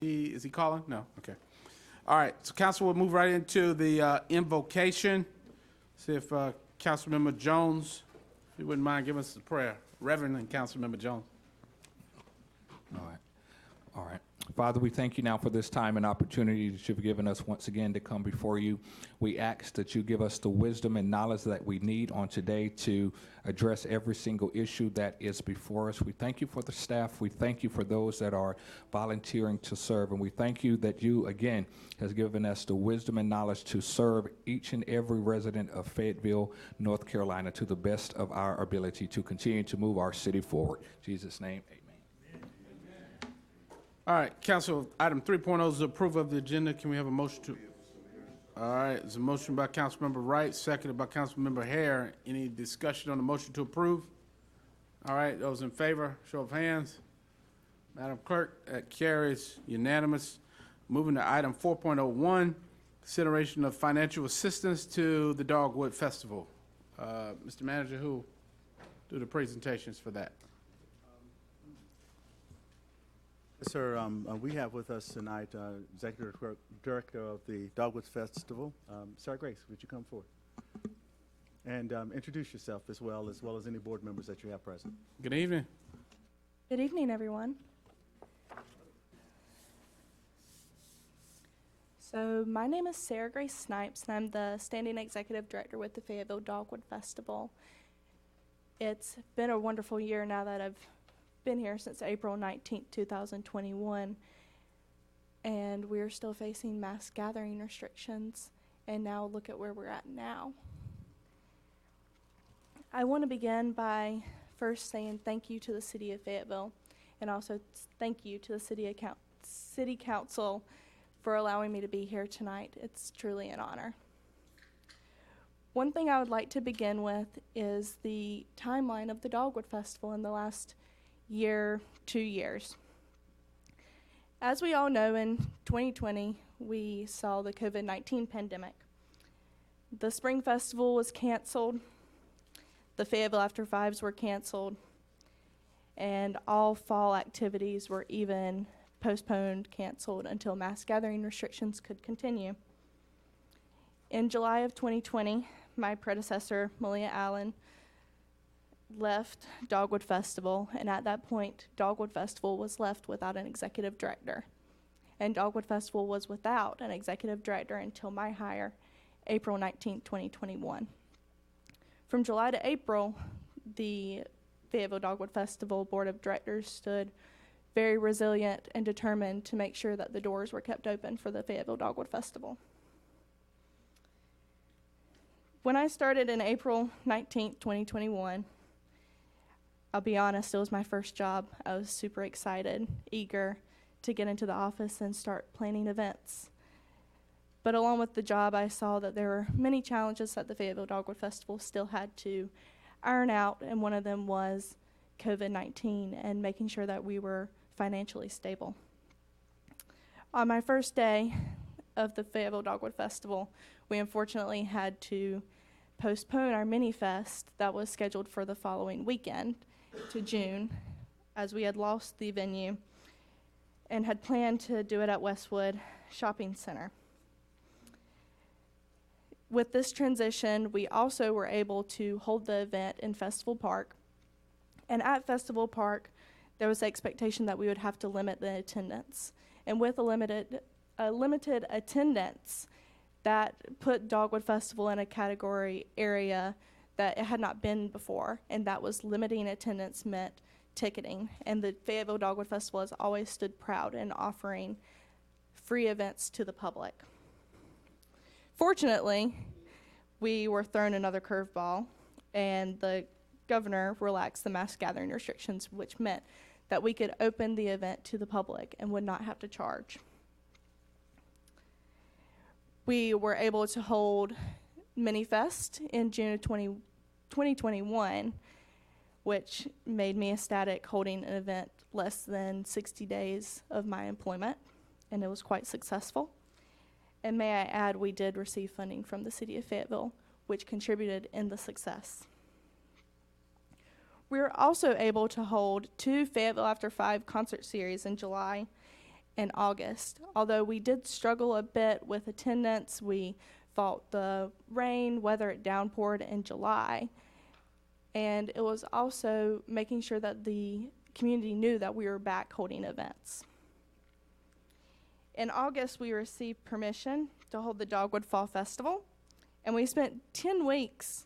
Is he calling? No, okay. All right, so council will move right into the invocation. See if Councilmember Jones, if you wouldn't mind giving us a prayer. Reverend and Councilmember Jones. All right. Father, we thank you now for this time and opportunity that you've given us once again to come before you. We ask that you give us the wisdom and knowledge that we need on today to address every single issue that is before us. We thank you for the staff. We thank you for those that are volunteering to serve. And we thank you that you, again, has given us the wisdom and knowledge to serve each and every resident of Fayetteville, North Carolina, to the best of our ability to continue to move our city forward. In Jesus' name, amen. All right, council, item 3.0 is approval of the agenda. Can we have a motion to? All right, there's a motion by Councilmember Wright, seconded by Councilmember Hare. Any discussion on the motion to approve? All right, those in favor, show of hands. Madam Clerk, that carries unanimous. Moving to item 4.01, consideration of financial assistance to the Dogwood Festival. Mr. Manager, who do the presentations for that? Yes, sir. We have with us tonight Executive Director of the Dogwoods Festival, Sarah Grace. Would you come forward and introduce yourself as well as any board members that you have present? Good evening. Good evening, everyone. So my name is Sarah Grace Snipes, and I'm the Standing Executive Director with the Fayetteville Dogwood Festival. It's been a wonderful year now that I've been here since April 19th, 2021, and we're still facing mass gathering restrictions, and now look at where we're at now. I want to begin by first saying thank you to the City of Fayetteville, and also thank you to the City Council for allowing me to be here tonight. It's truly an honor. One thing I would like to begin with is the timeline of the Dogwood Festival in the last year, 2 years. As we all know, in 2020, we saw the COVID-19 pandemic. The Spring Festival was canceled, the Fayetteville After Fives were canceled, and all fall activities were even postponed, canceled, until mass gathering restrictions could continue. In July of 2020, my predecessor, Malia Allen, left Dogwood Festival, and at that point, Dogwood Festival was left without an executive director. And Dogwood Festival was without an executive director until my hire, April 19, 2021. From July to April, the Fayetteville Dogwood Festival Board of Directors stood very resilient and determined to make sure that the doors were kept open for the Fayetteville Dogwood Festival. When I started in April 19, 2021, I'll be honest, it was my first job. I was super excited, eager to get into the office and start planning events. But along with the job, I saw that there were many challenges that the Fayetteville Dogwood Festival still had to iron out, and one of them was COVID-19 and making sure that we were financially stable. On my first day of the Fayetteville Dogwood Festival, we unfortunately had to postpone our mini-fest that was scheduled for the following weekend to June, as we had lost the venue and had planned to do it at Westwood Shopping Center. With this transition, we also were able to hold the event in Festival Park. And at Festival Park, there was the expectation that we would have to limit the attendance. And with a limited attendance, that put Dogwood Festival in a category area that it had not been before, and that was limiting attendance meant ticketing. And the Fayetteville Dogwood Festival has always stood proud in offering free events to the public. Fortunately, we were thrown another curveball, and the governor relaxed the mass gathering restrictions, which meant that we could open the event to the public and would not have to charge. We were able to hold Mini-Fest in June of 2021, which made me ecstatic, holding an event less than 60 days of my employment, and it was quite successful. And may I add, we did receive funding from the City of Fayetteville, which contributed in the success. We were also able to hold 2 Fayetteville After 5 concert series in July in August. Although we did struggle a bit with attendance, we fought the rain, whether it downpoured in July. And it was also making sure that the community knew that we were back holding events. In August, we received permission to hold the Dogwood Fall Festival, and we spent 10 weeks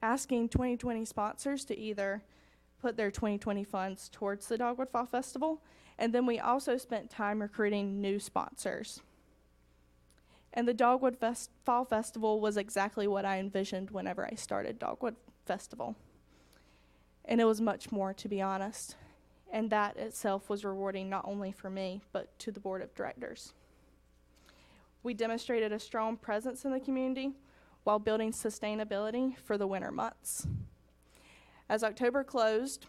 asking 2020 sponsors to either put their 2020 funds towards the Dogwood Fall Festival, and then we also spent time recruiting new sponsors. And the Dogwood Fall Festival was exactly what I envisioned whenever I started Dogwood Festival. And it was much more, to be honest. And that itself was rewarding not only for me, but to the board of directors. We demonstrated a strong presence in the community while building sustainability for the winter months. As October closed,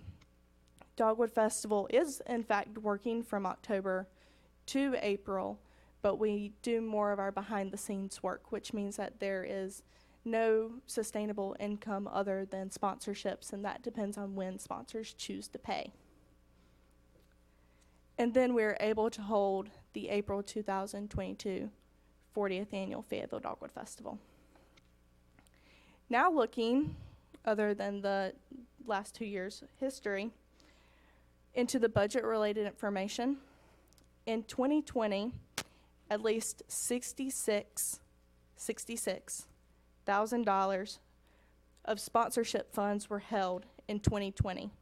Dogwood Festival is in fact working from October to April, but we do more of our behind the scenes work, which means that there is no sustainable income other than sponsorships, and that depends on when sponsors choose to pay. And then we're able to hold the April 2022 40th Annual Fayetteville Dogwood Festival. Now looking, other than the last 2 years' history, into the budget-related information, in 2020, at least $66,000 of sponsorship funds were held in 2020.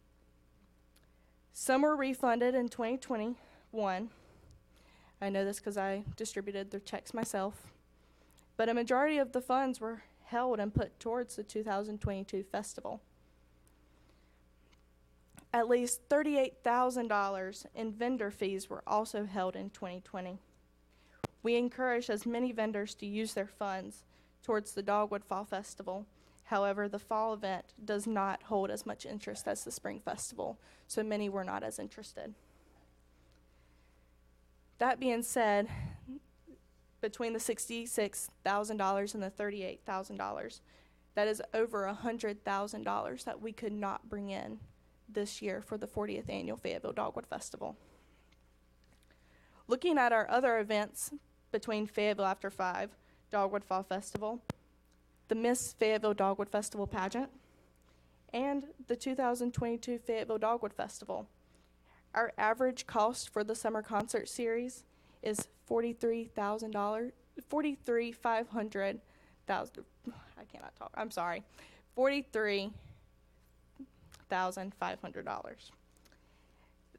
Some were refunded in 2021. I know this because I distributed the checks myself. But a majority of the funds were held and put towards the 2022 festival. At least $38,000 in vendor fees were also held in 2020. We encourage as many vendors to use their funds towards the Dogwood Fall Festival. However, the fall event does not hold as much interest as the spring festival, so many were not as interested. That being said, between the $66,000 and the $38,000, that is over $100,000 that we could not bring in this year for the 40th Annual Fayetteville Dogwood Festival. Looking at our other events between Fayetteville After 5, Dogwood Fall Festival, the Miss Fayetteville Dogwood Festival pageant, and the 2022 Fayetteville Dogwood Festival, our average cost for the summer concert series is $43,500. $43,500.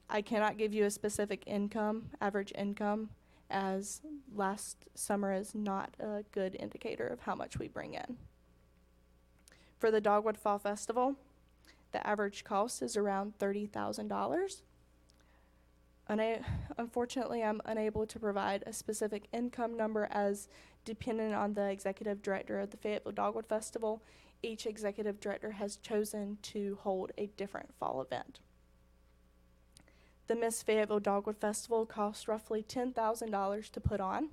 I cannot give you a specific average income, as last summer is not a good indicator of how much we bring in. For the Dogwood Fall Festival, the average cost is around $30,000. Unfortunately, I'm unable to provide a specific income number, as dependent on the executive director of the Fayetteville Dogwood Festival, each executive director has chosen to hold a different fall event. The Miss Fayetteville Dogwood Festival costs roughly $10,000 to put on.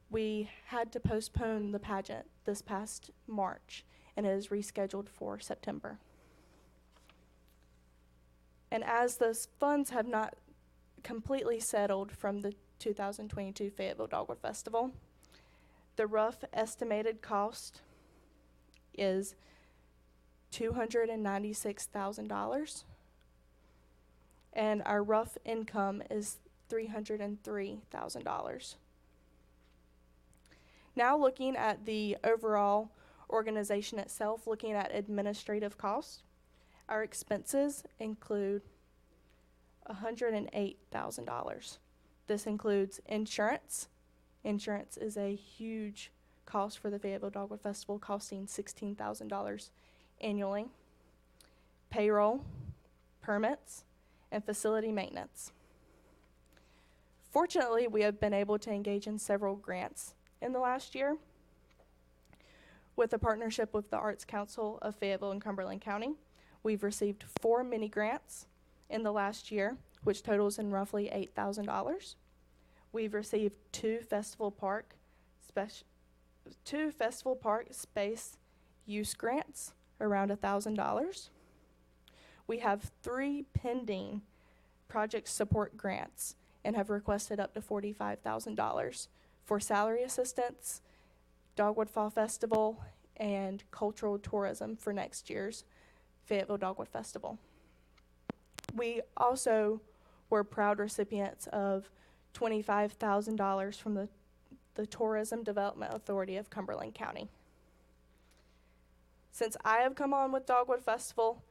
We had to postpone the pageant this past March, and it is rescheduled for September. And as those funds have not completely settled from the 2022 Fayetteville Dogwood Festival, the rough estimated cost is $296,000, and our rough income is $303,000. Now looking at the overall organization itself, looking at administrative costs, our expenses include $108,000. This includes insurance. Insurance is a huge cost for the Fayetteville Dogwood Festival, costing $16,000 annually. Payroll, permits, and facility maintenance. Fortunately, we have been able to engage in several grants in the last year. With a partnership with the Arts Council of Fayetteville and Cumberland County, we've received 4 mini grants in the last year, which totals in roughly $8,000. We've received 2 Festival Park space use grants, around $1,000. We have 3 pending project support grants, and have requested up to $45,000 for salary assistance, Dogwood Fall Festival, and cultural tourism for next year's Fayetteville Dogwood Festival. We also were proud recipients of $25,000 from the Tourism Development Authority of Cumberland County. Since I have come on with Dogwood Festival,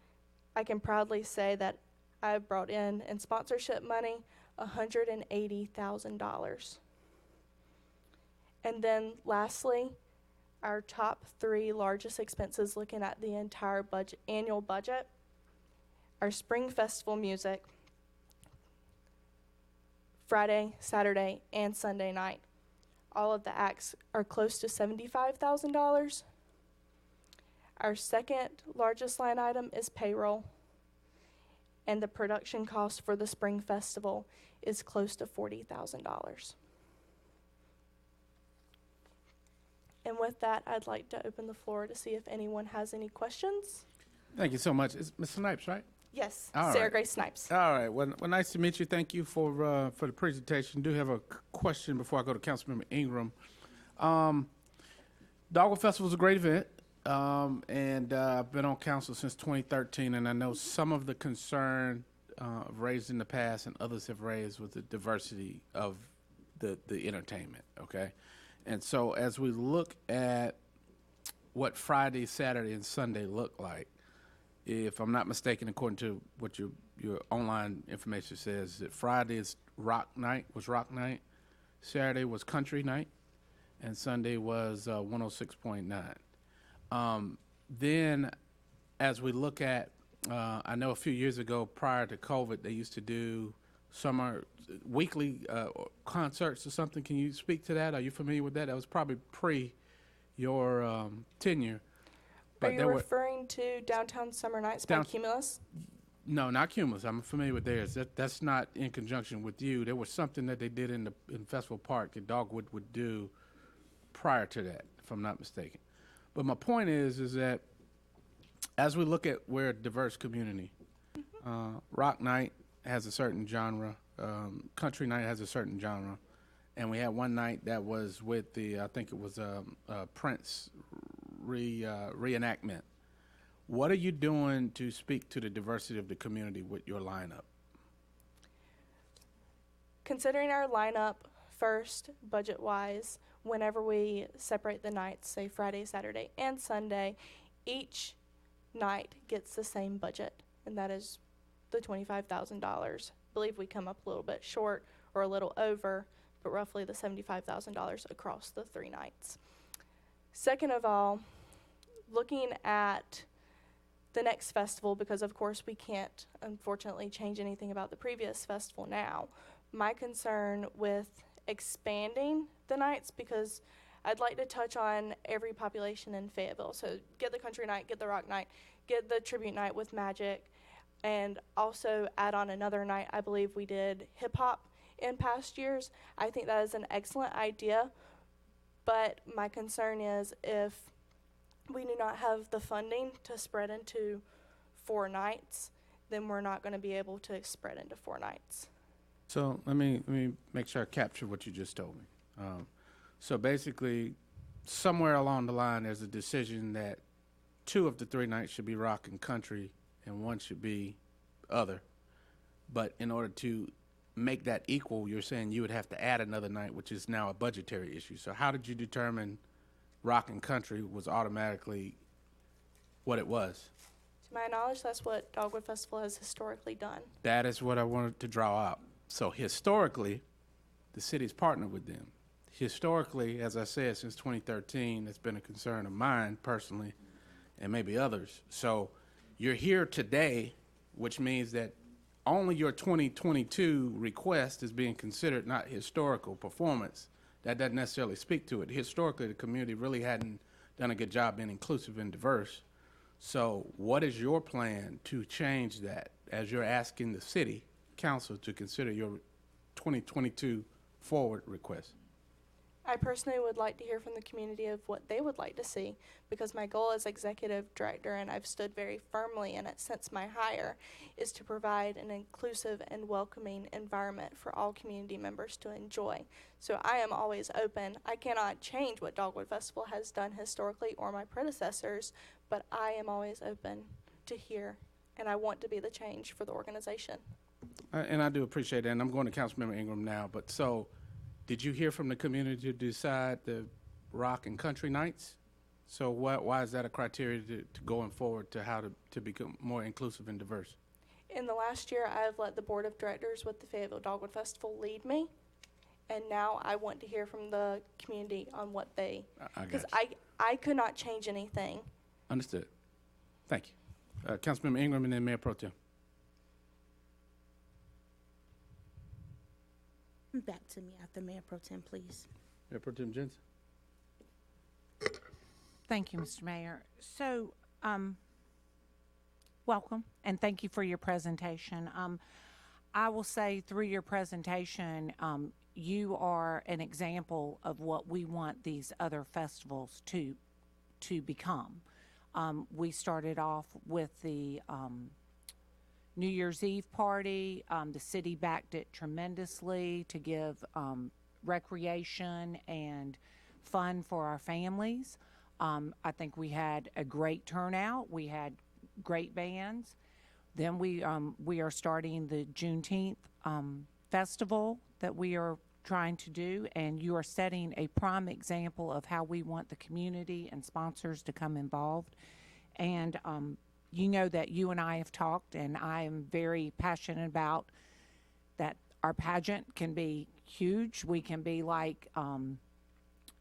I can proudly say that I've brought in sponsorship money $180,000. And then lastly, our top 3 largest expenses looking at the entire annual budget, our Spring Festival music, Friday, Saturday, and Sunday night. All of the acts are close to $75,000. Our second largest line item is payroll, and the production cost for the Spring Festival is close to $40,000. And with that, I'd like to open the floor to see if anyone has any questions. Thank you so much. It's Ms. Snipes, right? Yes, All Sarah right. Grace Snipes. All right. Well, nice to meet you. Thank you for the presentation. Do have a question before I go to Councilmember Ingram. Dogwood Festival is a great event, and I've been on council since 2013, and I know some of the concern raised in the past and others have raised with the diversity of the entertainment. Okay, and so as we look at what Friday, Saturday, and Sunday look like, if I'm not mistaken, according to what your online information says, that Friday is rock night, Saturday was country night, and Sunday was 106.9. Then as we look at, I know a few years ago prior to COVID, they used to do summer weekly concerts or something. Can you speak to that? Are you familiar with that? That was probably pre your tenure. Are you referring to Downtown Summer Nights by Cumulus? No, not Cumulus. I'm familiar with theirs. That's not in conjunction with you. There was something that they did in Festival Park that Dogwood would do prior to that, if I'm not mistaken. But my point is that as we look at we're a diverse community, rock night has a certain genre, country night has a certain genre, and we had one night that was with I think it was Prince reenactment. What are you doing to speak to the diversity of the community with your lineup? Considering our lineup first, budget-wise, whenever we separate the nights, say Friday, Saturday, and Sunday, each night gets the same budget, and that is the $25,000. I believe we come up a little bit short or a little over, but roughly the $75,000 across the 3 nights. Second of all, looking at the next festival, because of course we can't unfortunately change anything about the previous festival now, my concern with expanding the nights, because I'd like to touch on every population in Fayetteville. So get the country night, get the rock night, get the tribute night with magic, and also add on another night. I believe we did hip hop in past years. I think that is an excellent idea, but my concern is if we do not have the funding to spread into 4 nights, then we're not going to be able to spread into 4 nights. So let me make sure I capture what you just told me. So basically, somewhere along the line, there's a decision that 2 of the 3 nights should be rock and country, and 1 should be other. But in order to make that equal, you're saying you would have to add another night, which is now a budgetary issue. So how did you determine rock and country was automatically what it was? To my knowledge, that's what Dogwood Festival has historically done. That is what I wanted to draw out. So historically, the city's partnered with them. Historically, as I said, since 2013, it's been a concern of mine personally, and maybe others. So you're here today, which means that only your 2022 request is being considered, not historical performance. That doesn't necessarily speak to it. Historically, the community really hadn't done a good job being inclusive and diverse. So what is your plan to change that as you're asking the city council to consider your 2022 forward request? I personally would like to hear from the community of what they would like to see, because my goal as executive director, and I've stood very firmly in it since my hire, is to provide an inclusive and welcoming environment for all community members to enjoy. So I am always open. I cannot change what Dogwood Festival has done historically or my predecessors, but I am always open to hear, and I want to be the change for the organization. And I do appreciate that, and I'm going to Councilmember Ingram now, but so, did you hear from the community to decide the rock and country nights? So why is that a criteria to going forward to how to become more inclusive and diverse? In the last year, I've let the board of directors with the Fayetteville Dogwood Festival lead me, and now I want to hear from the community on what they, I because got you. I could not change anything. Understood. Thank you. Councilmember Ingram and then Mayor Pro Tem. Back to me after Mayor Pro Tem, please. Mayor Pro Tem Jensen. Thank you, Mr. Mayor. So, welcome, and thank you for your presentation. I will say through your presentation, you are an example of what we want these other festivals to become. We started off with the New Year's Eve party. The city backed it tremendously to give recreation and fun for our families. I think we had a great turnout. We had great bands. Then we are starting the Juneteenth festival that we are trying to do, and you are setting a prime example of how we want the community and sponsors to come involved. And you know that you and I have talked, and I am very passionate about that. Our pageant can be huge. We can be like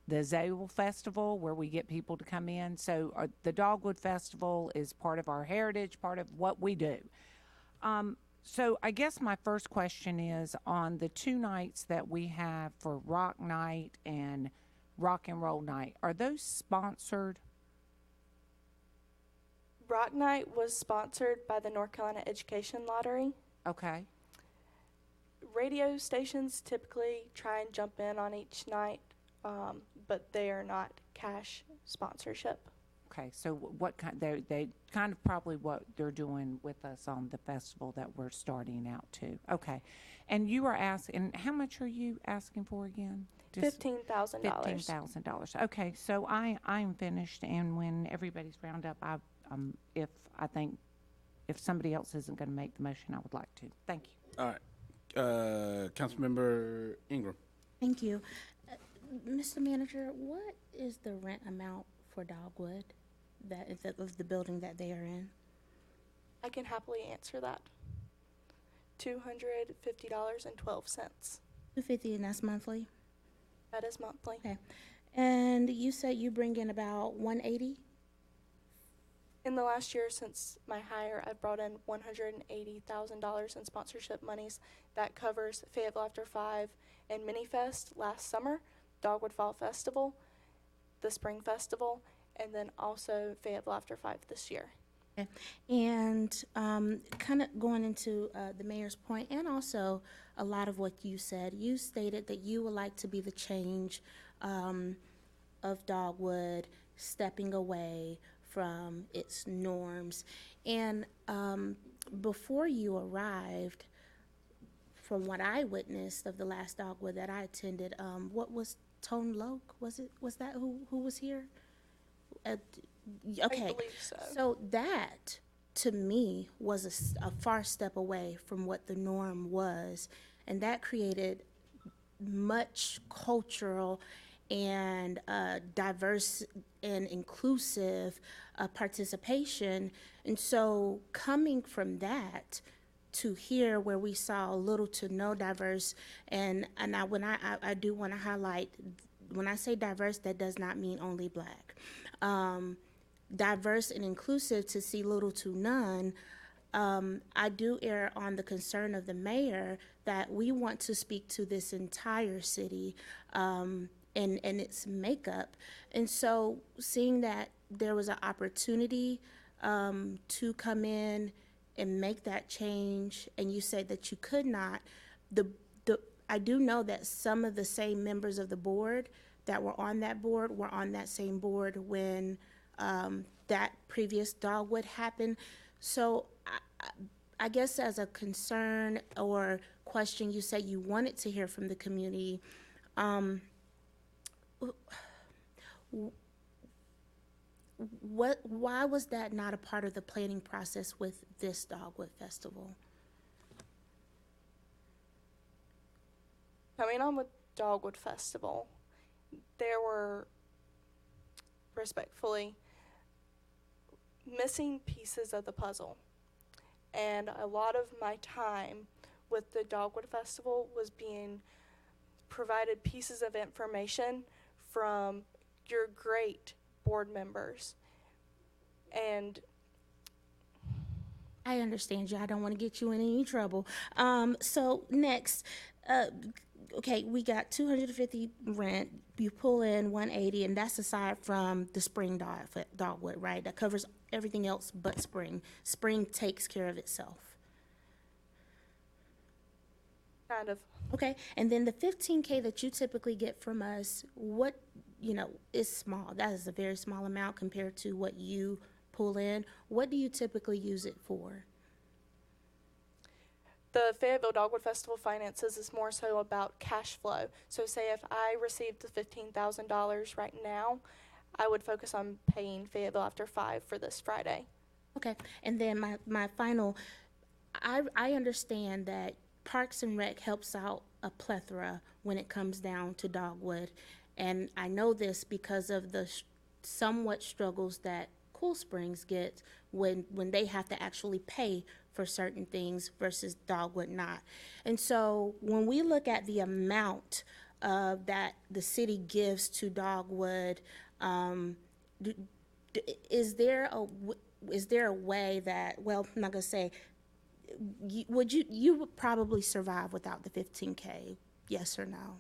the Zabel Festival, where we get people to come in. So the Dogwood Festival is part of our heritage, part of what we do. So I guess my first question is, on the 2 nights that we have for Rock Night and Rock and Roll Night, are those sponsored? Rock Night was sponsored by the North Carolina Education Lottery. Okay. Radio stations typically try and jump in on each night, but they are not cash sponsorship. Okay, so what kind, they kind of probably what they're doing with us on the festival that we're starting out to. Okay, and you are asking, how much are you asking for again? $15,000. $15,000. Okay, so I'm finished, and when everybody's round up, if somebody else isn't going to make the motion, I would like to. Thank you. All right. Councilmember Ingram. Thank you. Mr. Manager, what is the rent amount for Dogwood, that is of the building that they are in? I can happily answer that. $250.12. $250, and that's monthly? That is monthly. Okay. And you said you bring in about $180? In the last year since my hire, I've brought in $180,000 in sponsorship monies. That covers Fayetteville After 5 and Minifest last summer, Dogwood Fall Festival, the Spring Festival, and then also Fayetteville After 5 this year. Okay. And kind of going into the mayor's point, and also a lot of what you said, you stated that you would like to be the change of Dogwood, stepping away from its norms. And before you arrived, from what I witnessed of the last Dogwood that I attended, what was Tone Loke? Was that who was here? Okay. I believe so. So that, to me, was a far step away from what the norm was, and that created much cultural and diverse and inclusive participation. And so coming from that to here, where we saw little to no diverse, and I do want to highlight, when I say diverse, that does not mean only Black. Diverse and inclusive, to see little to none, I do err on the concern of the mayor that we want to speak to this entire city and its makeup. And so seeing that there was an opportunity to come in and make that change, and you said that you could not, I do know that some of the same members of the board that were on that board were on that same board when that previous Dogwood happened. So I guess as a concern or question, you said you wanted to hear from the community. Why was that not a part of the planning process with this Dogwood Festival? Coming on with Dogwood Festival, there were respectfully missing pieces of the puzzle. And a lot of my time with the Dogwood Festival was being provided pieces of information from your great board members. And I understand you. I don't want to get you in any trouble. So next, okay, we got 250 rent. You pull in 180, and that's aside from the spring dogwood, right? That covers everything else but spring. Spring takes care of itself. kind of, Okay, and then the 15K that you typically get from us, what, is small. That is a very small amount compared to what you pull in. What do you typically use it for? the Fayetteville Dogwood Festival finances is more so about cash flow. So say if I received the $15,000 right now, I would focus on paying Fayetteville After 5 for this Friday. Okay, and then my final, I understand that Parks and Rec helps out a plethora when it comes down to Dogwood. And I know this because of the somewhat struggles that Cool Springs gets when they have to actually pay for certain things versus Dogwood not. And so when we look at the amount that the city gives to Dogwood, is there a way that, well, I'm not gonna say, you would probably survive without the 15K, yes or no?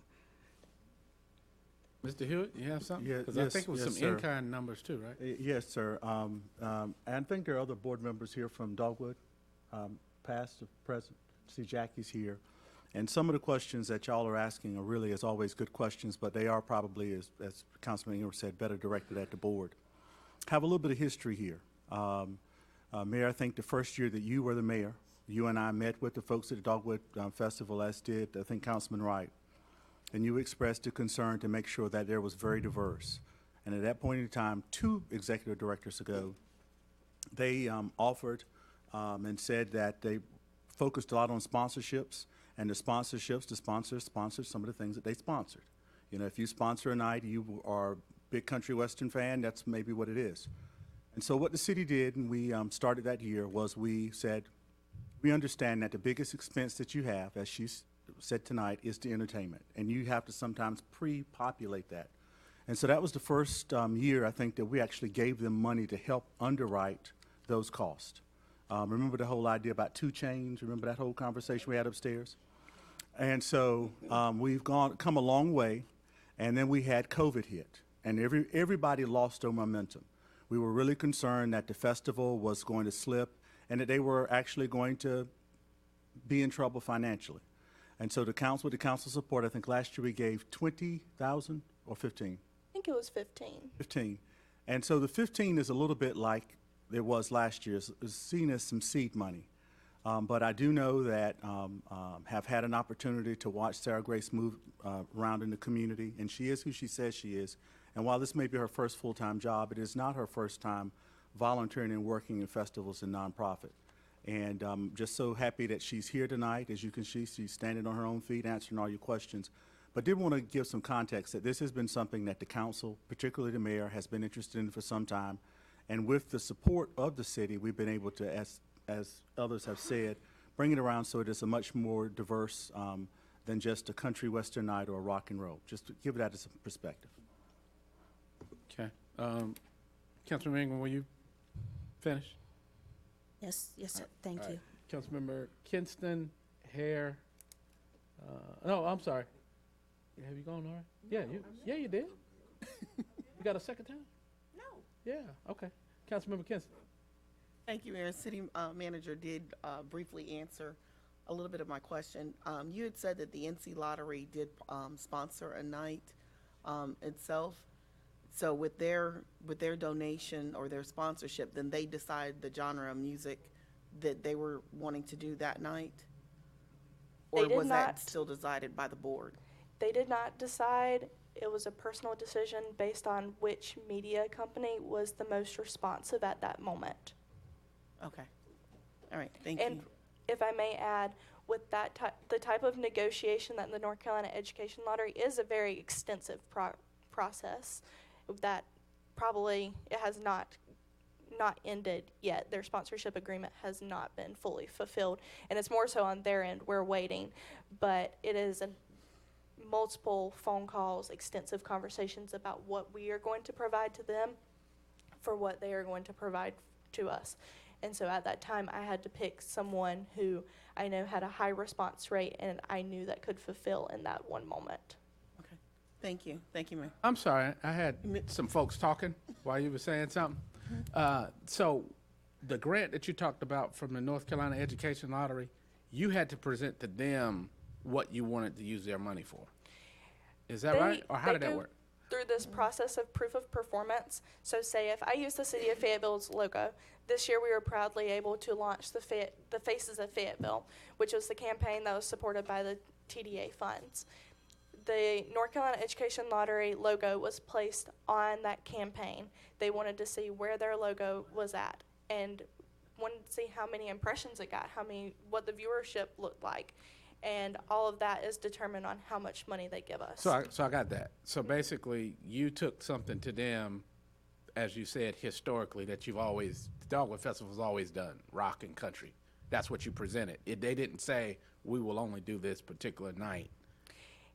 Mr. Hewitt, you have something? Yeah, Because I think it was yes, some sir. in-kind numbers too, right? Yes, sir. And I think there are other board members here from Dogwood, past, present. See, Jackie's here. And some of the questions that y'all are asking are really, as always, good questions, but they are probably, as Councilman Ingram said, better directed at the board. Have a little bit of history here. Mayor, I think the first year that you were the mayor, you and I met with the folks at the Dogwood Festival, as did, I think, Councilman Wright. And you expressed a concern to make sure that there was very diverse. And at that point in time, 2 executive directors ago, they offered and said that they focused a lot on sponsorships, and the sponsors sponsored some of the things that they sponsored. You know, if you sponsor a night, you are a big country western fan, that's maybe what it is. And so what the city did, and we started that year, was we said, we understand that the biggest expense that you have, as she said tonight, is the entertainment, and you have to sometimes pre-populate that. And so that was the first year, I think, that we actually gave them money to help underwrite those costs. Remember the whole idea about 2 chains? Remember that whole conversation we had upstairs? And so we've come a long way, and then we had COVID hit, and everybody lost their momentum. We were really concerned that the festival was going to slip and that they were actually going to be in trouble financially. And so with the council support, I think last year we gave 20,000 or 15? I think it was 15. 15. And so the 15 is a little bit like it was last year. It's seen as some seed money. But I do know that have had an opportunity to watch Sarah Grace move around in the community, and she is who she says she is. And while this may be her first full-time job, it is not her first time volunteering and working in festivals and nonprofit. And I'm just so happy that she's here tonight. As you can see, she's standing on her own feet, answering all your questions. But did want to give some context that this has been something that the council, particularly the mayor, has been interested in for some time. And with the support of the city, we've been able to, as others have said, bring it around so it is a much more diverse than just a country western night or a rock and roll. Just to give that as a perspective. Okay. Councilmember Ingram, will you finish? Yes, sir, thank you. Councilmember Kinston, Hare, no, I'm sorry. Have you gone, all right? Yeah, you did. You got a second time? No. Yeah, okay. Councilmember Kinston. Thank you, Mayor. City Manager did briefly answer a little bit of my question. You had said that the NC Lottery did sponsor a night itself. So with their donation or their sponsorship, then they decide the genre of music that they were wanting to do that night? They Or did was that not. still decided by the board? They did not decide. It was a personal decision based on which media company was the most responsive at that moment. Okay. All right, thank And you. if I may add, with that the type of negotiation that the North Carolina Education Lottery is a very extensive process that probably it has not ended yet. Their sponsorship agreement has not been fully fulfilled, and it's more so on their end. We're waiting, but it is multiple phone calls, extensive conversations about what we are going to provide to them for what they are going to provide to us. And so at that time, I had to pick someone who I know had a high response rate and I knew that could fulfill in that one moment. Okay, thank you. Thank you, Mayor. I'm sorry, I had some folks talking while you were saying something. So the grant that you talked about from the North Carolina Education Lottery, you had to present to them what you wanted to use their money for. Is that right? Or how They did that go work? through this process of proof of performance. So say if I use the City of Fayetteville's logo, this year we were proudly able to launch the Faces of Fayetteville, which was the campaign that was supported by the TDA funds. The North Carolina Education Lottery logo was placed on that campaign. They wanted to see where their logo was at and wanted to see how many impressions it got, what the viewership looked like. And all of that is determined on how much money they give us. So I got that. So basically, you took something to them, as you said, historically, that the Dogwood Festival's always done, rock and country. That's what you presented. They didn't say, we will only do this particular night.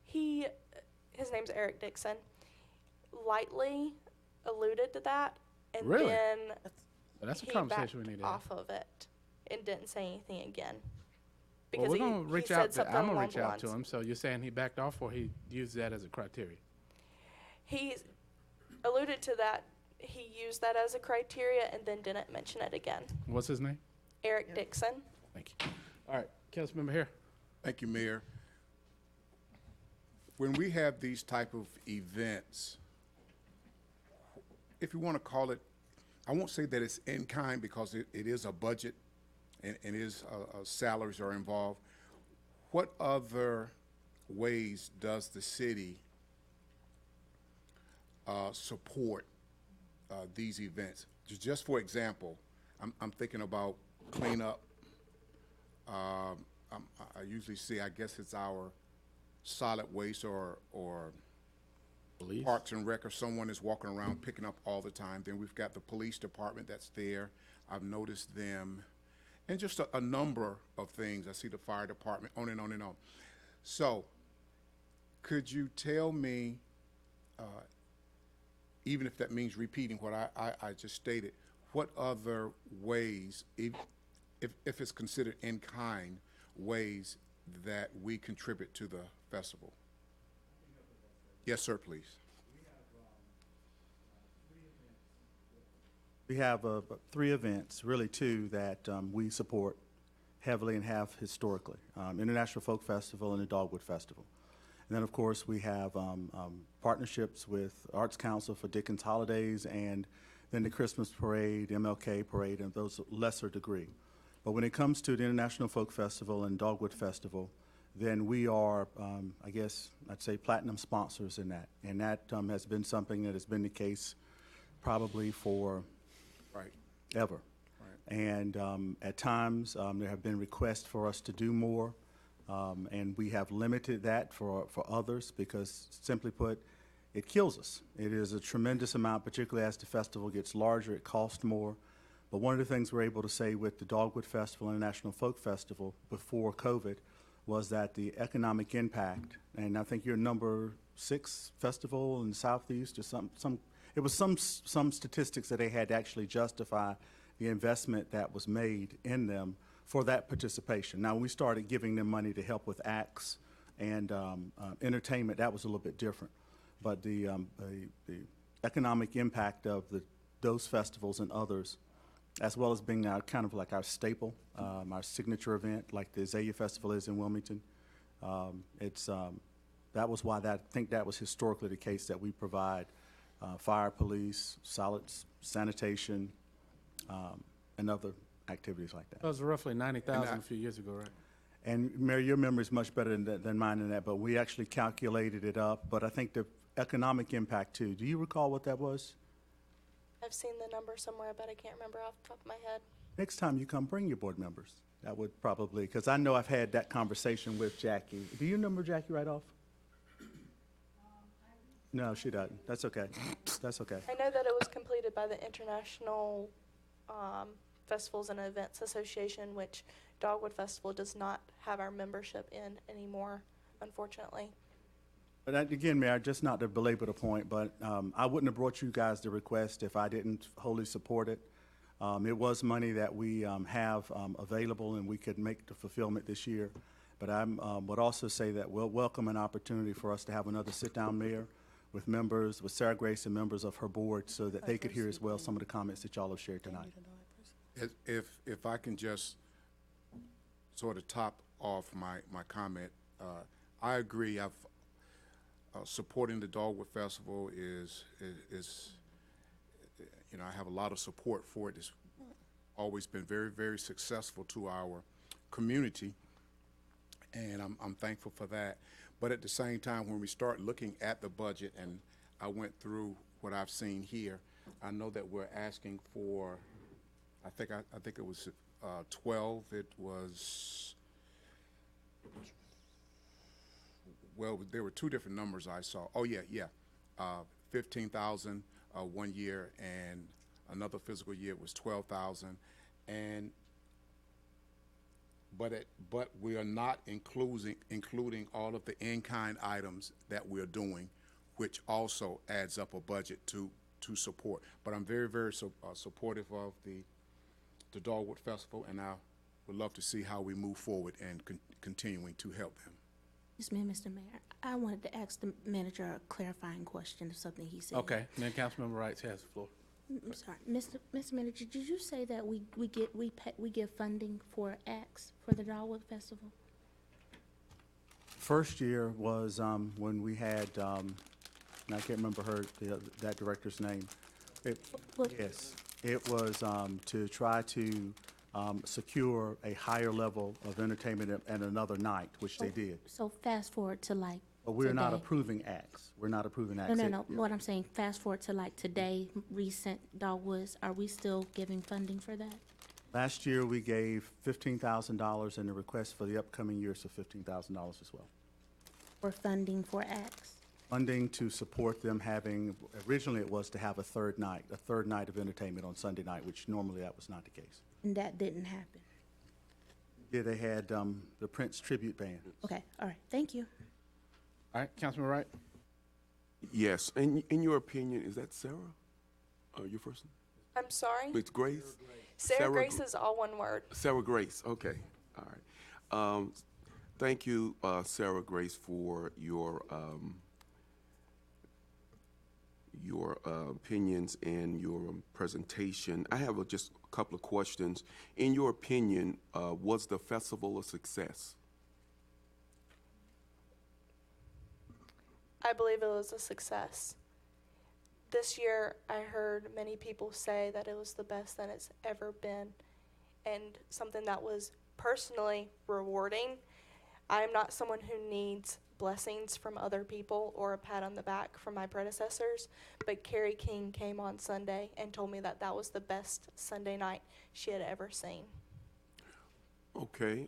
His name's Eric Dixon, lightly alluded to that, and Really? then Well, that's a he conversation we backed need to have. off of it and didn't say anything again. Well, we're going to he reach said out. something I'm going to along reach the out to lines. him. So you're saying he backed off, or he used that as a criteria? He alluded to that. He used that as a criteria and then didn't mention it again. What's his name? Eric Dixon. Thank you. All right, Councilmember here. Thank you, Mayor. When we have these type of events, if you want to call it, I won't say that it's in kind because it is a budget and salaries are involved. What other ways does the city support these events? Just for example, I'm thinking about cleanup. I usually see, I guess it's our solid waste or Police. Parks and Rec, or someone is walking around picking up all the time. Then we've got the police department that's there. I've noticed them. And just a number of things. I see the fire department, on and on and on. So could you tell me, even if that means repeating what I just stated, what other ways, if it's considered in-kind, ways that we contribute to the festival? Yes, sir, please. We have 3 events, really 2, that we support heavily and have historically. International Folk Festival and the Dogwood Festival. And then, of course, we have partnerships with Arts Council for Dickens Holidays, and then the Christmas Parade, MLK Parade, and those lesser degree. But when it comes to the International Folk Festival and Dogwood Festival, then we are, I guess, I'd say platinum sponsors in that. And that has been something that has been the case probably for Right. ever. Right. And at times, there have been requests for us to do more, and we have limited that for others because, simply put, it kills us. It is a tremendous amount, particularly as the festival gets larger, it costs more. But one of the things we're able to say with the Dogwood Festival and the National Folk Festival before COVID was that the economic impact, and I think you're number 6 festival in the Southeast, or some statistics that they had to actually justify the investment that was made in them for that participation. Now, when we started giving them money to help with acts and entertainment, that was a little bit different. But the economic impact of those festivals and others, as well as being kind of like our staple, our signature event, like the Azalea Festival is in Wilmington, it's that was why I think that was historically the case, that we provide fire, police, sanitation, and other activities like that. That was roughly 90,000 And a few years ago, right? And Mary, your memory is much better than mine in that, but we actually calculated it up. But I think the economic impact too. Do you recall what that was? I've seen the number somewhere, but I can't remember off the top of my head. Next time you come, bring your board members. That would probably, because I know I've had that conversation with Jackie. Do you remember Jackie right off? No, she doesn't. That's okay. That's okay. I know that it was completed by the International Festivals and Events Association, which Dogwood Festival does not have our membership in anymore, unfortunately. But again, Mayor, just not to belabor the point, but I wouldn't have brought you guys the request if I didn't wholly support it. It was money that we have available, and we could make the fulfillment this year. But I would also say that we'll welcome an opportunity for us to have another sit-down, Mayor, with members, with Sarah Grace and members of her board, so that they could hear as well some of the comments that y'all have shared tonight. If I can just sort of top off my comment, I agree. Supporting the Dogwood Festival is I have a lot of support for it. It's always been very, very successful to our community, and I'm thankful for that. But at the same time, when we start looking at the budget, and I went through what I've seen here, I know that we're asking for, I think it was 12. It was, well, there were two different numbers I saw. Oh yeah, 15,000 one year, and another fiscal year was 12,000, but we are not including all of the in-kind items that we're doing, which also adds up a budget to support. But I'm very, very supportive of the Dogwood Festival, and I would love to see how we move forward and continuing to help them. Yes, ma'am, Mr. Mayor. I wanted to ask the manager a clarifying question of something he said. Okay, then Councilmember Wright has the floor. I'm sorry, Mr. Manager, did you say that we give funding for acts for the Dogwood Festival? First year was when we had, and I can't remember that director's name. Yes, it was to try to secure a higher level of entertainment and another night, which they did. So fast forward to like But we're not today. approving acts. We're not approving acts. No. What I'm saying, fast forward to like today, recent Dogwoods, are we still giving funding for that? Last year, we gave $15,000, and the request for the upcoming year is for $15,000 as well. For funding for acts? Funding to support them having, originally it was to have a third night of entertainment on Sunday night, which normally that was not the case. And that didn't happen? Yeah, they had the Prince tribute band. Okay, all right, thank you. All right, Councilman Wright? Yes. In your opinion, is that Sarah? Your first name? I'm sorry? It's Grace? Sarah Grace is all one word. Sarah Grace, okay. All right. Thank you, Sarah Grace, for your opinions and your presentation. I have just a couple of questions. In your opinion, was the festival a success? I believe it was a success. This year, I heard many people say that it was the best that it's ever been, and something that was personally rewarding. I am not someone who needs blessings from other people or a pat on the back from my predecessors, but Carrie King came on Sunday and told me that that was the best Sunday night she had ever seen. Okay.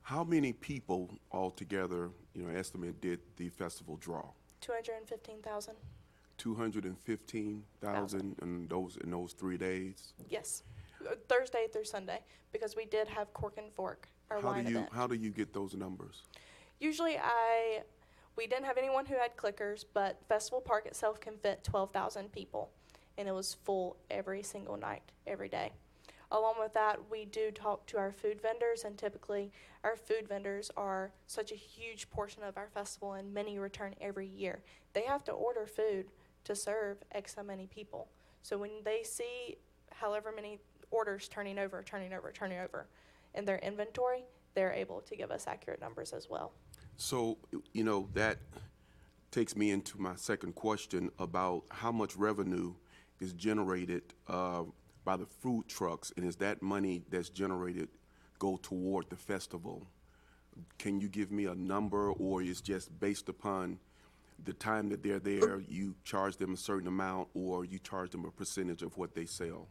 How many people altogether, estimate did the festival draw? 215,000. 215,000 in those 3 days? Yes, Thursday through Sunday, because we did have Cork and Fork, our wine event. How do you get those numbers? Usually we didn't have anyone who had clickers, but Festival Park itself can fit 12,000 people, and it was full every single night, every day. Along with that, we do talk to our food vendors, and typically our food vendors are such a huge portion of our festival, and many return every year. They have to order food to serve X how many people. So when they see however many orders turning over in their inventory, they're able to give us accurate numbers as well. So, that takes me into my second question about how much revenue is generated by the food trucks, and is that money that's generated go toward the festival? Can you give me a number, or is just based upon the time that they're there, you charge them a certain amount, or you charge them a percentage of what they sell?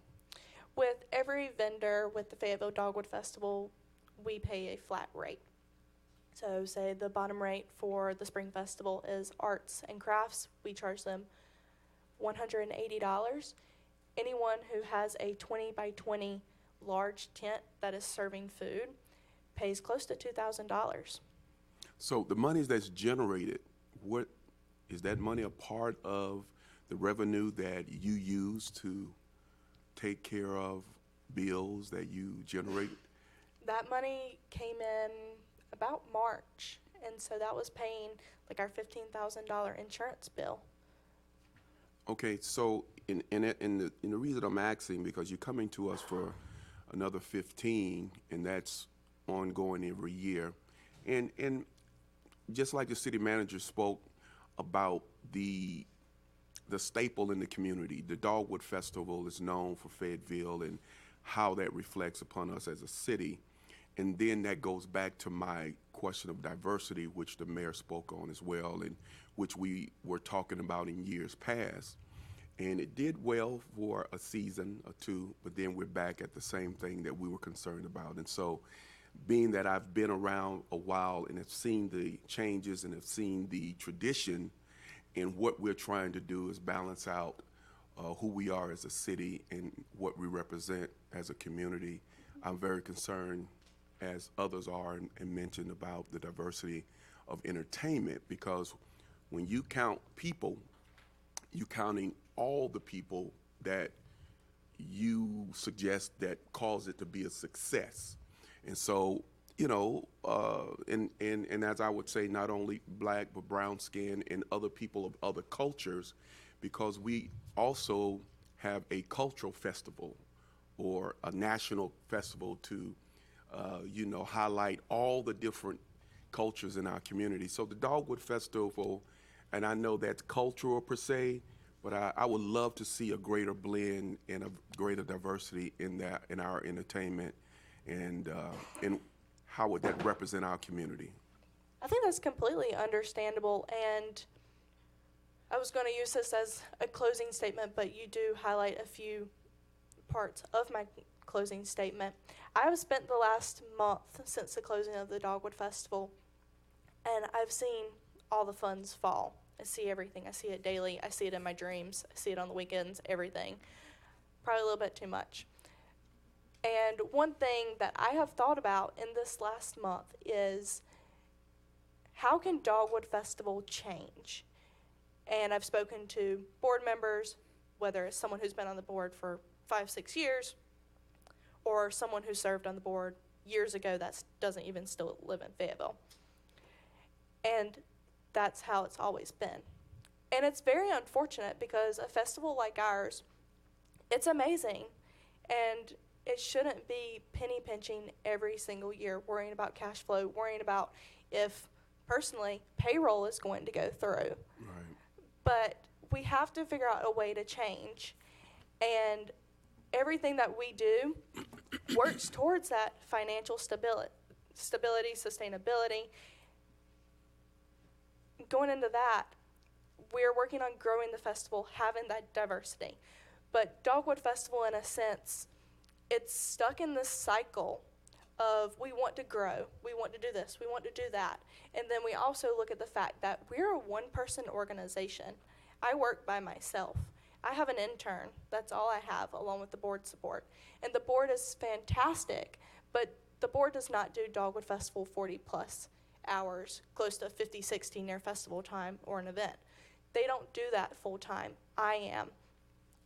With every vendor with the Fayetteville Dogwood Festival, we pay a flat rate. So say the bottom rate for the Spring Festival is arts and crafts, we charge them $180. Anyone who has a 20 by 20 large tent that is serving food pays close to $2,000. So the money that's generated, what is that money a part of the revenue that you use to take care of bills that you generate? That money came in about March, and so that was paying like our $15,000 insurance bill. Okay, so in the reason I'm asking, because you're coming to us for another 15, and that's ongoing every year, and just like the city manager spoke about the staple in the community, the Dogwood Festival is known for Fayetteville and how that reflects upon us as a city. And then that goes back to my question of diversity, which the mayor spoke on as well, and which we were talking about in years past. And it did well for a season or two, but then we're back at the same thing that we were concerned about. And so, being that I've been around a while and have seen the changes and have seen the tradition, and what we're trying to do is balance out who we are as a city and what we represent as a community, I'm very concerned, as others are, and mentioned about the diversity of entertainment, because when you count people, you're counting all the people that you suggest that cause it to be a success. And so, and as I would say, not only black, but brown skin and other people of other cultures, because we also have a cultural festival or a national festival to, highlight all the different cultures in our community. So the Dogwood Festival, and I know that's cultural per se, but I would love to see a greater blend and a greater diversity in our entertainment, and how would that represent our community? I think that's completely understandable, and I was going to use this as a closing statement, but you do highlight a few parts of my closing statement. I have spent the last month since the closing of the Dogwood Festival, and I've seen all the funds fall. I see everything. I see it daily. I see it in my dreams. I see it on the weekends, everything. Probably a little bit too much. And one thing that I have thought about in this last month is, how can Dogwood Festival change? And I've spoken to board members, whether it's someone who's been on the board for 5-6 years, or someone who served on the board years ago that doesn't even still live in Fayetteville. And that's how it's always been. And it's very unfortunate, because a festival like ours, it's amazing, and it shouldn't be penny pinching every single year, worrying about cash flow, worrying about if, personally, payroll is going to go through. Right. But we have to figure out a way to change. And everything that we do works towards that financial stability, sustainability. Going into that, we're working on growing the festival, having that diversity. But Dogwood Festival, in a sense, it's stuck in this cycle of, we want to grow, we want to do this, we want to do that. And then we also look at the fact that we're a one-person organization. I work by myself. I have an intern. That's all I have, along with the board support. And the board is fantastic, but the board does not do Dogwood Festival 40-plus hours, close to 50, 60 near festival time or an event. They don't do that full-time. I am.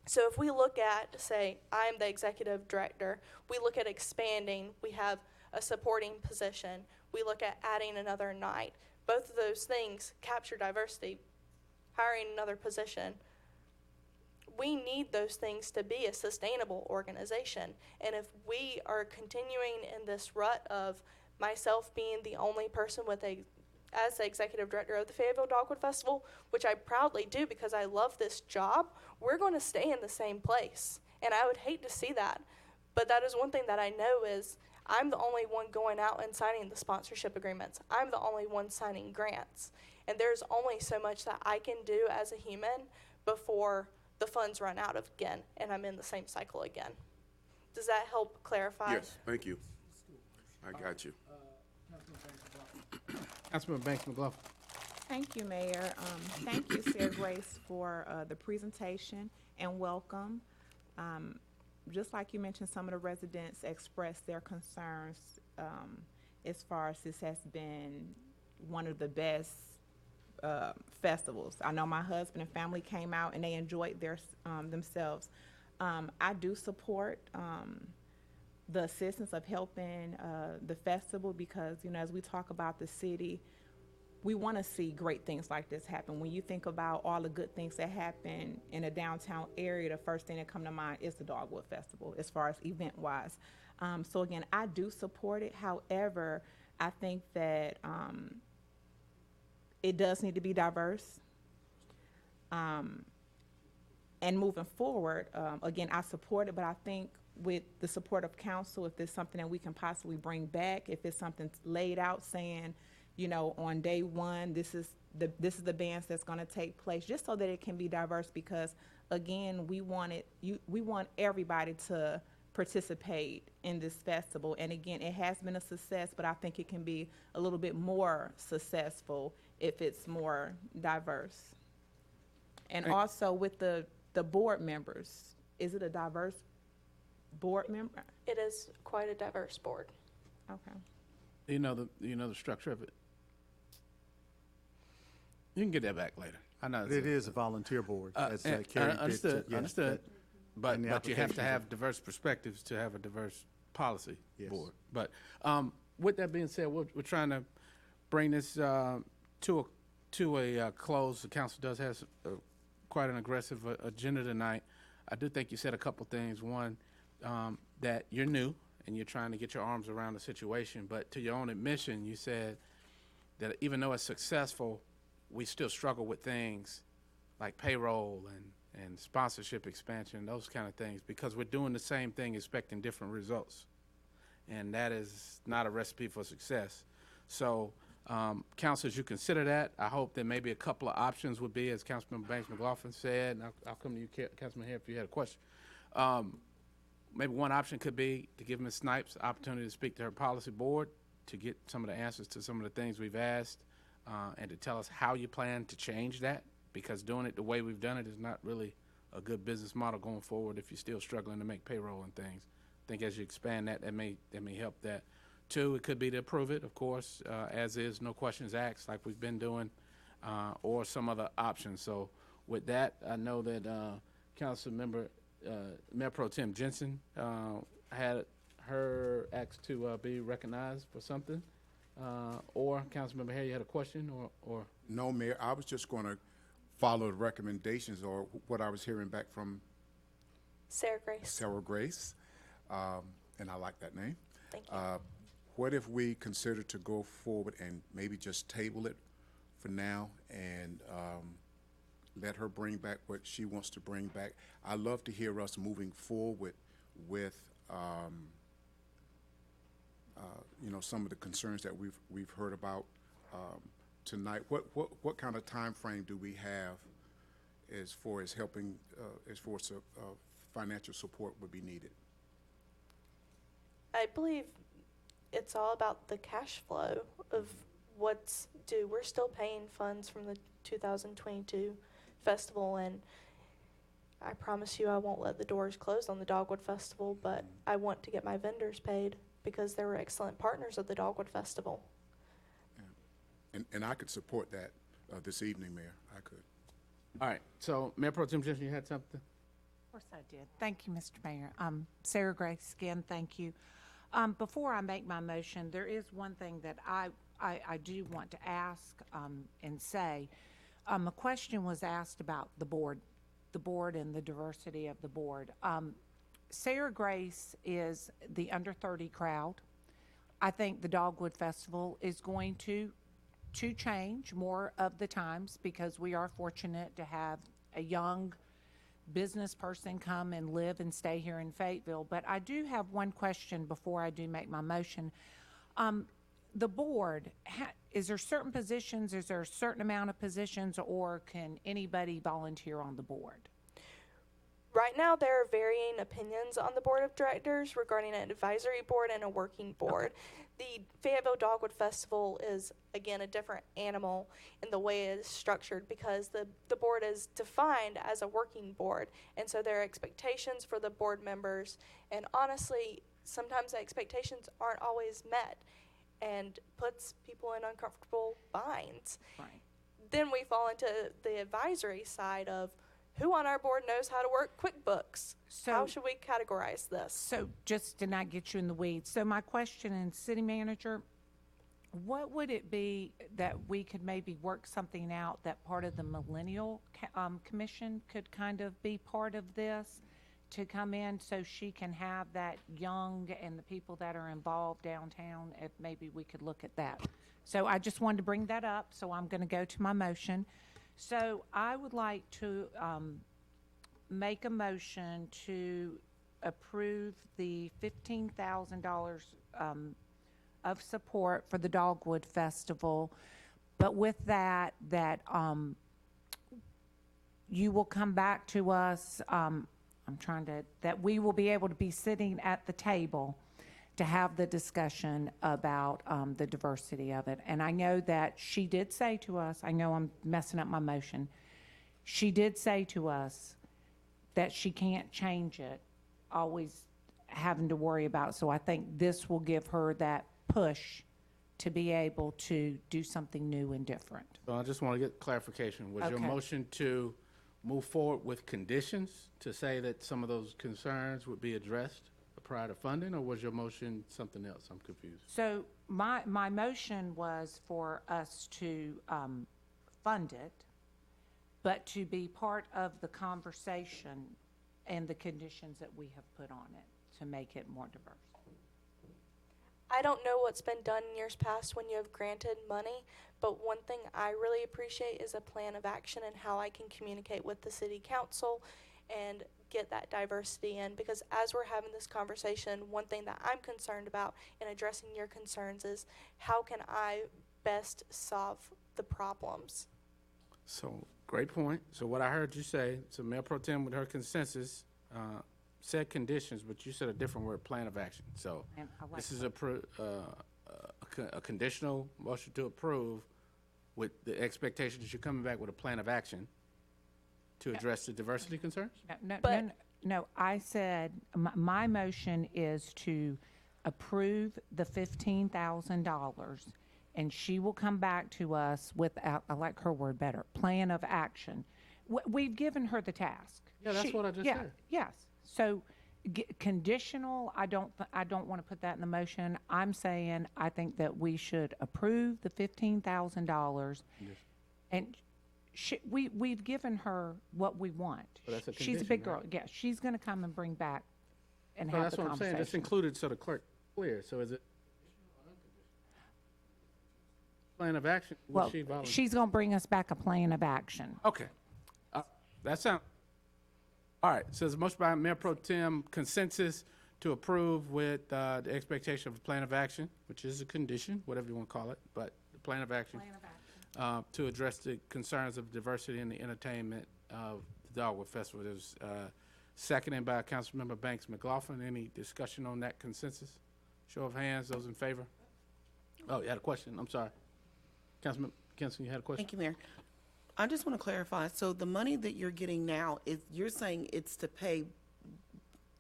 So if we look at, say, I'm the executive director, we look at expanding, we have a supporting position, we look at adding another night. Both of those things capture diversity, hiring another position. We need those things to be a sustainable organization. And if we are continuing in this rut of myself being the only person with a as the executive director of the Fayetteville Dogwood Festival, which I proudly do because I love this job, we're going to stay in the same place. And I would hate to see that. But that is one thing that I know is I'm the only one going out and signing the sponsorship agreements. I'm the only one signing grants. And there's only so much that I can do as a human before the funds run out again and I'm in the same cycle again. Does that help clarify? Yes, thank you. I got you. Councilmember Banks McLaughlin. Thank you, Mayor. Thank you, Sarah Grace, for the presentation and welcome. Just like you mentioned, some of the residents expressed their concerns as far as this has been one of the best festivals. I know my husband and family came out and they enjoyed themselves. I do support the assistance of helping the festival because, you know, as we talk about the city, we want to see great things like this happen. When you think about all the good things that happen in a downtown area, the first thing that come to mind is the Dogwood Festival as far as event-wise. So again, I do support it. However, I think that it does need to be diverse. And moving forward, again, I support it, but I think with the support of council, if there's something that we can possibly bring back, if it's something laid out saying, you know, on day one, this is the bands that's going to take place, just so that it can be diverse. Because again, we want everybody to participate in this festival. And again, it has been a success, but I think it can be a little bit more successful if it's more diverse. And also with the board members, is it a diverse board member? It is quite a diverse board. Okay. You know the structure of it? You can get that back later. I know. It is a volunteer board, as Carrie did. Understood, yeah, understood. But in the you have to application. have diverse perspectives to have a diverse policy Yes. board. But with that being said, we're trying to bring this to a close. The council does have quite an aggressive agenda tonight. I do think you said a couple things. One, that you're new and you're trying to get your arms around the situation. But to your own admission, you said that even though it's successful, we still struggle with things like payroll and sponsorship expansion, those kind of things, because we're doing the same thing expecting different results. And that is not a recipe for success. So, council, as you consider that, I hope that maybe a couple of options would be, as Councilmember Banks McLaughlin said, and I'll come to you, Councilman Hare, if you had a question. Maybe one option could be to give Ms. Snipes the opportunity to speak to her policy board to get some of the answers to some of the things we've asked, and to tell us how you plan to change that, because doing it the way we've done it is not really a good business model going forward if you're still struggling to make payroll and things. I think as you expand that may help that. Two, it could be to approve it, of course, as is, no questions asked, like we've been doing, or some other options. So with that, I know that Council Member Mayor Pro Tem Jensen had her asked to be recognized for something. Or Councilmember Hare, you had a question, or? No, Mayor, I was just going to follow the recommendations or what I was hearing back from Sarah Grace. Sarah Grace, and I like that name. Thank you. What if we consider to go forward and maybe just table it for now and let her bring back what she wants to bring back? I love to hear us moving forward with you know, some of the concerns that we've heard about tonight. What kind of time frame do we have as far as helping, as far as financial support would be needed? I believe it's all about the cash flow of what's due. We're still paying funds from the 2022 festival, and I promise you I won't let the doors close on the Dogwood Festival, but I want to get my vendors paid because they were excellent partners of the Dogwood Festival. Yeah. And I could support that this evening, Mayor. I could. All right, so Mayor Pro Tem Jensen, you had something? Of course I did. Thank you, Mr. Mayor. Sarah Grace, again, thank you. Before I make my motion, there is one thing that I do want to ask and say. A question was asked about the board and the diversity of the board. Sarah Grace is the under 30 crowd. I think the Dogwood Festival is going to to change more of the times because we are fortunate to have a young business person come and live and stay here in Fayetteville. But I do have one question before I do make my motion. The board, is there certain positions, is there a certain amount of positions, or can anybody volunteer on the board? Right now, there are varying opinions on the board of directors regarding an advisory board and a working board. The Fayetteville Dogwood Festival is, again, a different animal in the way it is structured because the board is defined as a working board. And so there are expectations for the board members. And honestly, sometimes the expectations aren't always met and puts people in uncomfortable binds. Right. Then we fall into the advisory side of who on our board knows how to work QuickBooks? How should we categorize this? So just to not get you in the weeds, so my question, and city manager, what would it be that we could maybe work something out that part of the millennial commission could kind of be part of this to come in so she can have that young and the people that are involved downtown, if maybe we could look at that. So I just wanted to bring that up, so I'm going to go to my motion. So I would like to make a motion to approve the $15,000 of support for the Dogwood Festival, but with that you will come back to us, that we will be able to be sitting at the table to have the discussion about the diversity of it. And I know that she did say to us, I know I'm messing up my motion, she did say to us that she can't change it, always having to worry about it. So I think this will give her that push to be able to do something new and different. So I just want to get clarification. Was your Okay. motion to move forward with conditions to say that some of those concerns would be addressed prior to funding, or was your motion something else? I'm confused. So my motion was for us to fund it, but to be part of the conversation and the conditions that we have put on it to make it more diverse. I don't know what's been done in years past when you have granted money, but one thing I really appreciate is a plan of action and how I can communicate with the city council and get that diversity in, because as we're having this conversation, one thing that I'm concerned about in addressing your concerns is how can I best solve the problems? So, great point. So what I heard you say, so Mayor Pro Tem with her consensus, said conditions, but you said a different word, plan of action. So And I like this is a conditional motion to approve with the expectation that you're coming back with a plan of action to address the diversity concerns? No, I said, my motion is to approve the $15,000, and she will come back to us with, I like her word better, plan of action. We've given her the task. Yeah, that's what I just said. Yes, so conditional, I don't want to put that in the motion. I'm saying I think that we should approve the $15,000, and we've given her what we want. So that's a She's a condition, big girl. right? Yeah, she's going to come and bring back and So have that's the what I'm saying, conversation. it's included so the clerk clear. So is it plan of action? Will Well, she volunteer? she's going to bring us back a plan of action. Okay. That sounds, all right, so there's a motion by Mayor Pro Tem consensus to approve with the expectation of a plan of action, which is a condition, whatever you want to call it, but the plan of action. To address the concerns of diversity in the entertainment of the Dogwood Festival. It was seconded by Councilmember Banks McLaughlin. Any discussion on that consensus? Show of hands, those in favor? Oh, you had a question, I'm sorry. Councilman, you had a question? Thank you, Mayor. I just want to clarify, so the money that you're getting now, you're saying it's to pay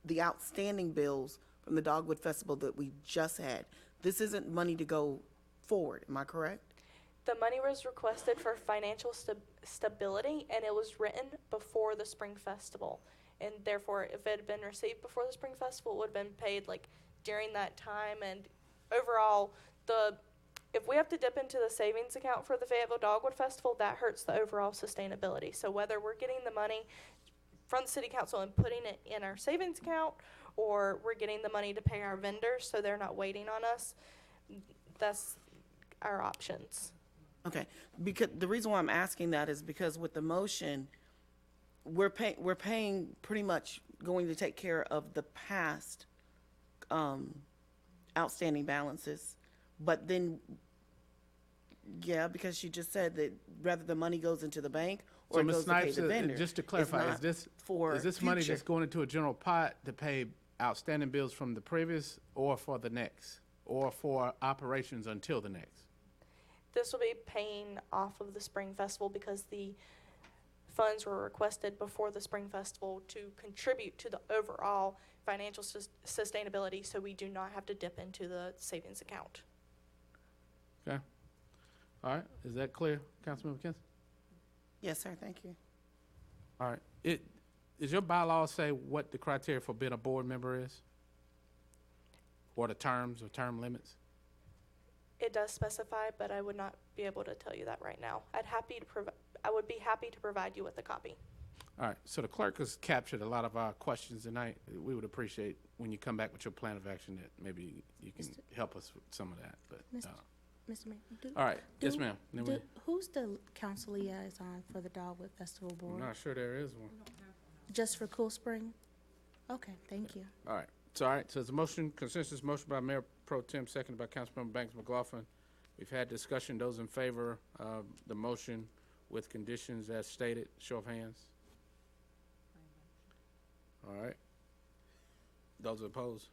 the outstanding bills from the Dogwood Festival that we just had. This isn't money to go forward, am I correct? The money was requested for financial stability, and it was written before the Spring Festival. And therefore, if it had been received before the Spring Festival, it would have been paid like during that time. And overall, if we have to dip into the savings account for the Fayetteville Dogwood Festival, that hurts the overall sustainability. So whether we're getting the money from the city council and putting it in our savings account, or we're getting the money to pay our vendors so they're not waiting on us, that's our options. Okay, because the reason why I'm asking that is because with the motion, we're paying pretty much going to take care of the past outstanding balances. But then, yeah, because she just said that rather the money goes into the bank or So it Ms. goes to pay Snipes, the vendor. just to it's clarify, not is this money future. that's going into a general pot to pay outstanding bills from the previous or for the next? Or for operations until the next? This will be paying off of the Spring Festival because the funds were requested before the Spring Festival to contribute to the overall financial sustainability, so we do not have to dip into the savings account. Okay. All right, is that clear, Councilmember Kinson? Yes, sir, thank you. All right, does your bylaw say what the criteria for being a board member is? Or the terms or term limits? It does specify, but I would not be able to tell you that right now. I would be happy to provide you with a copy. All right, so the clerk has captured a lot of our questions tonight. We would appreciate when you come back with your plan of action that maybe you can help us with some of that, but. Mr. Mayor, All right, yes, ma'am. Who's the council liaison for the Dogwood Festival I'm Board? not sure there is one. Just for Cool Spring? Okay, thank you. All right. All right, so it's a motion, consensus motion by Mayor Pro Tem, seconded by Councilmember Banks McLaughlin. We've had discussion. Those in favor of the motion with conditions as stated, show of hands. All right. Those opposed?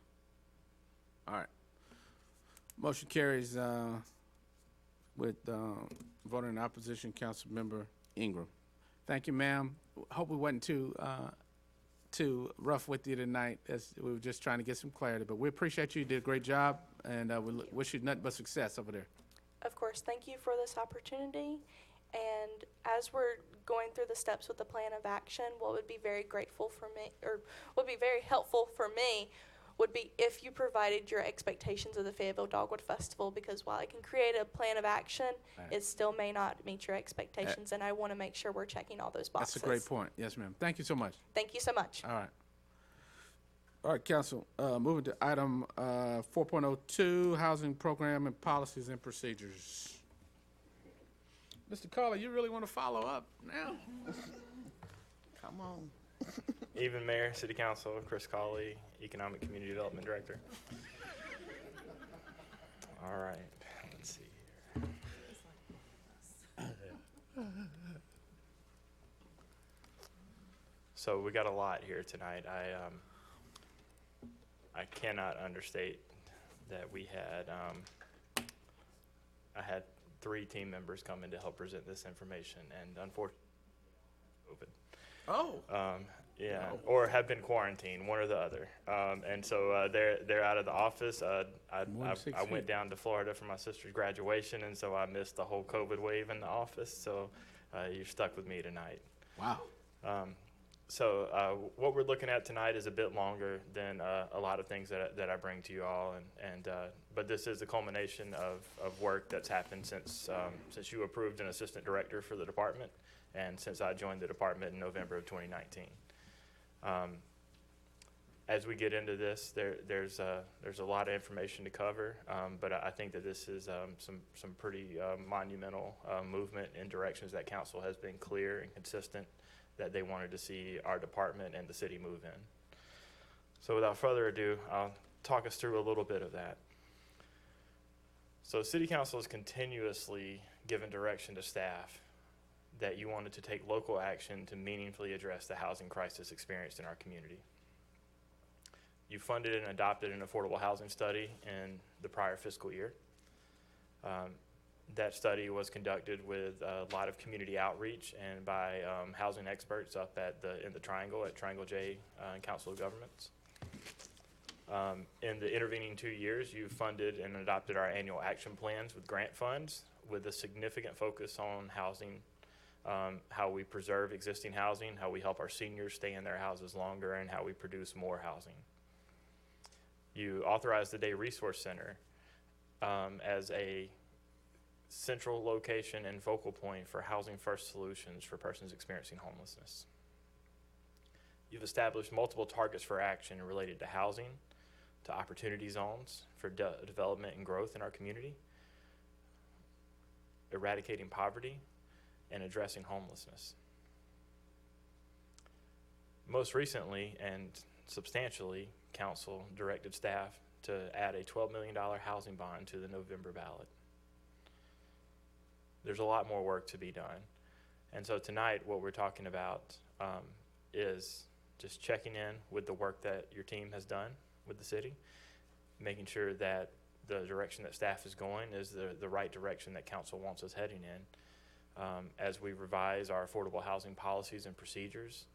All right. Motion carries with voting in opposition, Councilmember Ingram. Thank you, ma'am. Hope we wasn't too rough with you tonight, as we were just trying to get some clarity, but we appreciate you. You did a great job, and we wish you nothing but success over there. Of course, thank you for this opportunity. And as we're going through the steps with the plan of action, what would be very grateful for me, or would be very helpful for me, would be if you provided your expectations of the Fayetteville Dogwood Festival, because while I can create a plan of action, it still may not meet your expectations, and I want to make sure we're checking all those boxes. That's a great point. Yes, ma'am. Thank you so much. Thank you so much. All right. All right, council, moving to item 4.02, housing program and policies and procedures. Mr. Carter, you really want to follow up now? Come on. Even Mayor, City Council, Chris Cawley, Economic Community Development Director. All right, let's see here. So we got a lot here tonight. I cannot understate that we had, I had 3 team members come in to help present this information, and unfortunately, COVID. Oh. Yeah, or have been quarantined, one or the other. And so they're out of the office. I went down to Florida for my sister's graduation, and so I missed the whole COVID wave in the office. So you're stuck with me tonight. Wow. So what we're looking at tonight is a bit longer than a lot of things that I bring to you all, but this is a culmination of work that's happened since you approved an assistant director for the department, and since I joined the department in November of 2019. As we get into this, there's a lot of information to cover, but I think that this is some pretty monumental movement in directions that council has been clear and consistent that they wanted to see our department and the city move in. So without further ado, I'll talk us through a little bit of that. So City Council has continuously given direction to staff that you wanted to take local action to meaningfully address the housing crisis experienced in our community. You funded and adopted an affordable housing study in the prior fiscal year. That study was conducted with a lot of community outreach and by housing experts up in the Triangle, at Triangle J Council of Governments. In the intervening 2 years, you funded and adopted our annual action plans with grant funds with a significant focus on housing, how we preserve existing housing, how we help our seniors stay in their houses longer, and how we produce more housing. You authorized the Day Resource Center as a central location and focal point for housing first solutions for persons experiencing homelessness. You've established multiple targets for action related to housing, to opportunity zones for development and growth in our community, eradicating poverty, and addressing homelessness. Most recently and substantially, council directed staff to add a $12 million housing bond to the November ballot. There's a lot more work to be done. And so tonight, what we're talking about is just checking in with the work that your team has done with the city, making sure that the direction that staff is going is the right direction that council wants us heading in as we revise our affordable housing policies and procedures.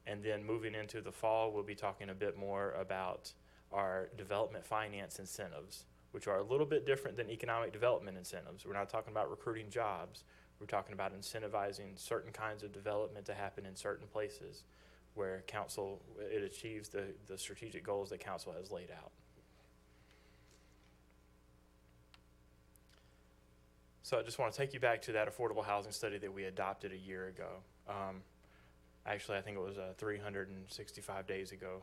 And then moving into the fall, we'll be talking a bit more about our development finance incentives, which are a little bit different than economic development incentives. We're not talking about recruiting jobs. We're talking about incentivizing certain kinds of development to happen in certain places where it achieves the strategic goals that council has laid out. So I just want to take you back to that affordable housing study that we adopted a year ago. Actually, I think it was 365 days ago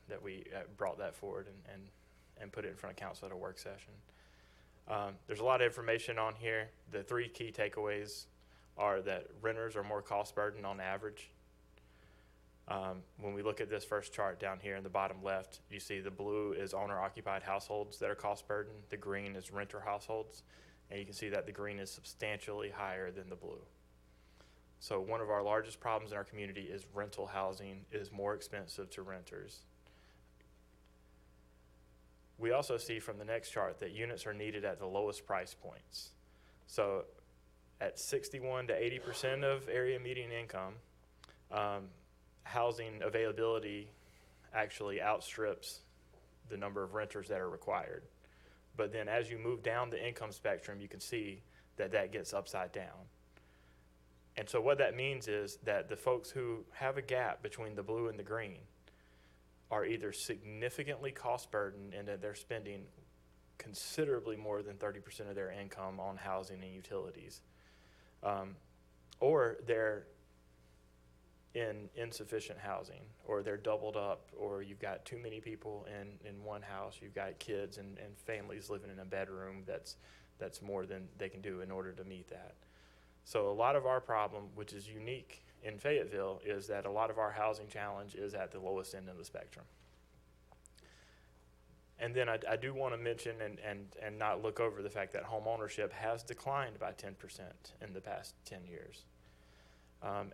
that we brought that forward and put it in front of council at a work session. There's a lot of information on here. The three key takeaways are that renters are more cost burdened on average. When we look at this first chart down here in the bottom left, you see the blue is owner-occupied households that are cost burdened. The green is renter households. And you can see that the green is substantially higher than the blue. So one of our largest problems in our community is rental housing is more expensive to renters. We also see from the next chart that units are needed at the lowest price points. So at 61 to 80% of area median income, housing availability actually outstrips the number of renters that are required. But then as you move down the income spectrum, you can see that that gets upside down. And so what that means is that the folks who have a gap between the blue and the green are either significantly cost burdened in that they're spending considerably more than 30% of their income on housing and utilities, or they're in insufficient housing, or they're doubled up, or you've got too many people in one house, you've got kids and families living in a bedroom that's more than they can do in order to meet that. So a lot of our problem, which is unique in Fayetteville, is that a lot of our housing challenge is at the lowest end of the spectrum. And then I do want to mention and not look over the fact that home ownership has declined by 10% in the past 10 years.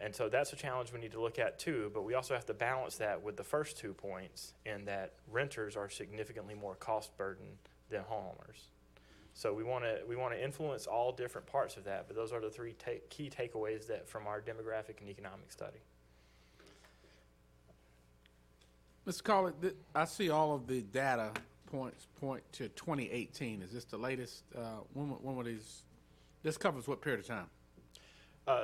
And so that's a challenge we need to look at too, but we also have to balance that with the first 2 points in that renters are significantly more cost burdened than homeowners. So we want to influence all different parts of that, but those are the three key takeaways that from our demographic and economic study. Mr. Colley, I see all of the data points point to 2018. Is this the latest? When were these? This covers what period of time?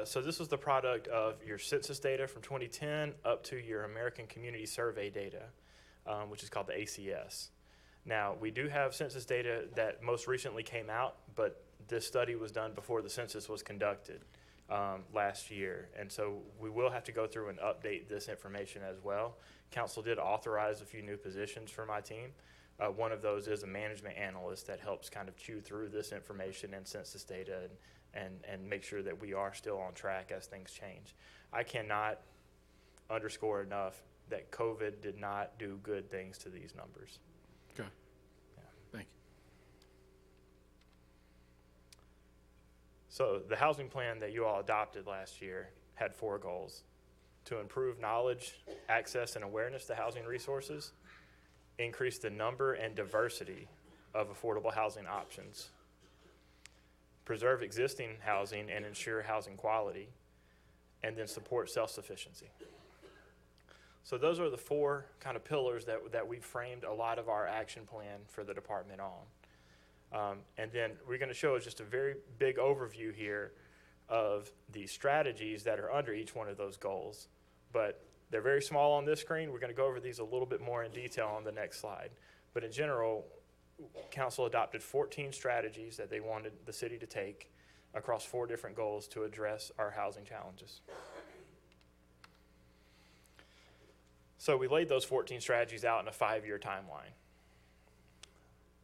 So this was the product of your census data from 2010 up to your American Community Survey data, which is called the ACS. Now, we do have census data that most recently came out, but this study was done before the census was conducted last year. And so we will have to go through and update this information as well. Council did authorize a few new positions for my team. One of those is a management analyst that helps kind of chew through this information and census data and make sure that we are still on track as things change. I cannot underscore enough that COVID did not do good things to these numbers. Okay. Yeah. Thank you. So the housing plan that you all adopted last year had 4 goals: to improve knowledge, access, and awareness to housing resources, increase the number and diversity of affordable housing options, preserve existing housing and ensure housing quality, and then support self-sufficiency. So those are the 4 kind of pillars that we framed a lot of our action plan for the department on. And then we're going to show just a very big overview here of the strategies that are under each one of those goals. But they're very small on this screen. We're going to go over these a little bit more in detail on the next slide. But in general, Council adopted 14 strategies that they wanted the city to take across 4 different goals to address our housing challenges. So we laid those 14 strategies out in a 5-year timeline.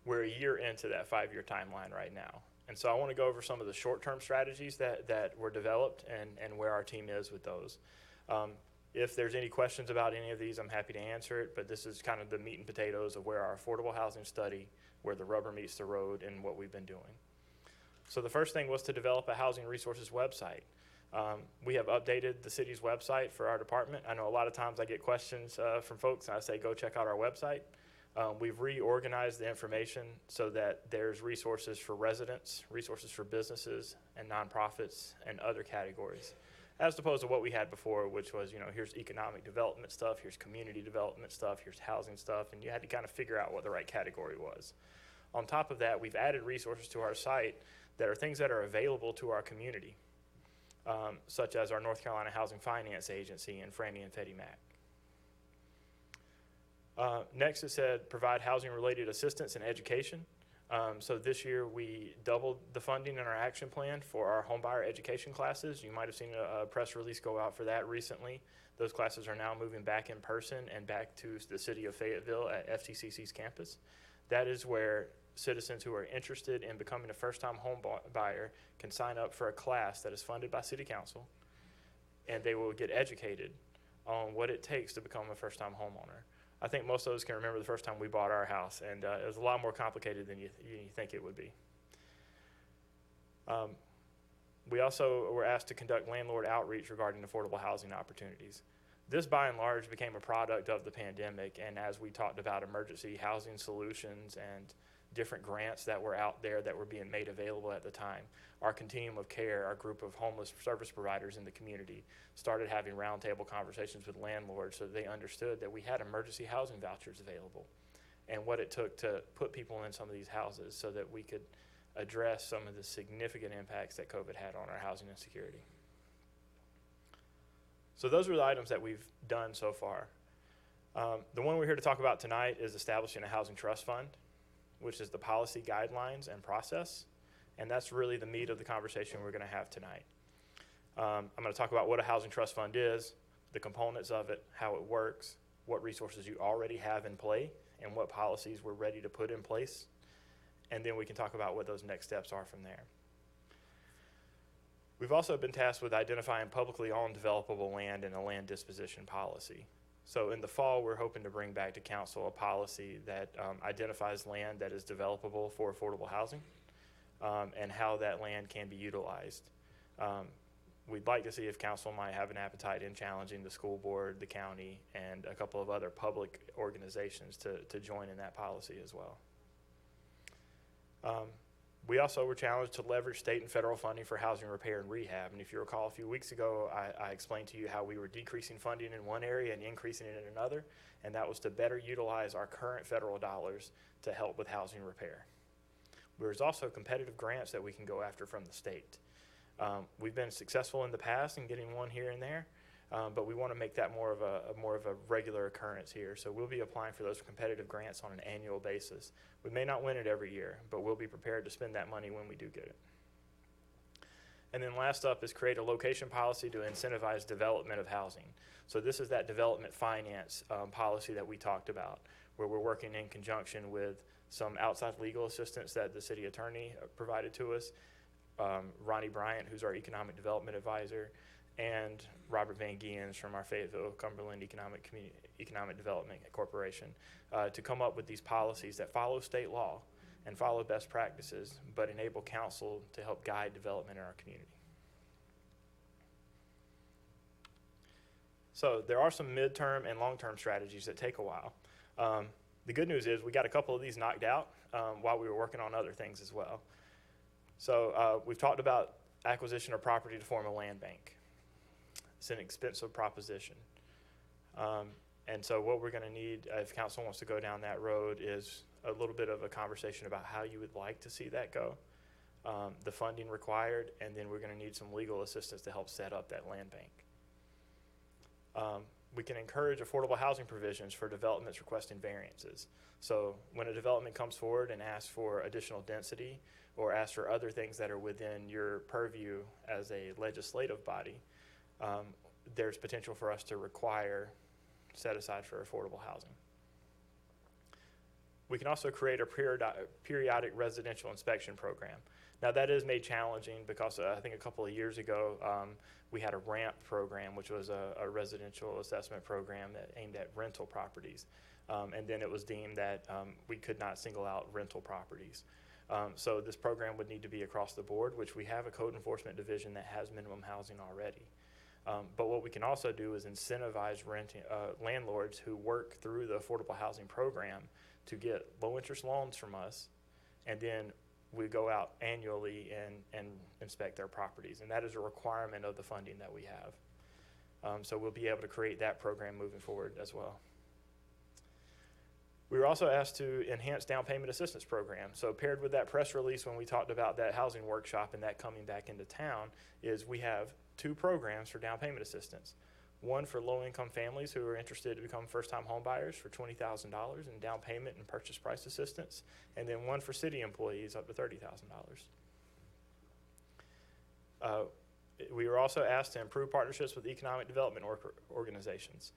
We're a year into that 5-year timeline right now. And so I want to go over some of the short-term strategies that were developed and where our team is with those. If there's any questions about any of these, I'm happy to answer it, but this is kind of the meat and potatoes of where our affordable housing study, where the rubber meets the road, and what we've been doing. So the first thing was to develop a housing resources website. We have updated the city's website for our department. I know a lot of times I get questions from folks, and I say, go check out our website. We've reorganized the information so that there's resources for residents, resources for businesses and nonprofits and other categories, as opposed to what we had before, which was, here's economic development stuff, here's community development stuff, here's housing stuff, and you had to kind of figure out what the right category was. On top of that, we've added resources to our site that are things that are available to our community, such as our North Carolina Housing Finance Agency and Franny and Freddie Mac. Next, it said provide housing-related assistance and education. So this year we doubled the funding in our action plan for our homebuyer education classes. You might have seen a press release go out for that recently. Those classes are now moving back in person and back to the city of Fayetteville at FTCC's campus. That is where citizens who are interested in becoming a first-time home buyer can sign up for a class that is funded by City Council, and they will get educated on what it takes to become a first-time homeowner. I think most of us can remember the first time we bought our house, and it was a lot more complicated than you think it would be. We also were asked to conduct landlord outreach regarding affordable housing opportunities. This, by and large, became a product of the pandemic, and as we talked about emergency housing solutions and different grants that were out there that were being made available at the time, our Continuum of Care, our group of homeless service providers in the community, started having roundtable conversations with landlords so that they understood that we had emergency housing vouchers available and what it took to put people in some of these houses so that we could address some of the significant impacts that COVID had on our housing insecurity. So those are the items that we've done so far. The one we're here to talk about tonight is establishing a housing trust fund, which is the policy guidelines and process. And that's really the meat of the conversation we're going to have tonight. I'm going to talk about what a housing trust fund is, the components of it, how it works, what resources you already have in play, and what policies we're ready to put in place. And then we can talk about what those next steps are from there. We've also been tasked with identifying publicly owned developable land and a land disposition policy. So in the fall, we're hoping to bring back to council a policy that identifies land that is developable for affordable housing and how that land can be utilized. We'd like to see if council might have an appetite in challenging the school board, the county, and a couple of other public organizations to join in that policy as well. We also were challenged to leverage state and federal funding for housing repair and rehab. And if you recall, a few weeks ago, I explained to you how we were decreasing funding in one area and increasing it in another, and that was to better utilize our current federal dollars to help with housing repair. There's also competitive grants that we can go after from the state. We've been successful in the past in getting one here and there, but we want to make that more of a regular occurrence here. So we'll be applying for those competitive grants on an annual basis. We may not win it every year, but we'll be prepared to spend that money when we do get it. And then last up is create a location policy to incentivize development of housing. So this is that development finance policy that we talked about, where we're working in conjunction with some outside legal assistance that the city attorney provided to us, Ronnie Bryant, who's our economic development advisor, and Robert Van Giens from our Fayetteville Cumberland Economic Development Corporation to come up with these policies that follow state law and follow best practices, but enable council to help guide development in our community. So there are some midterm and long-term strategies that take a while. The good news is we got a couple of these knocked out while we were working on other things as well. So we've talked about acquisition of property to form a land bank. It's an expensive proposition. And so what we're going to need, if council wants to go down that road, is a little bit of a conversation about how you would like to see that go, the funding required, and then we're going to need some legal assistance to help set up that land bank. We can encourage affordable housing provisions for developments requesting variances. So when a development comes forward and asks for additional density or asks for other things that are within your purview as a legislative body, there's potential for us to require set aside for affordable housing. We can also create a periodic residential inspection program. Now, that is made challenging because I think a couple of years ago, we had a RAMP program, which was a residential assessment program that aimed at rental properties. And then it was deemed that we could not single out rental properties. So this program would need to be across the board, which we have a code enforcement division that has minimum housing already. But what we can also do is incentivize landlords who work through the affordable housing program to get low interest loans from us, and then we go out annually and inspect their properties. And that is a requirement of the funding that we have. So we'll be able to create that program moving forward as well. We were also asked to enhance down payment assistance program. So paired with that press release when we talked about that housing workshop and that coming back into town is we have 2 programs for down payment assistance. One for low-income families who are interested to become first-time home buyers for $20,000 in down payment and purchase price assistance, and then one for city employees up to $30,000. We were also asked to improve partnerships with economic development organizations.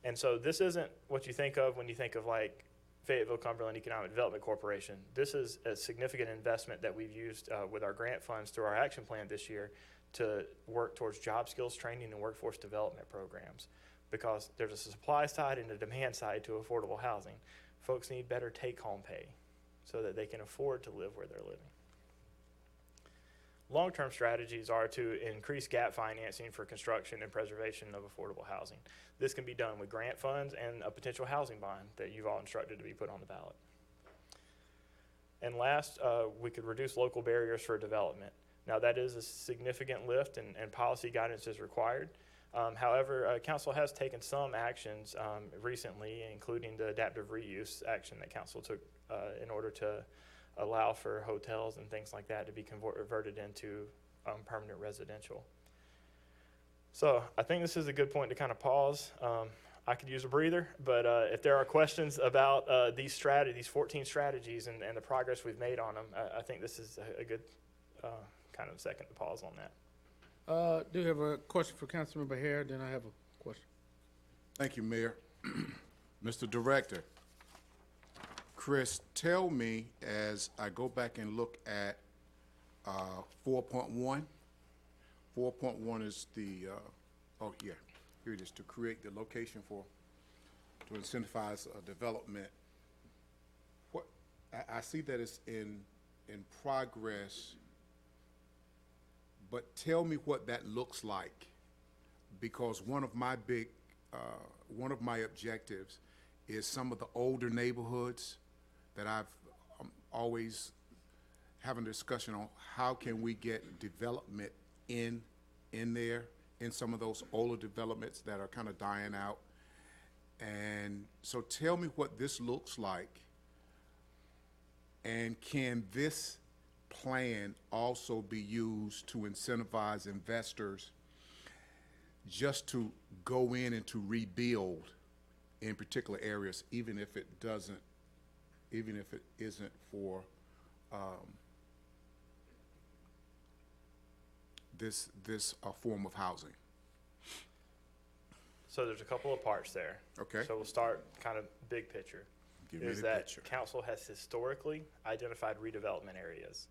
And so this isn't what you think of when you think of like Fayetteville Cumberland Economic Development Corporation. This is a significant investment that we've used with our grant funds through our action plan this year to work towards job skills training and workforce development programs, because there's a supply side and a demand side to affordable housing. Folks need better take-home pay so that they can afford to live where they're living. Long-term strategies are to increase gap financing for construction and preservation of affordable housing. This can be done with grant funds and a potential housing bond that you've all instructed to be put on the ballot. And last, we could reduce local barriers for development. Now, that is a significant lift, and policy guidance is required. However, council has taken some actions recently, including the adaptive reuse action that council took in order to allow for hotels and things like that to be converted into permanent residential. So I think this is a good point to kind of pause. I could use a breather, but if there are questions about these 14 strategies and the progress we've made on them, I think this is a good kind of second to pause on that. Do have a question for Councilmember Hare, then I have a question. Thank you, Mayor. Mr. Director, Chris, tell me as I go back and look at 4.1. 4.1 is the, oh yeah, here it is, to create the location to incentivize development. What, I see that it's in progress, but tell me what that looks like, because one of my objectives is some of the older neighborhoods that I've always having a discussion on how can we get development in there, in some of those older developments that are kind of dying out. And so tell me what this looks like, and can this plan also be used to incentivize investors just to go in and to rebuild in particular areas, even if it isn't for this form of housing? So there's a couple of parts there. Okay. So we'll start kind of big picture. Give me is the that picture. council has historically identified redevelopment areas.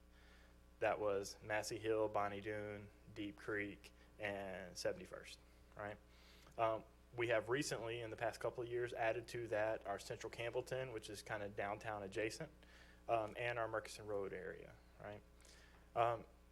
That was Massey Hill, Bonnie Doon, Deep Creek, and 71st, right? We have recently, in the past couple of years, added to that our Central Campbellton, which is kind of downtown adjacent, and our Murchison Road area, right?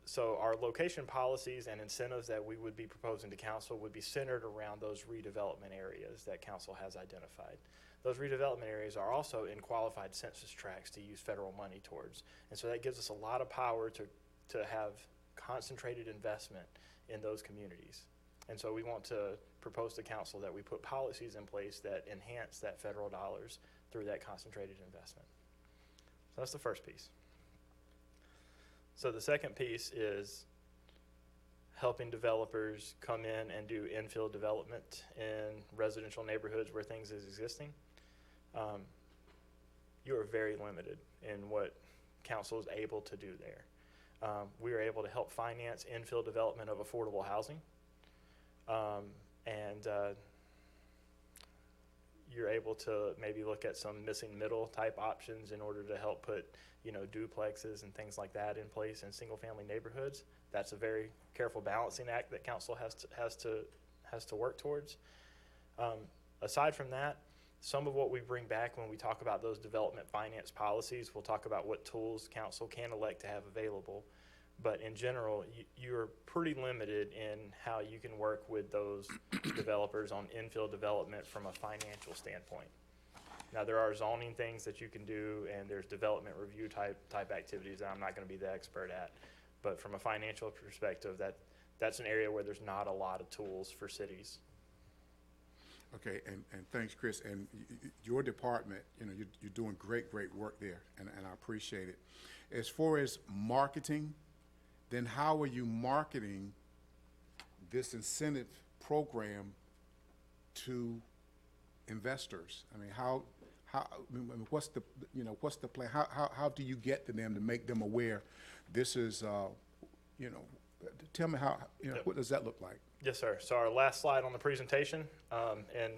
So our location policies and incentives that we would be proposing to council would be centered around those redevelopment areas that council has identified. Those redevelopment areas are also in qualified census tracts to use federal money towards. And so that gives us a lot of power to have concentrated investment in those communities. And so we want to propose to council that we put policies in place that enhance that federal dollars through that concentrated investment. So that's the first piece. So the second piece is helping developers come in and do infill development in residential neighborhoods where things is existing. You are very limited in what council is able to do there. We are able to help finance infill development of affordable housing. you're able to maybe look at some missing middle type options in order to help put, duplexes and things like that in place in single family neighborhoods. That's a very careful balancing act that council has to work towards. Aside from that, some of what we bring back when we talk about those development finance policies, we'll talk about what tools council can elect to have available. But in general, you're pretty limited in how you can work with those developers on infill development from a financial standpoint. Now, there are zoning things that you can do, and there's development review type activities that I'm not going to be the expert at. But from a financial perspective, that's an area where there's not a lot of tools for cities. Okay, and thanks, Chris. And your department, you're doing great work there, and I appreciate it. As far as marketing, then how are you marketing this incentive program to investors? I mean, what's the plan? How do you get to them to make them aware this is, tell me how, what does that look like? Yes, sir. So our last slide on the presentation, and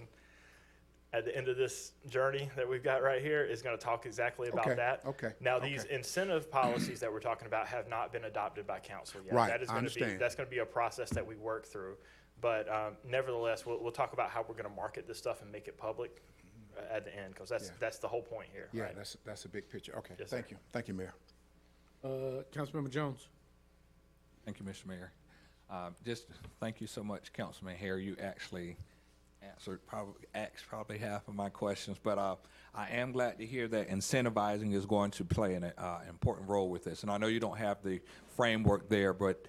at the end of this journey that we've got right here is going to talk exactly about that. Okay. Now, these incentive policies that we're talking about have not been adopted by council yet. Right, That is I understand. That's going to be a process that we work through. But nevertheless, we'll talk about how we're going to market this stuff and make it public at the end, because that's the whole point here. Yeah, right? that's a big picture. Okay, Yes, thank sir. you. Thank you, Mayor. Councilmember Jones. Thank you, Mr. Mayor. Just thank you so much, Councilman Hare. You actually asked probably half of my questions, but I am glad to hear that incentivizing is going to play an important role with this. And I know you don't have the framework there, but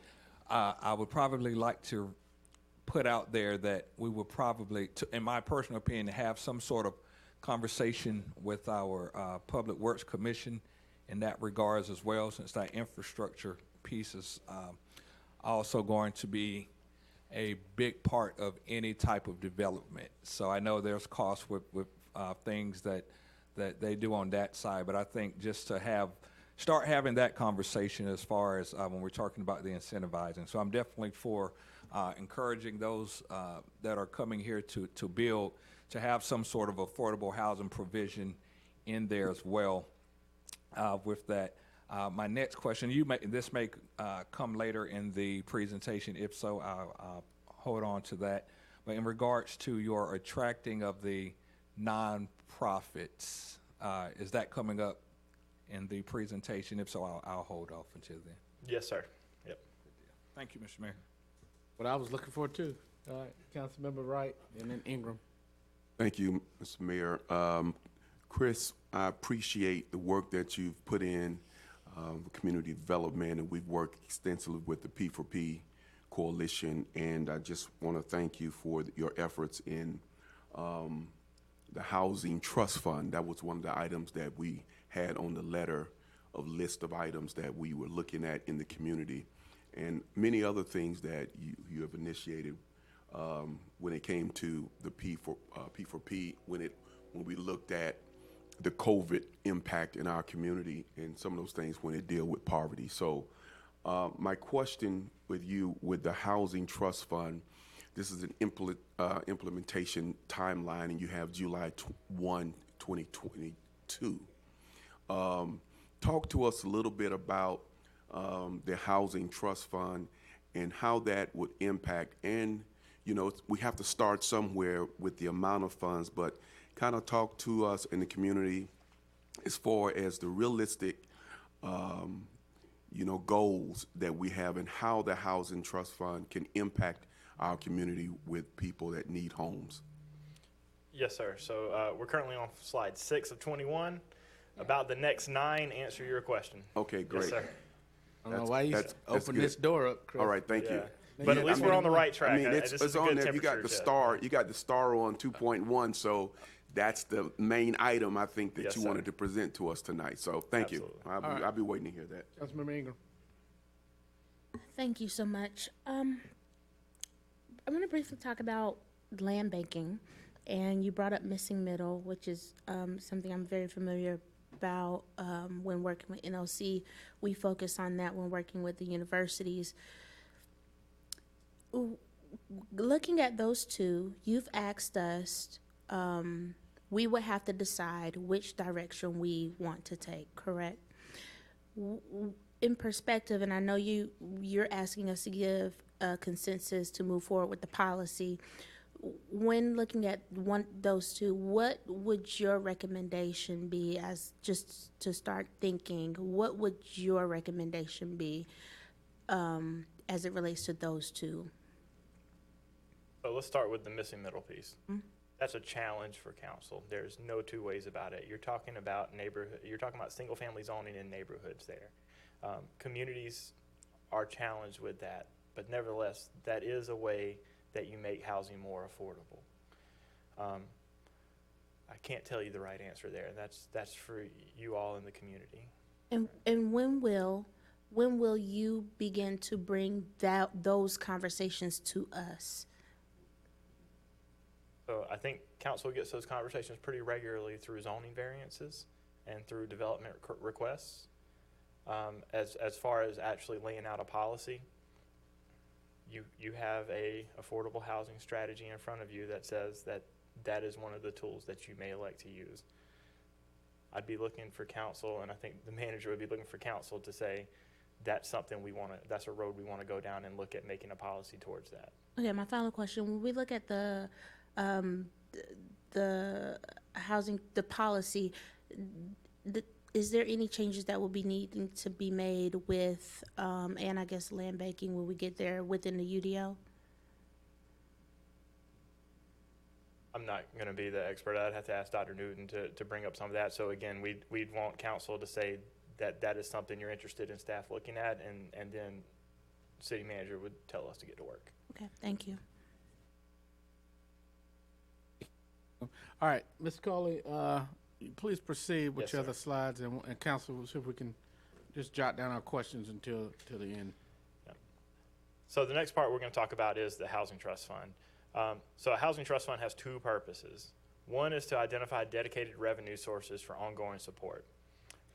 I would probably like to put out there that we would probably, in my personal opinion, have some sort of conversation with our Public Works Commission in that regards as well, since that infrastructure piece is also going to be a big part of any type of development. So I know there's costs with things that they do on that side, but I think just to start having that conversation as far as when we're talking about the incentivizing. So I'm definitely for encouraging those that are coming here to build, to have some sort of affordable housing provision in there as well with that. My next question, this may come later in the presentation. If so, I'll hold on to that. But in regards to your attracting of the nonprofits, is that coming up in the presentation? If so, I'll hold off until then. Yes, sir. Yep. Thank you, Mr. Mayor. What I was looking for too. All right, Councilmember Wright, and then Ingram. Thank you, Mr. Mayor. Chris, I appreciate the work that you've put in community development, and we've worked extensively with the P4P Coalition, and I just want to thank you for your efforts in the Housing Trust Fund. That was one of the items that we had on the letter of list of items that we were looking at in the community, and many other things that you have initiated when it came to the P4P, when we looked at the COVID impact in our community and some of those things when it deal with poverty. So my question with you, with the Housing Trust Fund, this is an implementation timeline, and you have July 1, 2022. Talk to us a little bit about the Housing Trust Fund and how that would impact. And, we have to start somewhere with the amount of funds, but kind of talk to us in the community as far as the realistic, goals that we have and how the Housing Trust Fund can impact our community with people that need homes. Yes, sir. So we're currently on slide 6 of 21. About the next 9, answer your question. Okay, great. Yes, sir. I don't know why you that's open good. this door up, Chris. All right, thank you. But at least we're on the right track. I mean, This is it's a on good there. You got temperature the check. star. You got the star on 2.1. So that's the main item I think that Yes, you sir. wanted to present to us tonight. So thank you. Absolutely. I'll be waiting to hear that. Councilmember Ingram. Thank you so much. I'm going to briefly talk about land banking, and you brought up missing middle, which is something I'm very familiar about when working with NLC. We focus on that when working with the universities. Looking at those two, you've asked us we would have to decide which direction we want to take, correct? In perspective, and I know you're asking us to give a consensus to move forward with the policy. When looking at those two, what would your recommendation be, as just to start thinking, what would your recommendation be as it relates to those two? So let's start with the missing middle piece. That's a challenge for council. There's no two ways about it. You're talking about single family zoning in neighborhoods there. Communities are challenged with that, but nevertheless, that is a way that you make housing more affordable. I can't tell you the right answer there. That's for you all in the community. And when will you begin to bring those conversations to us? So I think council gets those conversations pretty regularly through zoning variances and through development requests. As far as actually laying out a policy, you have a affordable housing strategy in front of you that says that is one of the tools that you may elect to use. I'd be looking for council, and I think the manager would be looking for council to say that's something that's a road we want to go down and look at making a policy towards that. Okay, my final question: when we look at the housing, the policy, is there any changes that will be needing to be made with, and I guess land banking when we get there within the UDO? I'm not going to be the expert. I'd have to ask Dr. Newton to bring up some of that. So again, we'd want council to say that is something you're interested in staff looking at, and then city manager would tell us to get to work. Okay, thank you. All right, Ms. Coley, please proceed with Yes, your sir. other slides, and council, we'll see if we can just jot down our questions until the end. So the next part we're going to talk about is the Housing Trust Fund. So a Housing Trust Fund has two purposes. One is to identify dedicated revenue sources for ongoing support.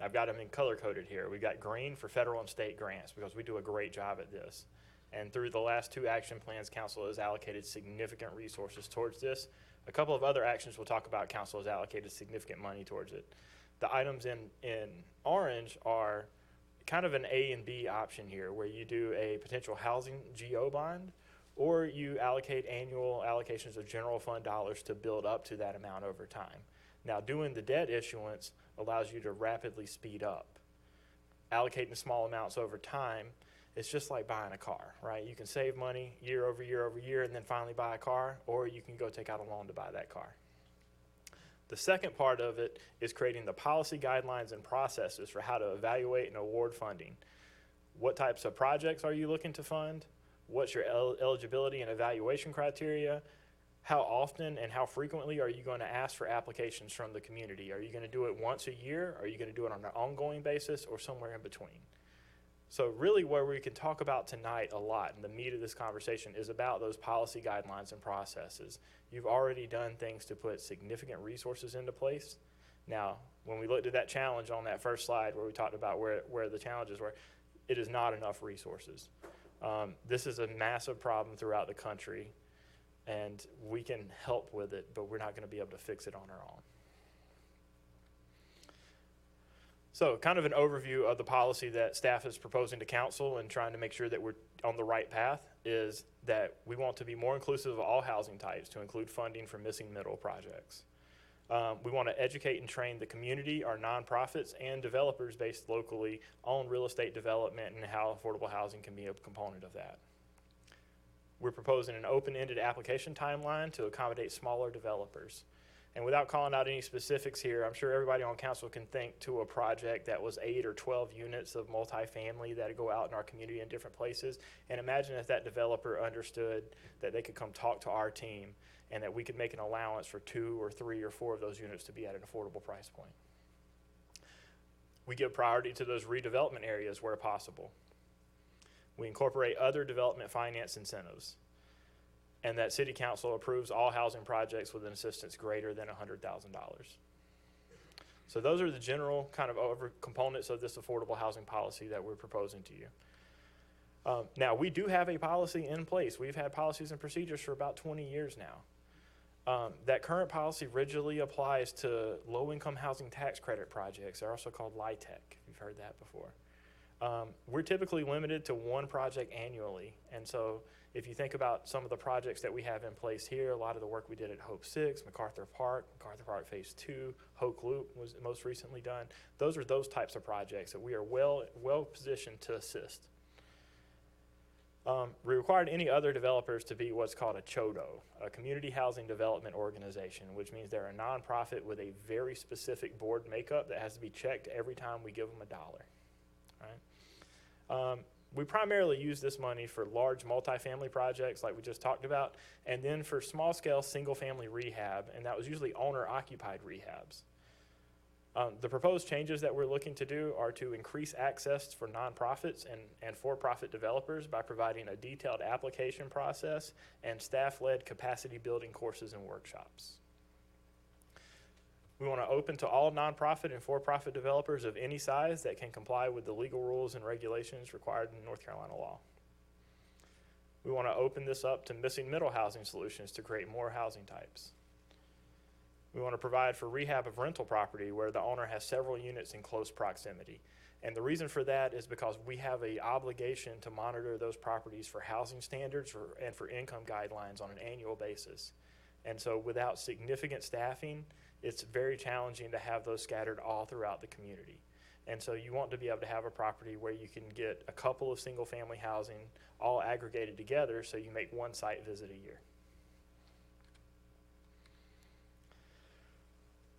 I've got them in color-coded here. We've got green for federal and state grants because we do a great job at this. And through the last two action plans, council has allocated significant resources towards this. A couple of other actions we'll talk about, council has allocated significant money towards it. The items in orange are kind of an A and B option here, where you do a potential housing GO bond, or you allocate annual allocations of general fund dollars to build up to that amount over time. Now, doing the debt issuance allows you to rapidly speed up. Allocating small amounts over time, it's just like buying a car, right? You can save money year over year over year and then finally buy a car, or you can go take out a loan to buy that car. The second part of it is creating the policy guidelines and processes for how to evaluate and award funding. What types of projects are you looking to fund? What's your eligibility and evaluation criteria? How often and how frequently are you going to ask for applications from the community? Are you going to do it once a year? Are you going to do it on an ongoing basis, or somewhere in between? So really where we can talk about tonight a lot, and the meat of this conversation, is about those policy guidelines and processes. You've already done things to put significant resources into place. Now, when we looked at that challenge on that first slide where we talked about where the challenges were, it is not enough resources. This is a massive problem throughout the country, and we can help with it, but we're not going to be able to fix it on our own. So kind of an overview of the policy that staff is proposing to council and trying to make sure that we're on the right path is that we want to be more inclusive of all housing types to include funding for missing middle projects. We want to educate and train the community, our nonprofits, and developers based locally on real estate development and how affordable housing can be a component of that. We're proposing an open-ended application timeline to accommodate smaller developers. And without calling out any specifics here, I'm sure everybody on council can think to a project that was 8 or 12 units of multifamily that go out in our community in different places. And imagine if that developer understood that they could come talk to our team and that we could make an allowance for 2 or 3 or 4 of those units to be at an affordable price point. We give priority to those redevelopment areas where possible. We incorporate other development finance incentives, and that city council approves all housing projects with an assistance greater than $100,000. So those are the general kind of components of this affordable housing policy that we're proposing to you. Now, we do have a policy in place. We've had policies and procedures for about 20 years now. That current policy rigidly applies to low-income housing tax credit projects. They're also called LIHTC, if you've heard that before. We're typically limited to one project annually, and so if you think about some of the projects that we have in place here, a lot of the work we did at Hope 6, MacArthur Park Phase 2, Hoke Loop was most recently done. Those are those types of projects that we are well positioned to assist. We required any other developers to be what's called a CHODO, a Community Housing Development Organization, which means they're a nonprofit with a very specific board makeup that has to be checked every time we give them $1. Right? We primarily use this money for large multifamily projects like we just talked about, and then for small-scale single-family rehab, and that was usually owner-occupied rehabs. The proposed changes that we're looking to do are to increase access for nonprofits and for-profit developers by providing a detailed application process and staff-led capacity building courses and workshops. We want to open to all nonprofit and for-profit developers of any size that can comply with the legal rules and regulations required in North Carolina law. We want to open this up to missing middle housing solutions to create more housing types. We want to provide for rehab of rental property where the owner has several units in close proximity. And the reason for that is because we have an obligation to monitor those properties for housing standards and for income guidelines on an annual basis. And so without significant staffing, it's very challenging to have those scattered all throughout the community. And so you want to be able to have a property where you can get a couple of single family housing all aggregated together so you make one site visit a year.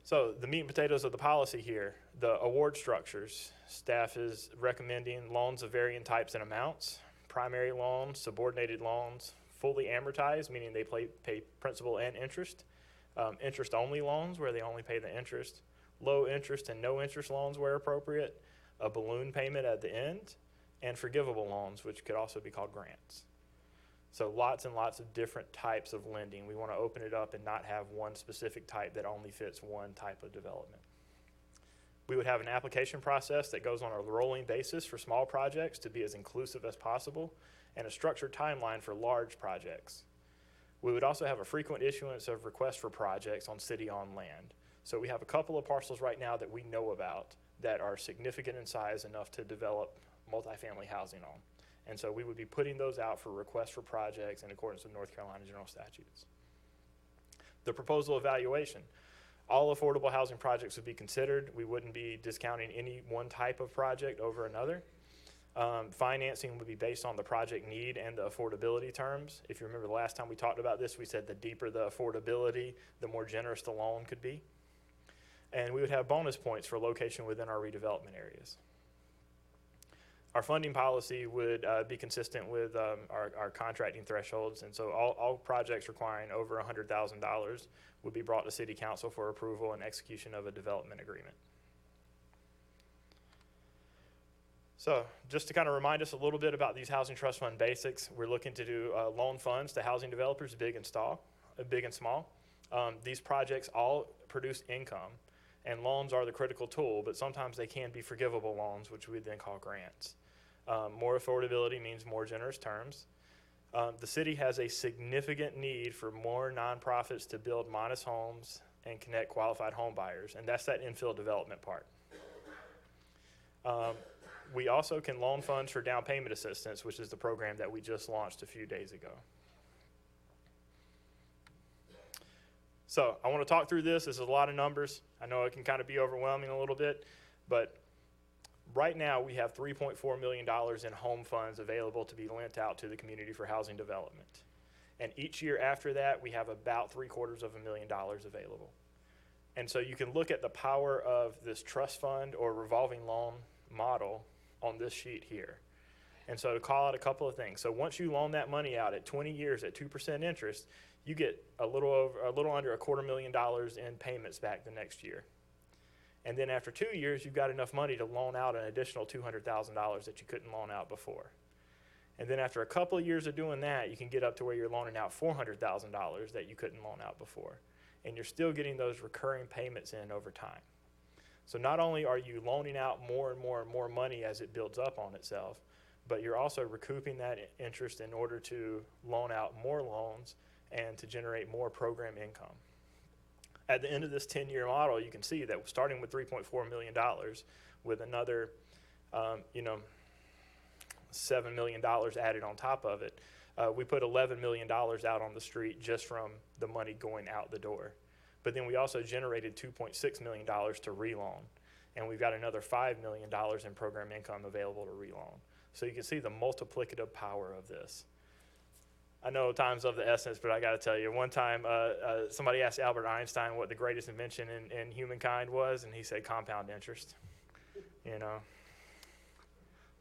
So the meat and potatoes of the policy here, the award structures. Staff is recommending loans of varying types and amounts, primary loans, subordinated loans, fully amortized, meaning they pay principal and interest, interest-only loans where they only pay the interest, low interest and no interest loans where appropriate, a balloon payment at the end, and forgivable loans, which could also be called grants. So lots and lots of different types of lending. We want to open it up and not have one specific type that only fits one type of development. We would have an application process that goes on a rolling basis for small projects to be as inclusive as possible, and a structured timeline for large projects. We would also have a frequent issuance of requests for projects on city-owned land. So we have a couple of parcels right now that we know about that are significant in size enough to develop multifamily housing on. And so we would be putting those out for requests for projects in accordance with North Carolina general statutes. The proposal evaluation. All affordable housing projects would be considered. We wouldn't be discounting any one type of project over another. Financing would be based on the project need and the affordability terms. If you remember the last time we talked about this, we said the deeper the affordability, the more generous the loan could be. And we would have bonus points for location within our redevelopment areas. Our funding policy would be consistent with our contracting thresholds, and so all projects requiring over $100,000 would be brought to City Council for approval and execution of a development agreement. So just to kind of remind us a little bit about these Housing Trust Fund basics, we're looking to do loan funds to housing developers, big and small. These projects all produce income, and loans are the critical tool, but sometimes they can be forgivable loans, which we then call grants. More affordability means more generous terms. The city has a significant need for more nonprofits to build modest homes and connect qualified home buyers, and that's that infill development part. We also can loan funds for down payment assistance, which is the program that we just launched a few days ago. So I want to talk through this. This is a lot of numbers. I know it can kind of be overwhelming a little bit, but right now we have $3.4 million in home funds available to be lent out to the community for housing development. And each year after that, we have about $750,000 available. And so you can look at the power of this trust fund or revolving loan model on this sheet here. And so to call out a couple of things. So once you loan that money out at 20 years at 2% interest, you get a little under $250,000 in payments back the next year. And then after 2 years, you've got enough money to loan out an additional $200,000 that you couldn't loan out before. And then after a couple of years of doing that, you can get up to where you're loaning out $400,000 that you couldn't loan out before. And you're still getting those recurring payments in over time. So not only are you loaning out more and more and more money as it builds up on itself, but you're also recouping that interest in order to loan out more loans and to generate more program income. At the end of this 10-year model, you can see that starting with $3.4 million, with another, $7 million added on top of it, we put $11 million out on the street just from the money going out the door. But then we also generated $2.6 million to reloan, and we've got another $5 million in program income available to reloan. So you can see the multiplicative power of this. I know time's of the essence, but I got to tell you, one time somebody asked Albert Einstein what the greatest invention in humankind was, and he said compound interest.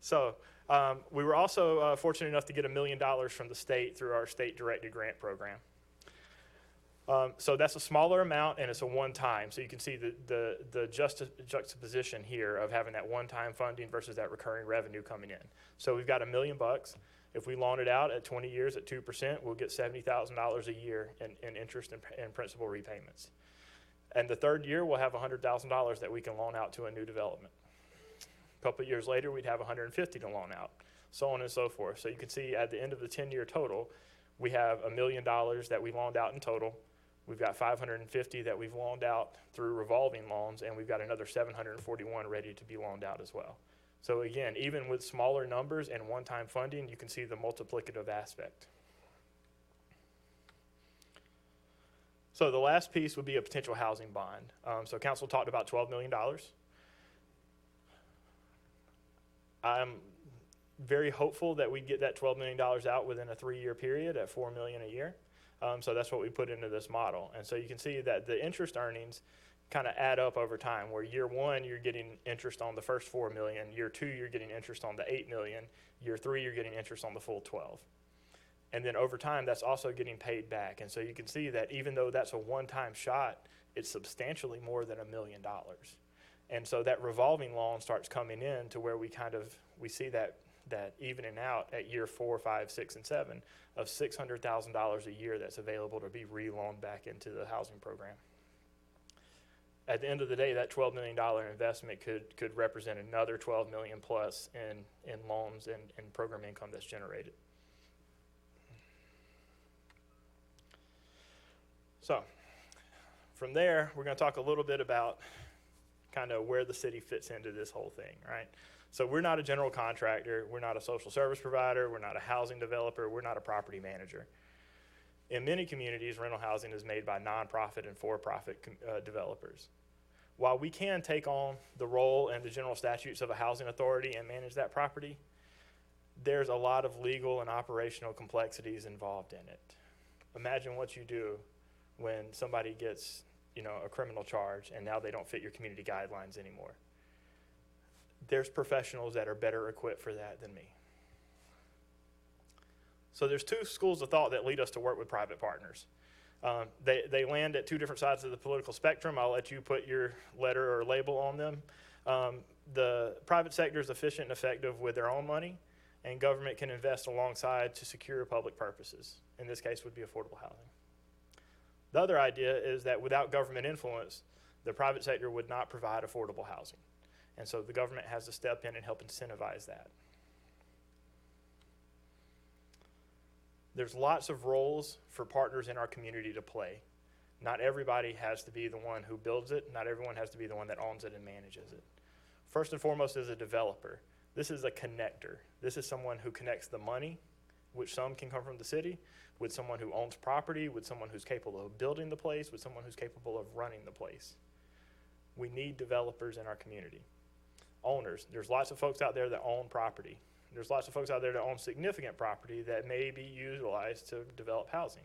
So we were also fortunate enough to get $1 million from the state through our state-directed grant program. So that's a smaller amount, and it's a one-time. So you can see the juxtaposition here of having that one-time funding versus that recurring revenue coming in. So we've got $1 million. If we loan it out at 20 years at 2%, we'll get $70,000 a year in interest and principal repayments. And the third year, we'll have $100,000 that we can loan out to a new development. A couple of years later, we'd have $150,000 to loan out, so on and so forth. So you can see at the end of the 10-year total, we have $1 million that we loaned out in total. We've got $550,000 that we've loaned out through revolving loans, and we've got another $741,000 ready to be loaned out as well. So again, even with smaller numbers and one-time funding, you can see the multiplicative aspect. So the last piece would be a potential housing bond. So council talked about $12 million. I'm very hopeful that we get that $12 million out within a 3-year period at $4 million a year. So that's what we put into this model. And so you can see that the interest earnings kind of add up over time, where year 1, you're getting interest on the first $4 million. Year 2, you're getting interest on the $8 million. Year 3, you're getting interest on the full 12. And then over time, that's also getting paid back. And so you can see that even though that's a one-time shot, it's substantially more than $1 million. And so that revolving loan starts coming in to where we see that evening out at year 4, 5, 6, and 7 of $600,000 a year that's available to be reloaned back into the housing program. At the end of the day, that $12 million investment could represent another $12 million plus in loans and program income that's generated. So from there, we're going to talk a little bit about kind of where the city fits into this whole thing, right? So we're not a general contractor. We're not a social service provider. We're not a housing developer. We're not a property manager. In many communities, rental housing is made by nonprofit and for-profit developers. While we can take on the role and the general statutes of a housing authority and manage that property, there's a lot of legal and operational complexities involved in it. Imagine what you do when somebody gets, a criminal charge and now they don't fit your community guidelines anymore. There's professionals that are better equipped for that than me. So there's 2 schools of thought that lead us to work with private partners. They land at 2 different sides of the political spectrum. I'll let you put your letter or label on them. The private sector is efficient and effective with their own money, and government can invest alongside to secure public purposes. In this case would be affordable housing. The other idea is that without government influence, the private sector would not provide affordable housing. And so the government has to step in and help incentivize that. There's lots of roles for partners in our community to play. Not everybody has to be the one who builds it. Not everyone has to be the one that owns it and manages it. First and foremost is a developer. This is a connector. This is someone who connects the money, which some can come from the city, with someone who owns property, with someone who's capable of building the place, with someone who's capable of running the place. We need developers in our community. Owners. There's lots of folks out there that own property. There's lots of folks out there that own significant property that may be utilized to develop housing.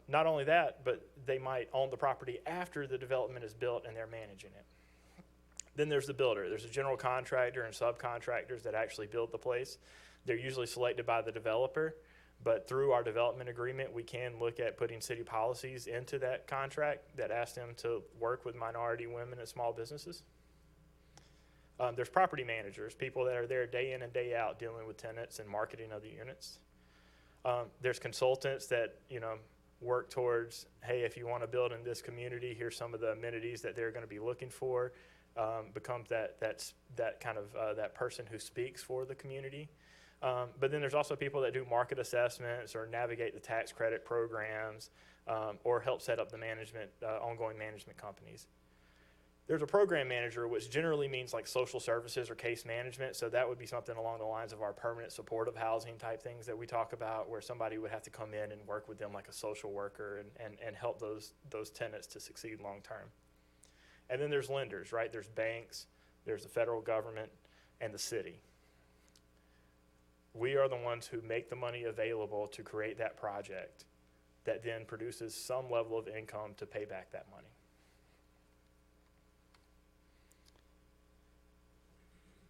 Not only that, but they might own the property after the development is built and they're managing it. Then there's the builder. There's a general contractor and subcontractors that actually build the place. They're usually selected by the developer, but through our development agreement, we can look at putting city policies into that contract that ask them to work with minority women and small businesses. There's property managers, people that are there day in and day out dealing with tenants and marketing of the units. There's consultants that work towards, hey, if you want to build in this community, here's some of the amenities that they're going to be looking for. Becomes that person who speaks for the community. But then there's also people that do market assessments or navigate the tax credit programs, or help set up the management, ongoing management companies. There's a program manager, which generally means like social services or case management. So that would be something along the lines of our permanent supportive housing type things that we talk about, where somebody would have to come in and work with them like a social worker and help those tenants to succeed long term. And then there's lenders, right? There's banks, there's the federal government, and the city. We are the ones who make the money available to create that project that then produces some level of income to pay back that money.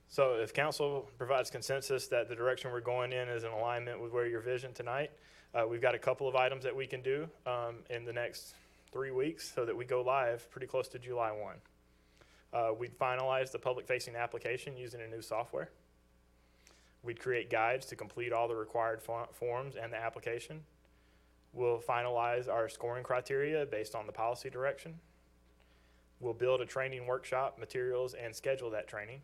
So if council provides consensus that the direction we're going in is in alignment with where your vision tonight, we've got a couple of items that we can do in the next 3 weeks so that we go live pretty close to July 1. We'd finalize the public-facing application using a new software. We'd create guides to complete all the required forms and the application. We'll finalize our scoring criteria based on the policy direction. We'll build a training workshop, materials, and schedule that training.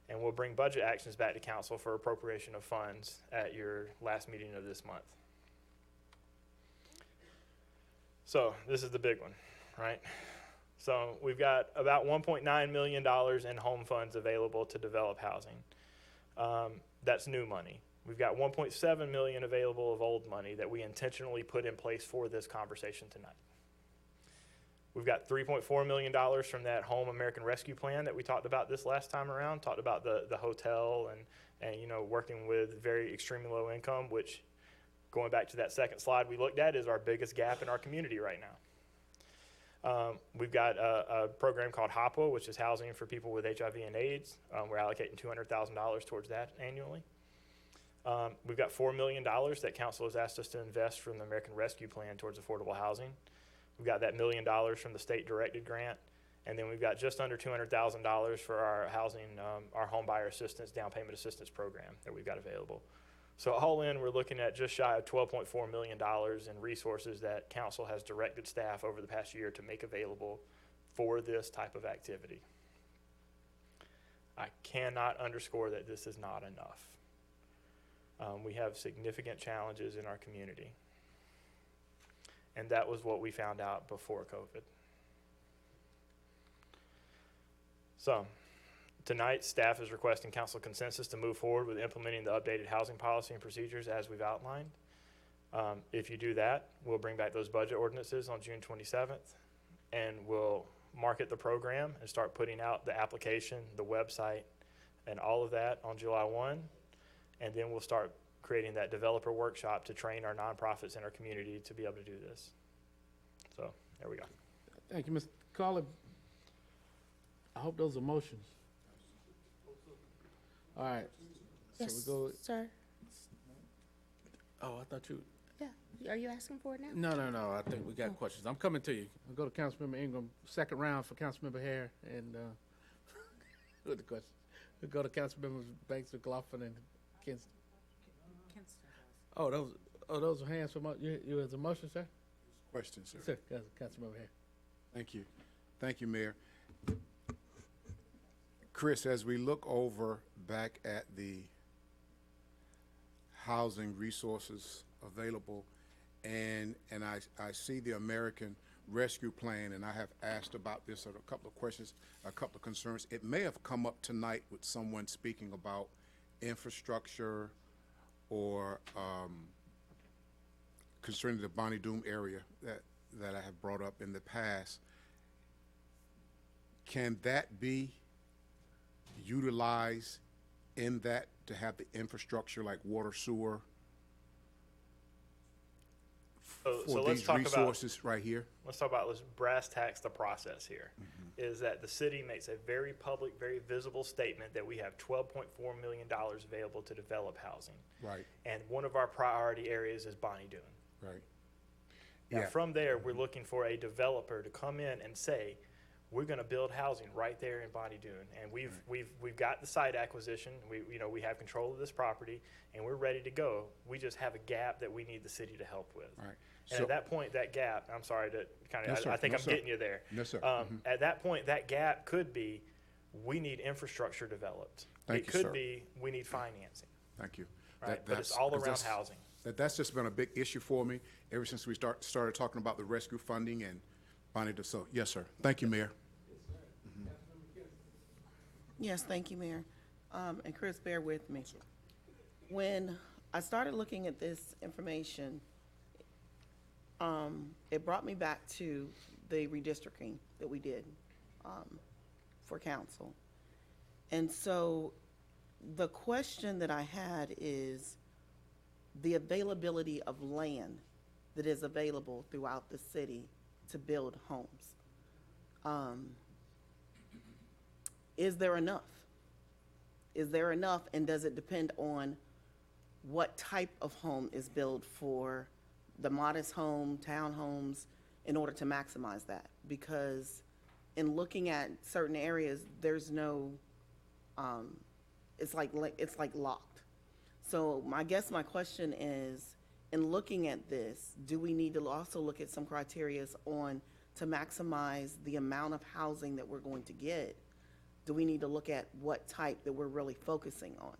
And we'll bring budget actions back to council for appropriation of funds at your last meeting of this month. So this is the big one, right? So we've got about $1.9 million in home funds available to develop housing. That's new money. We've got $1.7 million available of old money that we intentionally put in place for this conversation tonight. We've got $3.4 million from that Home American Rescue Plan that we talked about this last time around, talked about the hotel and you know, working with very extremely low income, which, going back to that second slide we looked at, is our biggest gap in our community right now. We've got a program called HOPWA, which is housing for people with HIV and AIDS. We're allocating $200,000 towards that annually. We've got $4 million that council has asked us to invest from the American Rescue Plan towards affordable housing. We've got that $1 million from the state-directed grant, and then we've got just under $200,000 for our housing, our home buyer assistance, down payment assistance program that we've got available. So all in, we're looking at just shy of $12.4 million in resources that council has directed staff over the past year to make available for this type of activity. I cannot underscore that this is not enough. We have significant challenges in our community. And that was what we found out before COVID. So tonight, staff is requesting council consensus to move forward with implementing the updated housing policy and procedures as we've outlined. If you do that, we'll bring back those budget ordinances on June 27th, and we'll market the program and start putting out the application, the website, and all of that on July 1. And then we'll start creating that developer workshop to train our nonprofits in our community to be able to do this. So there we go. Thank you, Mr. Colley. I hope those are motions. All right. Yes, So we go. sir. Oh, I thought you. Yeah. Are you asking for it now? No. I think we got questions. I'm coming to you. We'll go to Councilmember Ingram. Second round for Councilmember Hare and with the questions. We'll go to Councilmembers Banks, McLaughlin, and Kinston. Oh, those are hands from you as a motion, sir. Question, sir. Sir, Councilmember Hare. Thank you. Thank you, Mayor. Chris, as we look over back at the housing resources available, and I see the American Rescue Plan, and I have asked about this, a couple of questions, a couple of concerns. It may have come up tonight with someone speaking about infrastructure or concerning the Bonnie Doon area that I have brought up in the past. Can that be utilized in that to have the infrastructure like water, sewer for let's these talk resources right here? Let's talk about, let's brass tacks the process here. Is that the city makes a very public, very visible statement that we have $12.4 million available to develop housing. Right. And one of our priority areas is Bonnie Doon. Right. Now, Yeah. from there, we're looking for a developer to come in and say, we're going to build housing right there in Bonnie Doon, and we've got the site acquisition. We have control of this property, and we're ready to go. We just have a gap that we need the city to help with. Right. And So- at that point, that gap, I'm sorry to kind No, of, sir. I think No, I'm sir. getting you there. No, sir. At that point, that gap could be, we need infrastructure developed. Thank It you, could sir. be, we need financing. Thank you. right? But it's all around housing. That's just been a big issue for me ever since we started talking about the rescue funding and finding it. So, yes, sir. Thank you, Mayor. Yes, thank you, Mayor. And Chris, bear with me. When I started looking at this information, it brought me back to the redistricting that we did for council. And so the question that I had is the availability of land that is available throughout the city to build homes. Is there enough? Is there enough, and does it depend on what type of home is built for the modest home, townhomes, in order to maximize that? Because in looking at certain areas, there's no, it's like locked. So my question is, in looking at this, do we need to also look at some criteria on to maximize the amount of housing that we're going to get? Do we need to look at what type that we're really focusing on?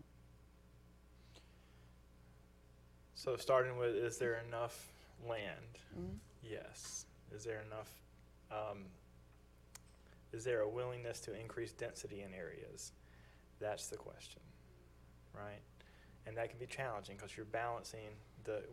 So starting with, is there enough land? Yes. Is there enough, is there a willingness to increase density in areas? That's the question, right? And that can be challenging because you're balancing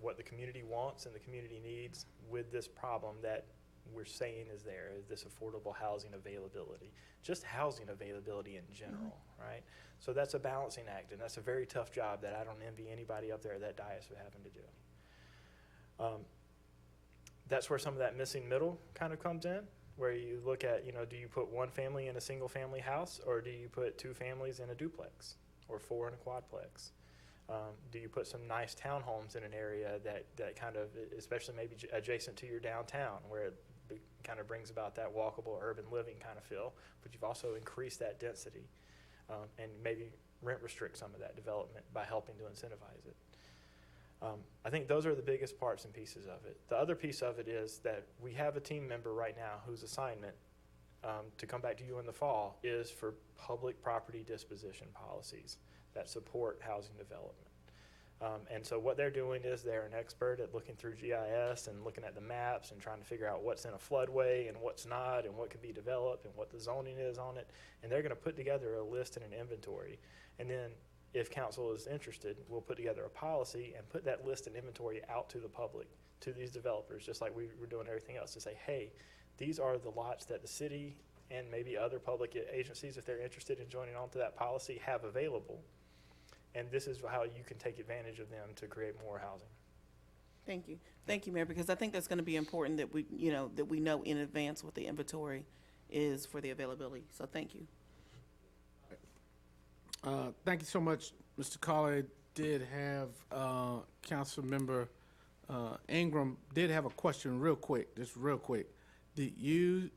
what the community wants and the community needs with this problem that we're saying is there, is this affordable housing availability, just housing availability in general, right? So that's a balancing act, and that's a very tough job that I don't envy anybody up there at that dais for having to do. That's where some of that missing middle kind of comes in, where you look at, do you put one family in a single family house, or do you put two families in a duplex, or four in a quadplex? Do you put some nice townhomes in an area that kind of, especially maybe adjacent to your downtown, where it kind of brings about that walkable urban living kind of feel, but you've also increased that density and maybe rent restrict some of that development by helping to incentivize it. I think those are the biggest parts and pieces of it. The other piece of it is that we have a team member right now whose assignment, to come back to you in the fall, is for public property disposition policies that support housing development. And so what they're doing is they're an expert at looking through GIS and looking at the maps and trying to figure out what's in a floodway and what's not and what can be developed and what the zoning is on it. And they're going to put together a list and an inventory. And then if council is interested, we'll put together a policy and put that list and inventory out to the public, to these developers, just like we were doing everything else, to say, hey, these are the lots that the city and maybe other public agencies, if they're interested in joining on to that policy, have available. And this is how you can take advantage of them to create more housing. Thank you. Thank you, Mayor, because I think that's going to be important that we know in advance what the inventory is for the availability. So thank you. Thank you so much, Mr. Collier. Did have Council Member Ingram did have a question real quick, just real quick. Did you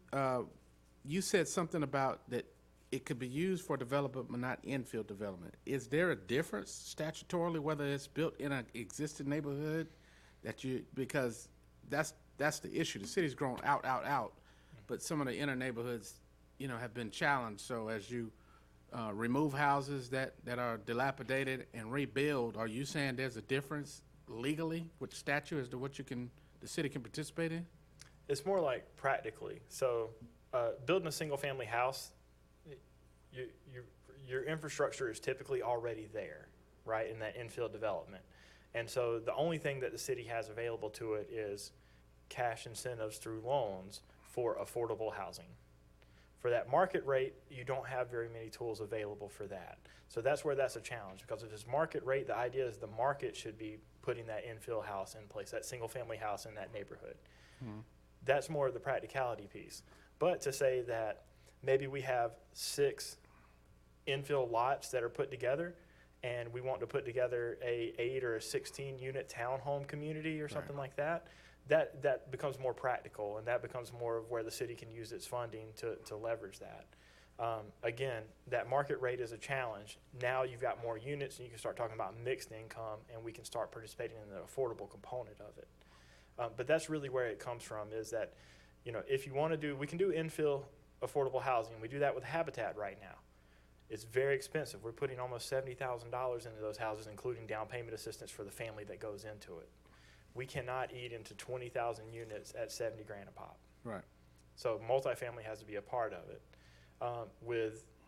said something about that it could be used for development but not infill development. Is there a difference statutorily whether it's built in an existing neighborhood because that's the issue. The city's grown out, but some of the inner neighborhoods, have been challenged. So as you remove houses that are dilapidated and rebuild, are you saying there's a difference legally with statute as to what the city can participate in? It's more like practically. So building a single family house, your infrastructure is typically already there, right, in that infill development. And so the only thing that the city has available to it is cash incentives through loans for affordable housing. For that market rate, you don't have very many tools available for that. So that's where that's a challenge, because if it's market rate, the idea is the market should be putting that infill house in place, that single family house in that neighborhood. Mm-hmm. That's more of the practicality piece. But to say that maybe we have 6 infill lots that are put together, and we want to put together a 8 or a 16 unit townhome community or something like that, that becomes more practical, and that becomes more of where the city can use its funding to leverage that. Again, that market rate is a challenge. Now you've got more units, and you can start talking about mixed income, and we can start participating in the affordable component of it. But that's really where it comes from, is that, if you want to we can do infill affordable housing. We do that with Habitat right now. It's very expensive. We're putting almost $70,000 into those houses, including down payment assistance for the family that goes into it. We cannot eat into 20,000 units at 70 grand a pop. Right. So multifamily has to be a part of it.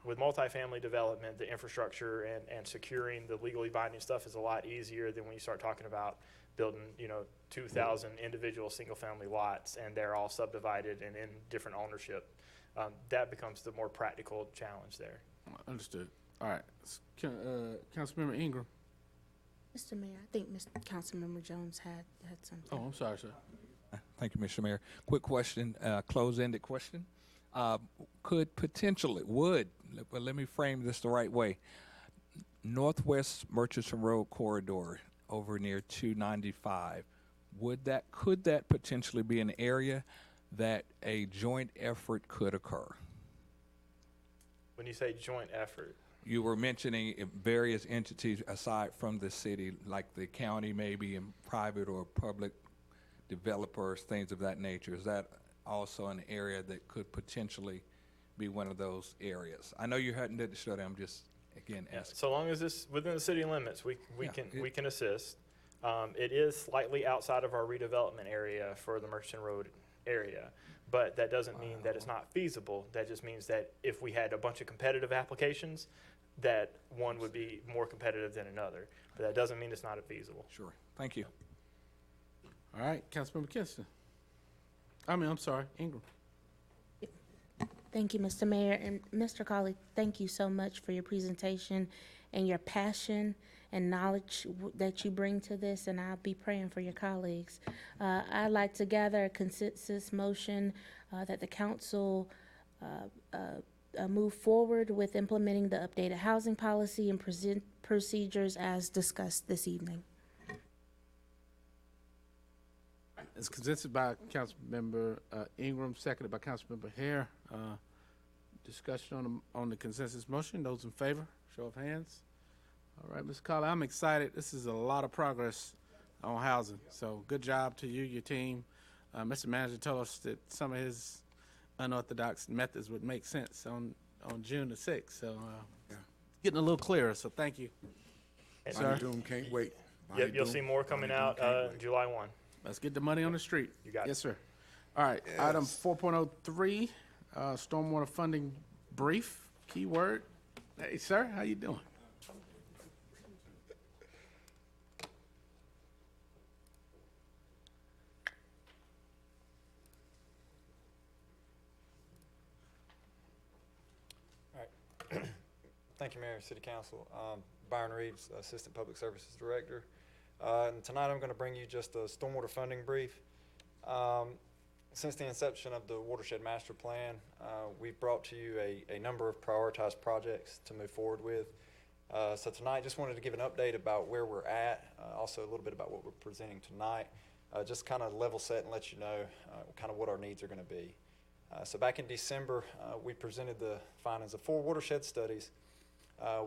With multifamily development, the infrastructure and securing the legally binding stuff is a lot easier than when you start talking about building, 2,000 individual single-family lots, and they're all subdivided and in different ownership. That becomes the more practical challenge there. Understood. All right. Councilmember Ingram. Mr. Mayor, I think Councilmember Jones had something. Oh, I'm sorry, sir. Thank you, Mr. Mayor. Quick question, close-ended well, let me frame this the right way. Northwest Murchison Road corridor over near 295, could that potentially be an area that a joint effort could occur? When you say joint effort, You were mentioning various entities aside from the city, like the county maybe, and private or public developers, things of that nature. Is that also an area that could potentially be one of those areas? I know you hadn't did the study, I'm just, again, asking. so long as it's within the city limits, we Yeah, can assist. It is slightly outside of our redevelopment area for the Murchison Road area, but that doesn't mean that it's not feasible. That just means that if we had a bunch of competitive applications, that one would be more competitive than another. But that doesn't mean it's not feasible. Sure, thank you. All right, Councilmember Kinston. I'm sorry, Ingram. Thank you, Mr. Mayor. And Mr. Colley, thank you so much for your presentation and your passion and knowledge that you bring to this, and I'll be praying for your colleagues. I'd like to gather a consensus motion that the council move forward with implementing the updated housing policy and procedures as discussed this evening. It's consensus by Councilmember Ingram, seconded by Councilmember Hare. Discussion on the consensus motion. Those in favor, show of hands. All right, Mr. Colley, I'm excited. This is a lot of progress on housing. So good job to you, your team. Mr. Manager told us that some of his unorthodox methods would make sense on June the 6th. So getting a little clearer. So thank you. And Sir? Bonnie Doom can't wait. Yeah, you'll see more coming out July 1. Let's get the money on the street. You got it. Yes, sir. All right, item 4.03, stormwater funding brief, keyword. Hey, sir, how you doing? Thank you, Mayor, City Council. Byron Reeves, Assistant Public Services Director. And tonight I'm going to bring you just a stormwater funding brief. Since the inception of the Watershed Master Plan, we've brought to you a number of prioritized projects to move forward with. So tonight, just wanted to give an update about where we're at, also a little bit about what we're presenting tonight, just kind of level set and let you know kind of what our needs are going to be. So back in December, we presented the findings of 4 watershed studies.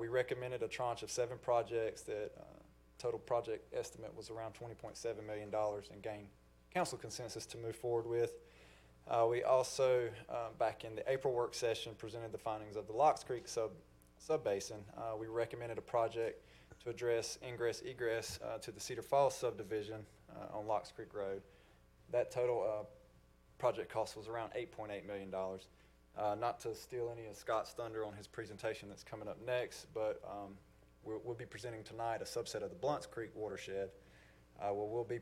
We recommended a tranche of 7 projects that total project estimate was around $20.7 million and gained council consensus to move forward with. We also, back in the April work session, presented the findings of the Locks Creek sub-basin. We recommended a project to address ingress-egress to the Cedar Falls subdivision on Locks Creek Road. That total project cost was around $8.8 million. Not to steal any of Scott's thunder on his presentation that's coming up next, but we'll be presenting tonight a subset of the Blunts Creek watershed, where we'll be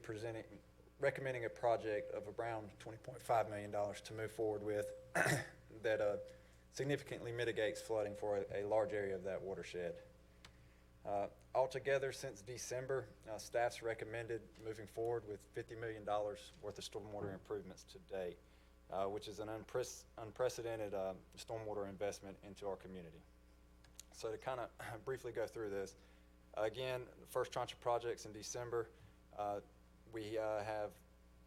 recommending a project of around $20.5 million to move forward with that significantly mitigates flooding for a large area of that watershed. Altogether, since December, staff's recommended moving forward with $50 million worth of stormwater improvements to date, which is an unprecedented stormwater investment into our community. So to kind of briefly go through this, again, the first tranche of projects in December, we have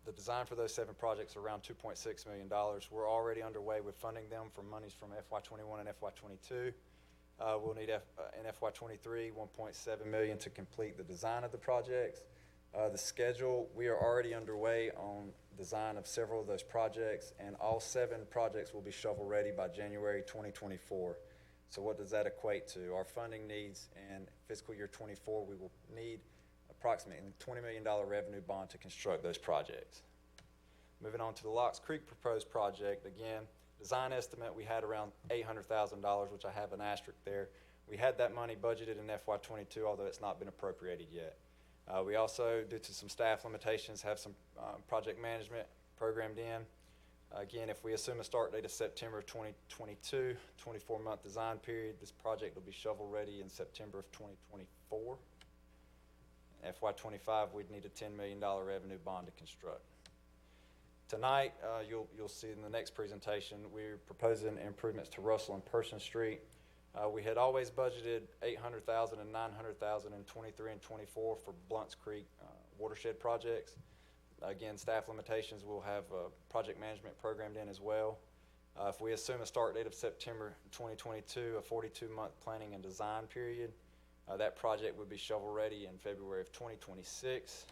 the design for those 7 projects around $2.6 million. We're already underway with funding them from monies from FY21 and FY22. We'll need in FY23 $1.7 million to complete the design of the projects. The schedule, we are already underway on design of several of those projects, and all 7 projects will be shovel ready by January 2024. So what does that equate to? Our funding needs in fiscal year '24, we will need approximately $20 million revenue bond to construct those projects. Moving on to the Locks Creek proposed project, again, design estimate, we had around $800,000, which I have an asterisk there. We had that money budgeted in FY '22, although it's not been appropriated yet. We also, due to some staff limitations, have some project management programmed in. Again, if we assume a start date of September of 2022, 24-month design period, this project will be shovel-ready in September of 2024. FY '25, we'd need a $10 million revenue bond to construct. Tonight, you'll see in the next presentation, we're proposing improvements to Russell and Person Street. We had always budgeted $800,000 and $900,000 in '23 and '24 for Blunts Creek watershed projects. Again, staff limitations, we'll have project management programmed in as well. If we assume a start date of September 2022, a 42-month planning and design period, that project would be shovel-ready in February of 2026.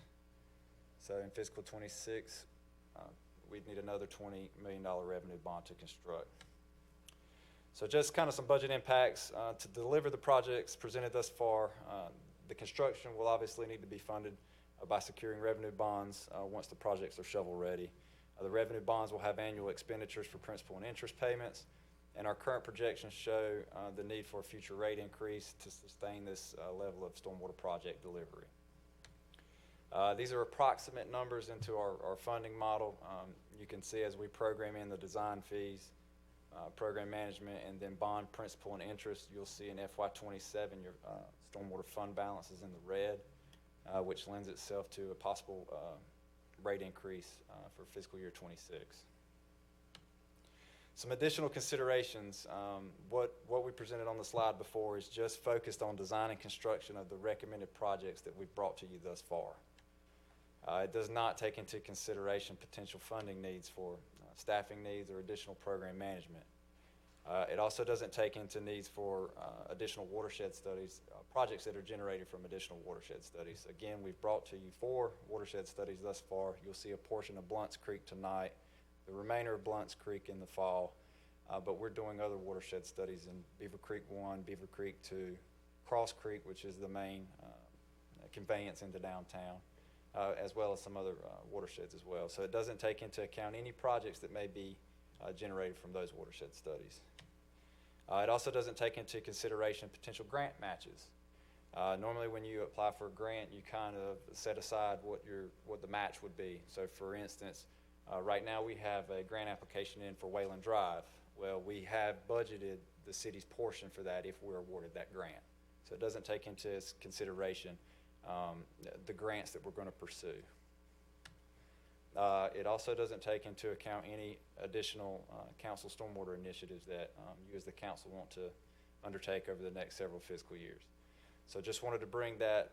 So in fiscal '26, we'd need another $20 million revenue bond to construct. So just kind of some budget impacts. To deliver the projects presented thus far, the construction will obviously need to be funded by securing revenue bonds once the projects are shovel-ready. The revenue bonds will have annual expenditures for principal and interest payments, and our current projections show the need for a future rate increase to sustain this level of stormwater project delivery. These are approximate numbers into our funding model. You can see as we program in the design fees, program management, and then bond principal and interest, you'll see in FY '27 your stormwater fund balance is in the red, which lends itself to a possible rate increase for fiscal year '26. Some additional considerations. What we presented on the slide before is just focused on design and construction of the recommended projects that we've brought to you thus far. It does not take into consideration potential funding needs for staffing needs or additional program management. It also doesn't take into needs for additional watershed studies, projects that are generated from additional watershed studies. Again, we've brought to you 4 watershed studies thus far. You'll see a portion of Blunts Creek tonight, the remainder of Blunts Creek in the fall, but we're doing other watershed studies in Beaver Creek 1, Beaver Creek 2, Cross Creek, which is the main conveyance into downtown, as well as some other watersheds as well. So it doesn't take into account any projects that may be generated from those watershed studies. It also doesn't take into consideration potential grant matches. Normally when you apply for a grant, you kind of set aside what the match would be. So for instance, right now we have a grant application in for Wayland Drive. Well, we have budgeted the city's portion for that if we're awarded that grant. So it doesn't take into consideration the grants that we're going to pursue. It also doesn't take into account any additional council stormwater initiatives that you as the council want to undertake over the next several fiscal years. So just wanted to bring that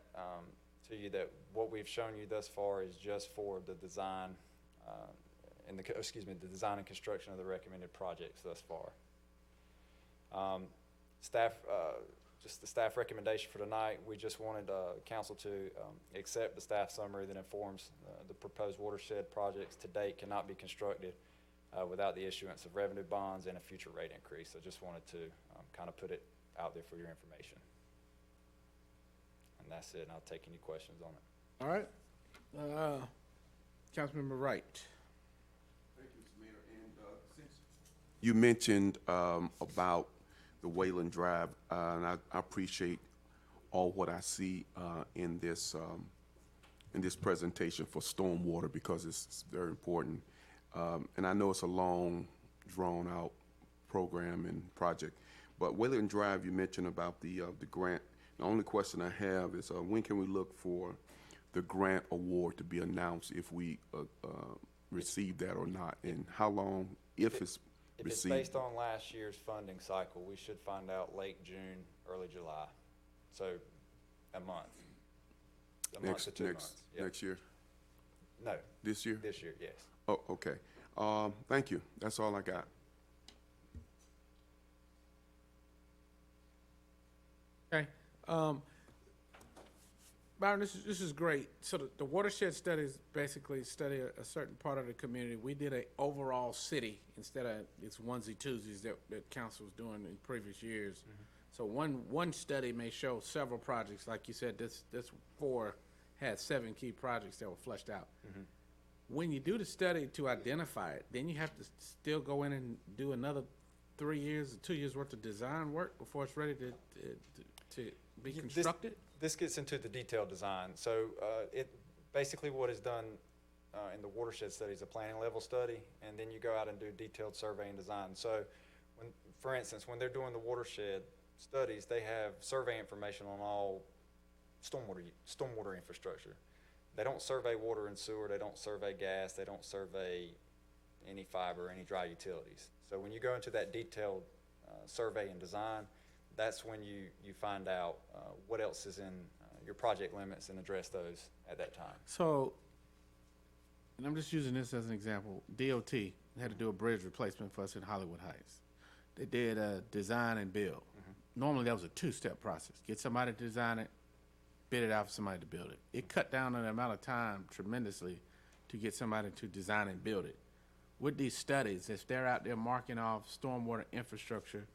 to you, that what we've shown you thus far is just for the design the design and construction of the recommended projects thus far. Just the staff recommendation for tonight, we just wanted council to accept the staff summary that informs the proposed watershed projects to date cannot be constructed without the issuance of revenue bonds and a future rate increase. So just wanted to kind of put it out there for your information. And that's it, and I'll take any questions on it. All right. Councilmember Wright. Thank you, Mr. Mayor. And since you mentioned about the Wayland Drive, and I appreciate all what I see in this presentation for stormwater, because it's very important. And I know it's a long, drawn-out program and project. But Wayland Drive, you mentioned about the grant. The only question I have is when can we look for the grant award to be announced, if we receive that or not, and how long, if it's If it's received? based on last year's funding cycle, we should find out late June, early July. So a month. A month to 2 months. Yep. Next year? No, This year? this year, yes. Oh, okay. Thank you. That's all I got. Okay. Byron, this is great. So the Watershed Studies basically study a certain part of the community. We did a overall city instead of it's onesie twosies that council was doing in previous years. So one study may show several projects. Like you said, this 4 had 7 key projects that were fleshed out. When you do the study to identify it, then you have to still go in and do another 3 years or 2 years worth of design work before it's ready to be constructed. This gets into the detailed design. So it basically what is done in the watershed study is a planning level study, and then you go out and do detailed survey and design. So, for instance, when they're doing the watershed studies, they have survey information on all stormwater infrastructure. They don't survey water and sewer. They don't survey gas. They don't survey any fiber, any dry utilities. So when you go into that detailed survey and design, that's when you find out what else is in your project limits and address those at that time. So, and I'm just using this as an example, DOT had to do a bridge replacement for us in Hollywood Heights. They did a design and build. Normally that was a 2-step process. Get somebody to design it, bid it out for somebody to build it. It cut down on the amount of time tremendously to get somebody to design and build it. With these studies, if they're out there marking off stormwater infrastructure,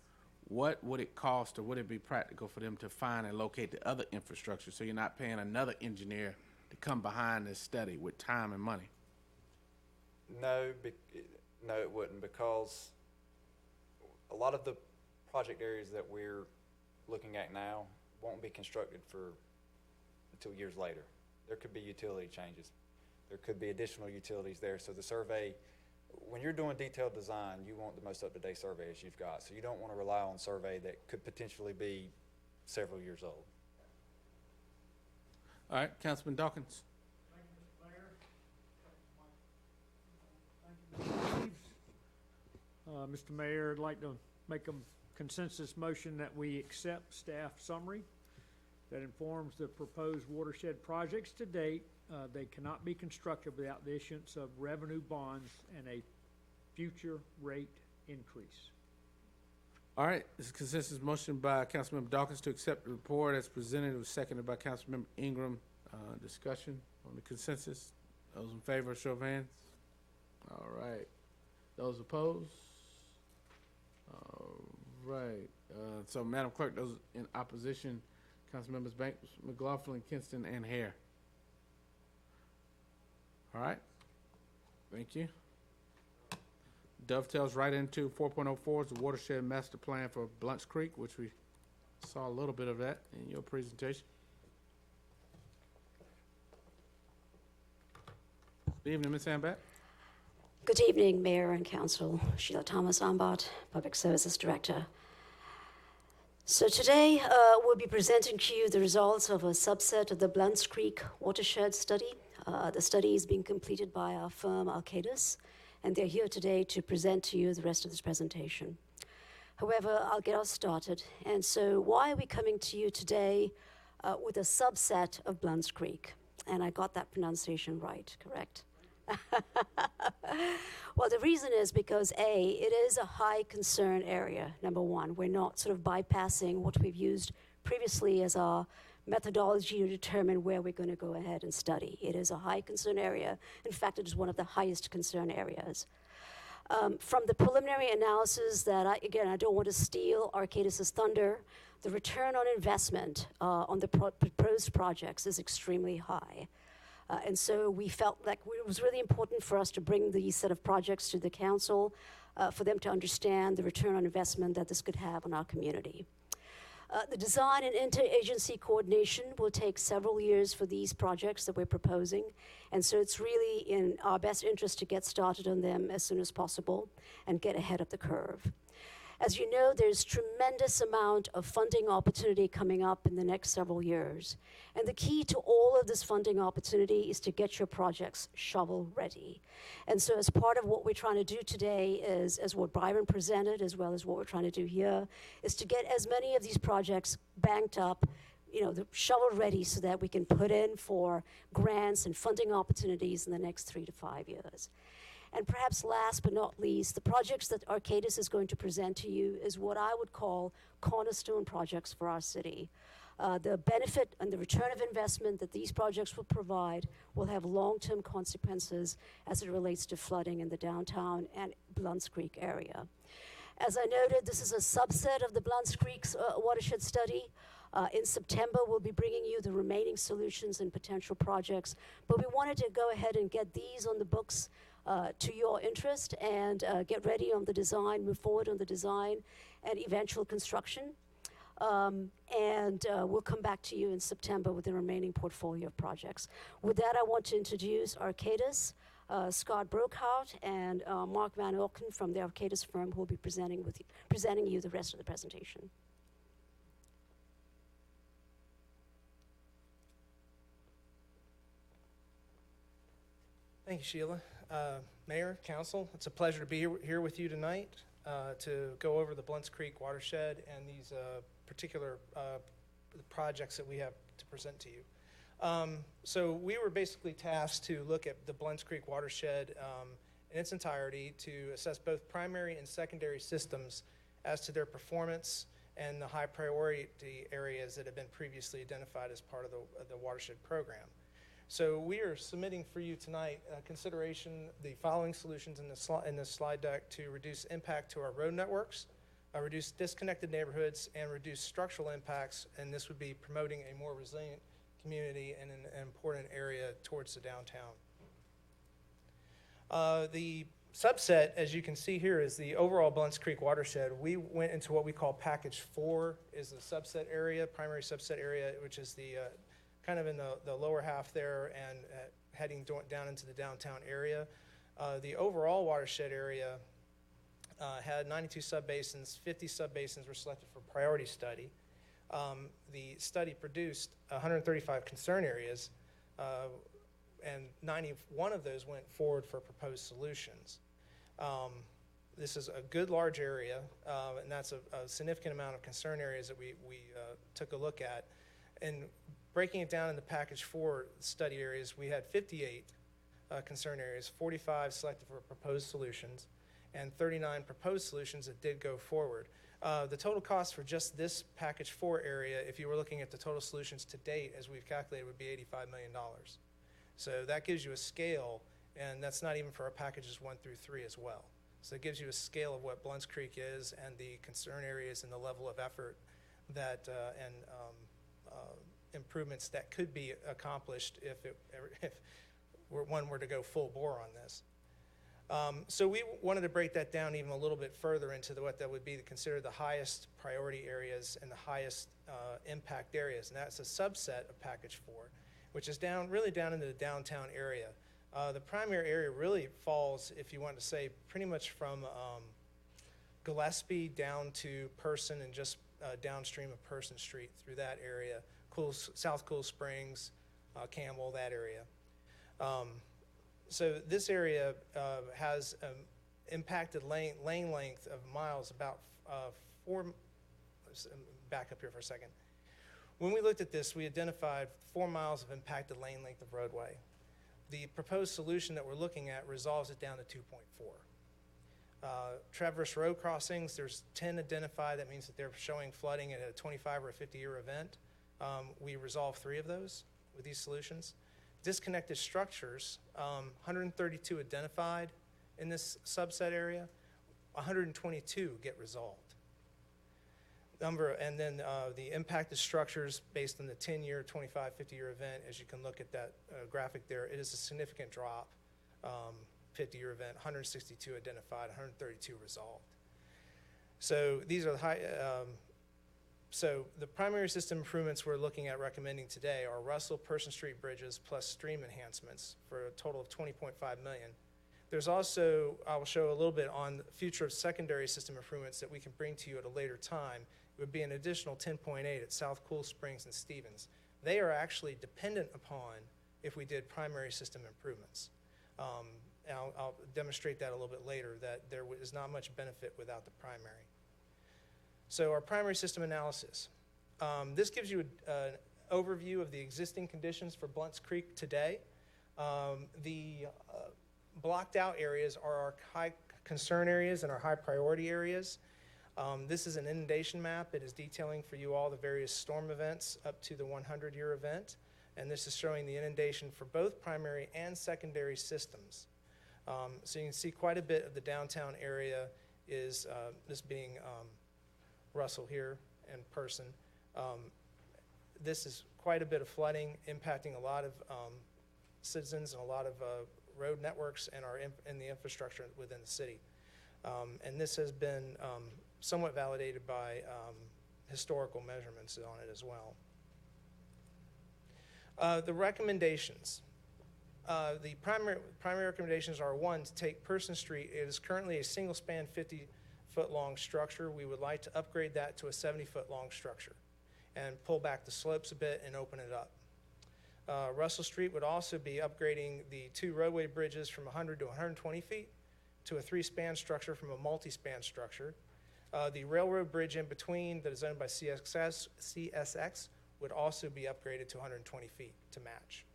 what would it cost, or would it be practical for them to find and locate the other infrastructure so you're not paying another engineer to come behind this study with time and money? No, it wouldn't, because a lot of the project areas that we're looking at now won't be constructed until years later. There could be utility changes. There could be additional utilities there. So the survey, when you're doing detailed design, you want the most up-to-date surveys you've got. So you don't want to rely on survey that could potentially be several years old. All right, Councilman Dawkins. Mr. Mayor, I'd like to make a consensus motion that we accept staff summary that informs the proposed watershed projects to date. They cannot be constructed without the issuance of revenue bonds and a future rate increase. All right, this is a consensus motion by Councilmember Dawkins to accept the report as presented. It was seconded by Councilmember Ingram. Discussion on the consensus. Those in favor, show of hands. All right. Those opposed? All right. So, Madam Clerk, those in opposition, Councilmembers Banks, McLaughlin, Kinston, and Hare. All right. Thank you. Dovetails right into 4.04 is the watershed master plan for Blunt's Creek, which we saw a little bit of that in your presentation. Good evening, Ms. Ambat. Good evening, Mayor and Council. Sheila Thomas Ambot, Public Services Director. So today we'll be presenting to you the results of a subset of the Blunt's Creek Watershed Study. The study is being completed by our firm, Arcadis, and they're here today to present to you the rest of this presentation. However, I'll get us started. And so why are we coming to you today with a subset of Blunt's Creek? And I got that pronunciation right, correct? Well, the reason is because A, it is a high concern area, number one. We're not sort of bypassing what we've used previously as our methodology to determine where we're going to go ahead and study. It is a high concern area. In fact, it is one of the highest concern areas. From the preliminary analysis that, I don't want to steal Arcadis' thunder, the return on investment on the proposed projects is extremely high. And so we felt like it was really important for us to bring these set of projects to the council for them to understand the return on investment that this could have on our community. The design and interagency coordination will take several years for these projects that we're proposing, and so it's really in our best interest to get started on them as soon as possible and get ahead of the curve. As you know, there's tremendous amount of funding opportunity coming up in the next several years. And the key to all of this funding opportunity is to get your projects shovel ready. And so as part of what we're trying to do today is, as what Byron presented, as well as what we're trying to do here, is to get as many of these projects banked up, the shovel ready so that we can put in for grants and funding opportunities in the next 3 to 5 years. And perhaps last but not least, the projects that Arcadis is going to present to you is what I would call cornerstone projects for our city. The benefit and the return of investment that these projects will provide will have long-term consequences as it relates to flooding in the downtown and Blunt's Creek area. As I noted, this is a subset of the Blunt's Creek's watershed study. In September, we'll be bringing you the remaining solutions and potential projects, but we wanted to go ahead and get these on the books to your interest and get ready on the design, move forward on the design and eventual construction. We'll come back to you in September with the remaining portfolio of projects. With that, I want to introduce Arcadis, Scott Brookhout, and Mark Van Olken from the Arcadis firm, who will be presenting you the rest of the presentation. Thank you, Sheila. Mayor, Council, it's a pleasure to be here with you tonight to go over the Blunt's Creek watershed and these particular projects that we have to present to you. So we were basically tasked to look at the Blunt's Creek watershed in its entirety to assess both primary and secondary systems as to their performance and the high priority areas that have been previously identified as part of the watershed program. So we are submitting for you tonight consideration the following solutions in the slide deck to reduce impact to our road networks, reduce disconnected neighborhoods, and reduce structural impacts, and this would be promoting a more resilient community in an important area towards the downtown. The subset, as you can see here, is the overall Blunt's Creek watershed. We went into what we call Package 4 is the subset area, primary subset area, which is the kind of in the lower half there and heading down into the downtown area. The overall watershed area had 92 subbasins. 50 subbasins were selected for priority study. The study produced 135 concern areas, and 91 of those went forward for proposed solutions. This is a good large area, and that's a significant amount of concern areas that we took a look at. And breaking it down into Package 4 study areas, we had 58 concern areas, 45 selected for proposed solutions, and 39 proposed solutions that did go forward. The total cost for just this Package 4 area, if you were looking at the total solutions to date, as we've calculated, would be $85 million. So that gives you a scale, and that's not even for our packages 1 through 3 as well. So it gives you a scale of what Blunt's Creek is and the concern areas and the level of effort that improvements that could be accomplished if one were to go full bore on this. So we wanted to break that down even a little bit further into what that would be considered the highest priority areas and the highest impact areas, and that's a subset of Package 4, which is really down into the downtown area. The primary area really falls, if you want to say, pretty much from Gillespie down to Person and just downstream of Person Street through that area. South Cool Springs, Campbell, that area. So this area has impacted lane length of miles about back up here for a second. When we looked at this, we identified 4 miles of impacted lane length of roadway. The proposed solution that we're looking at resolves it down to 2.4. Traverse road crossings, there's 10 identified. That means that they're showing flooding at a 25 or a 50-year event. We resolve 3 of those with these solutions. Disconnected structures, 132 identified in this subset area, 122 get resolved. And then the impacted structures based on the 10-year, 25, 50-year event, as you can look at that graphic there, it is a significant drop. 50-year event, 162 identified, 132 resolved. So these are the high. So the primary system improvements we're looking at recommending today are Russell Person Street bridges plus stream enhancements for a total of $20.5 million. There's also, I will show a little bit on the future of secondary system improvements that we can bring to you at a later time. It would be an additional 10.8 at South Cool Springs and Stevens. They are actually dependent upon if we did primary system improvements. And I'll demonstrate that a little bit later, that there is not much benefit without the primary. So our primary system analysis. This gives you an overview of the existing conditions for Blunt's Creek today. The blocked out areas are our high concern areas and our high priority areas. This is an inundation map. It is detailing for you all the various storm events up to the 100-year event. And this is showing the inundation for both primary and secondary systems. So you can see quite a bit of the downtown area is this being Russell here in person. This is quite a bit of flooding impacting a lot of citizens and a lot of road networks and the infrastructure within the city. And this has been somewhat validated by historical measurements on it as well. The recommendations. The primary recommendations are, one, to take Person Street. It is currently a single-span 50-foot-long structure. We would like to upgrade that to a 70-foot-long structure and pull back the slopes a bit and open it up. Russell Street would also be upgrading the 2 roadway bridges from 100 to 120 feet to a 3-span structure from a multi-span structure. The railroad bridge in between that is owned by CSX would also be upgraded to 120 feet to match.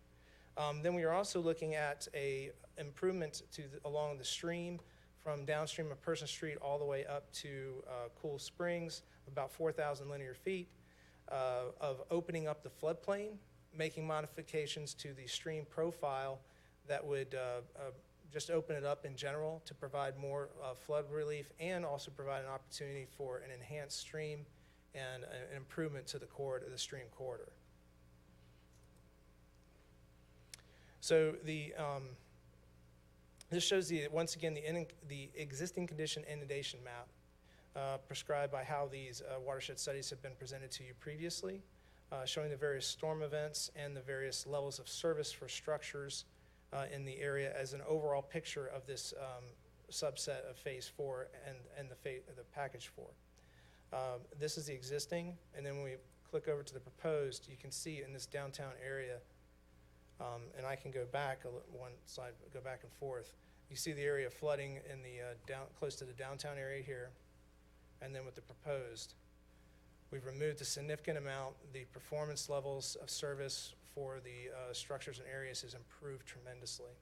Then we are also looking at a improvement along the stream from downstream of Person Street all the way up to Cool Springs, about 4,000 linear feet, of opening up the floodplain, making modifications to the stream profile that would just open it up in general to provide more flood relief and also provide an opportunity for an enhanced stream and an improvement to the stream corridor. So this shows once again the existing condition inundation map prescribed by how these watershed studies have been presented to you previously, showing the various storm events and the various levels of service for structures in the area as an overall picture of this subset of Phase 4 and the Package 4. This is the existing, and then when we click over to the proposed, you can see in this downtown area, and I can go back one slide, go back and forth. You see the area flooding in the close to the downtown area here, and then with the proposed, we've removed a significant amount. The performance levels of service for the structures and areas has improved tremendously.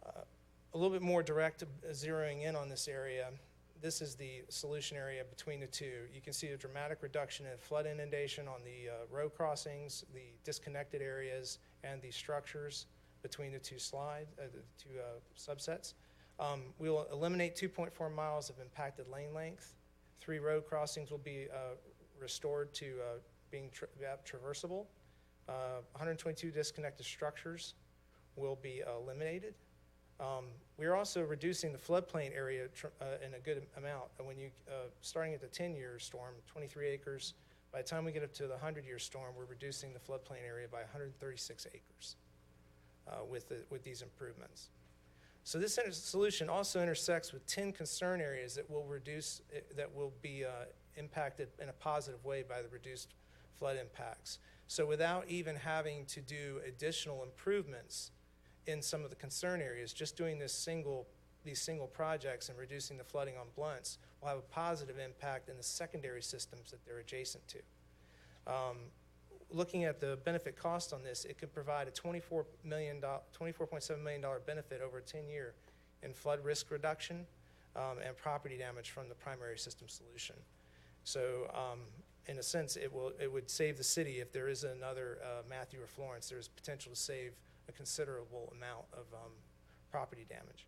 A little bit more direct zeroing in on this area. This is the solution area between the two. You can see a dramatic reduction in flood inundation on the road crossings, the disconnected areas, and the structures between the two subsets. We will eliminate 2.4 miles of impacted lane length. 3 road crossings will be restored to being traversable. 122 disconnected structures will be eliminated. We are also reducing the floodplain area in a good amount. When you starting at the 10-year storm, 23 acres. By the time we get up to the 100-year storm, we're reducing the floodplain area by 136 acres with these improvements. So this solution also intersects with 10 concern areas that will be impacted in a positive way by the reduced flood impacts. So without even having to do additional improvements in some of the concern areas, just doing these single projects and reducing the flooding on blunts will have a positive impact in the secondary systems that they're adjacent to. Looking at the benefit cost on this, it could provide a $24.7 million benefit over a 10-year in flood risk reduction and property damage from the primary system solution. So in a sense, it would save the city. If there is another Matthew or Florence, there's potential to save a considerable amount of property damage.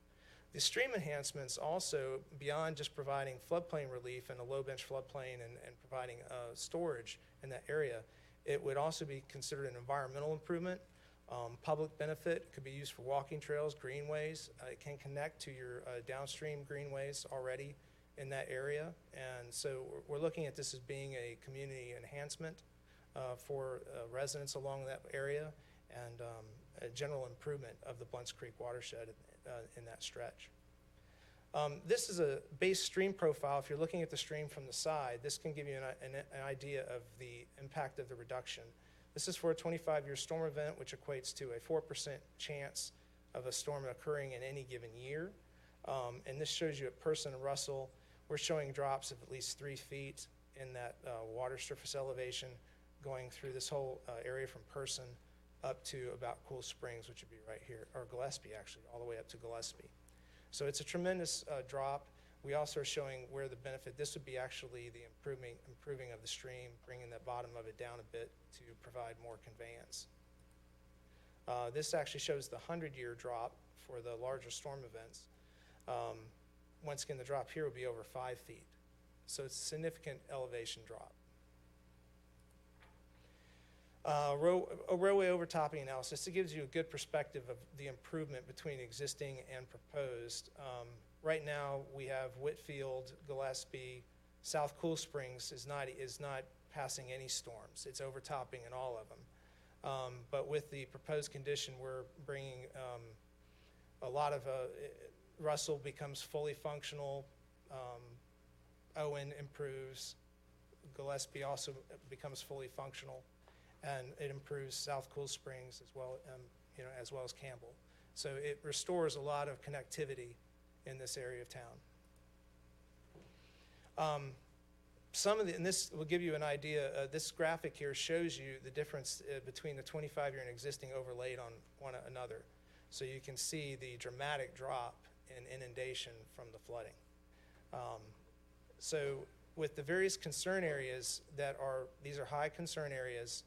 The stream enhancements also, beyond just providing floodplain relief and a low bench floodplain and providing storage in that area, it would also be considered an environmental improvement. Public benefit could be used for walking trails, greenways. It can connect to your downstream greenways already in that area. And so we're looking at this as being a community enhancement for residents along that area and a general improvement of the Blunts Creek watershed in that stretch. This is a base stream profile. If you're looking at the stream from the side, this can give you an idea of the impact of the reduction. This is for a 25-year storm event, which equates to a 4% chance of a storm occurring in any given year. And this shows you at Person and Russell, we're showing drops of at least 3 feet in that water surface elevation going through this whole area from Person up to about Cool Springs, which would be right here, or Gillespie actually, all the way up to Gillespie. So it's a tremendous drop. We also are showing where the benefit, this would be actually the improving of the stream, bringing the bottom of it down a bit to provide more conveyance. This actually shows the 100-year drop for the larger storm events. Once again, the drop here would be over 5 feet. So it's a significant elevation drop. A roadway overtopping analysis, it gives you a good perspective of the improvement between existing and proposed. Right now, we have Whitfield, Gillespie, South Cool Springs is not passing any storms. It's overtopping in all of them. But with the proposed condition, we're bringing a lot of, Russell becomes fully functional, Owen improves, Gillespie also becomes fully functional, and it improves South Cool Springs as well, as well as Campbell. So it restores a lot of connectivity in this area of town. And this will give you an idea, this graphic here shows you the difference between the 25-year and existing overlaid on one another. So you can see the dramatic drop in inundation from the flooding. So with the various concern areas these are high concern areas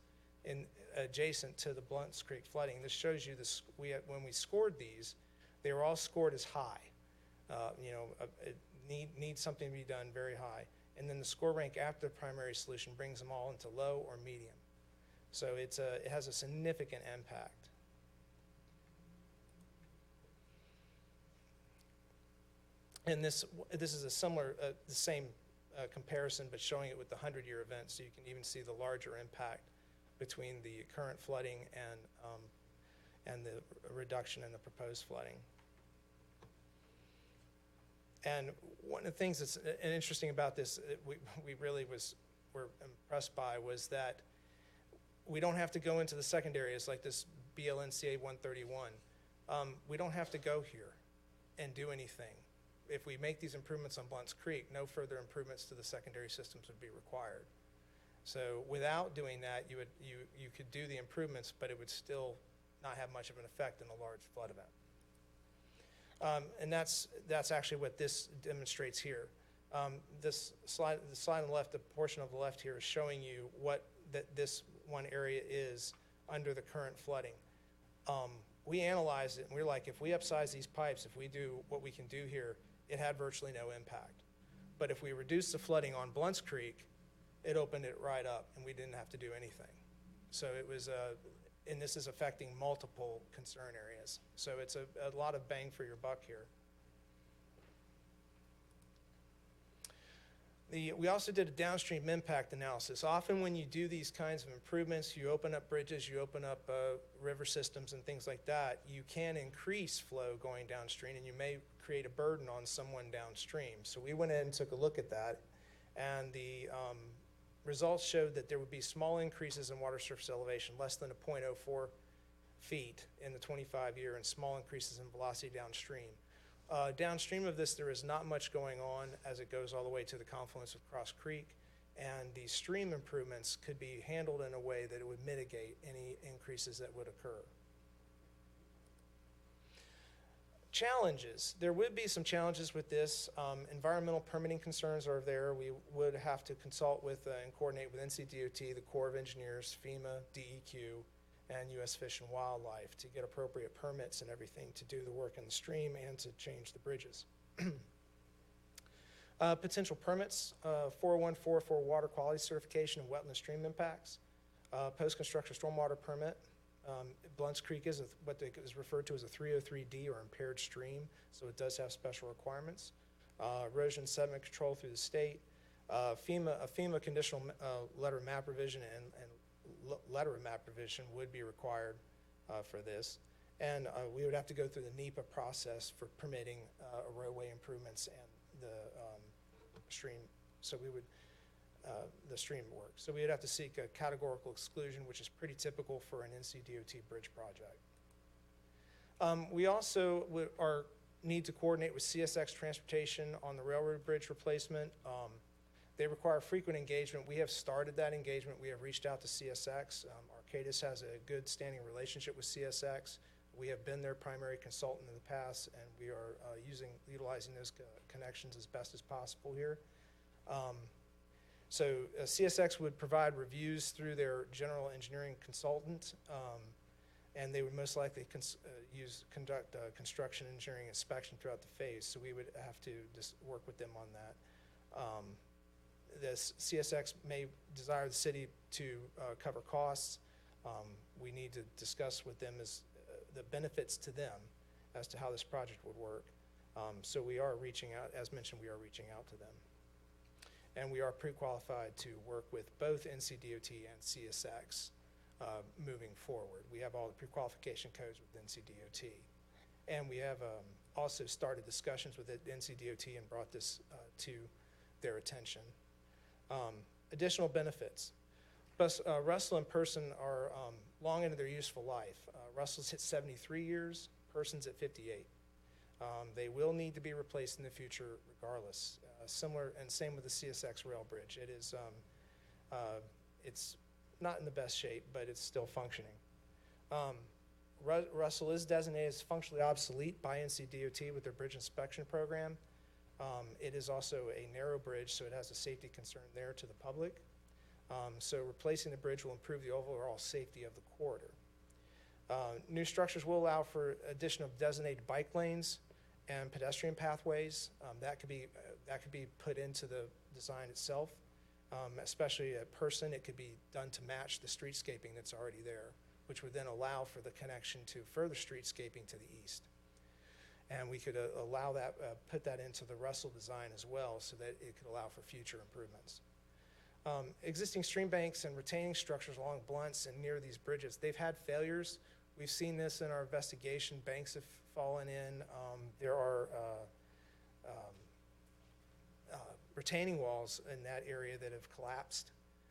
adjacent to the Blunt's Creek flooding. This shows you this, when we scored these, they were all scored as high. Need something to be done very high. And then the score rank after the primary solution brings them all into low or medium. So it has a significant impact. And this is a similar, the same comparison, but showing it with the 100-year event, so you can even see the larger impact between the current flooding and the reduction in the proposed flooding. And one of the things that's interesting about this, we really were impressed by, was that we don't have to go into the secondary areas like this BLNCA 131. We don't have to go here and do anything. If we make these improvements on Blunt's Creek, no further improvements to the secondary systems would be required. So without doing that, you could do the improvements, but it would still not have much of an effect in a large flood event. And that's actually what this demonstrates here. The slide on the left, the portion of the left here, is showing you what this one area is under the current flooding. We analyzed it, and we're like, if we upsize these pipes, if we do what we can do here, it had virtually no impact. But if we reduce the flooding on Blunt's Creek, it opened it right up, and we didn't have to do anything. So it was, and this is affecting multiple concern areas. So it's a lot of bang for your buck here. We also did a downstream impact analysis. Often when you do these kinds of improvements, you open up bridges, you open up river systems and things like that, you can increase flow going downstream, and you may create a burden on someone downstream. So we went in and took a look at that, and the results showed that there would be small increases in water surface elevation, less than 0.04 feet in the 25-year, and small increases in velocity downstream. Downstream of this, there is not much going on as it goes all the way to the confluence of Cross Creek, and the stream improvements could be handled in a way that it would mitigate any increases that would occur. Challenges. There would be some challenges with this. Environmental permitting concerns are there. We would have to consult with and coordinate with NCDOT, the Corps of Engineers, FEMA, DEQ, and U.S. Fish and Wildlife to get appropriate permits and everything to do the work in the stream and to change the bridges. Potential permits, 414 for water quality certification and wetland stream impacts, post-construction stormwater permit. Blunt's Creek is what is referred to as a 303D or impaired stream, so it does have special requirements. Erosion sediment control through the state. A FEMA conditional letter of map revision and letter of map revision would be required for this. And we would have to go through the NEPA process for permitting roadway improvements and the stream. So we would, the stream work. So we would have to seek a categorical exclusion, which is pretty typical for an NCDOT bridge project. We also need to coordinate with CSX Transportation on the railroad bridge replacement. They require frequent engagement. We have started that engagement. We have reached out to CSX. Arcadis has a good standing relationship with CSX. We have been their primary consultant in the past, and we are utilizing those connections as best as possible here. So CSX would provide reviews through their general engineering consultant, and they would most likely conduct construction engineering inspection throughout the phase. So we would have to just work with them on that. This CSX may desire the city to cover costs. We need to discuss with them the benefits to them as to how this project would work. So we are reaching out, as mentioned, we are reaching out to them. And we are pre-qualified to work with both NCDOT and CSX moving forward. We have all the pre-qualification codes with NCDOT. And we have also started discussions with NCDOT and brought this to their attention. Additional benefits. Russell and Person are long into their useful life. Russell's hit 73 years, Person's at 58. They will need to be replaced in the future regardless. Similar, and same with the CSX rail bridge. It is, it's not in the best shape, but it's still functioning. Russell is designated as functionally obsolete by NCDOT with their bridge inspection program. It is also a narrow bridge, so it has a safety concern there to the public. So replacing the bridge will improve the overall safety of the corridor. New structures will allow for addition of designated bike lanes and pedestrian pathways. That could be put into the design itself, especially at Person. It could be done to match the streetscaping that's already there, which would then allow for the connection to further streetscaping to the east. And we could allow that, put that into the Russell design as well, so that it could allow for future improvements. Existing stream banks and retaining structures along blunts and near these bridges, they've had failures. We've seen this in our investigation. Banks have fallen in. There are retaining walls in that area that have collapsed.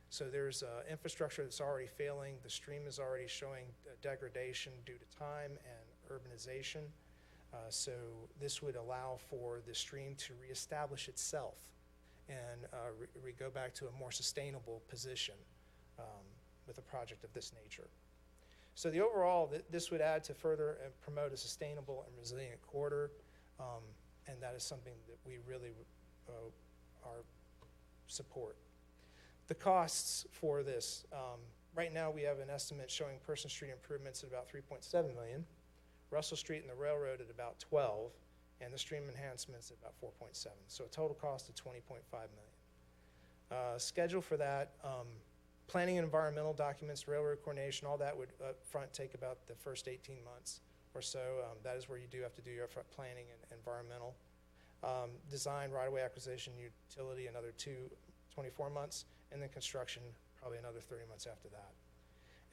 So there's infrastructure that's already failing. The stream is already showing degradation due to time and urbanization. So this would allow for the stream to reestablish itself and go back to a more sustainable position with a project of this nature. So the overall, this would add to further promote a sustainable and resilient corridor, and that is something that we really are support. The costs for this, right now we have an estimate showing Person Street improvements at about $3.7 million, Russell Street and the railroad at about 12, and the stream enhancements at about 4.7. So a total cost of 20.5 million. Schedule for that, planning and environmental documents, railroad coordination, all that would up front take about the first 18 months or so. That is where you do have to do your upfront planning and environmental. Design, right-of-way acquisition, utility, another 24 months, and then construction, probably another 30 months after that.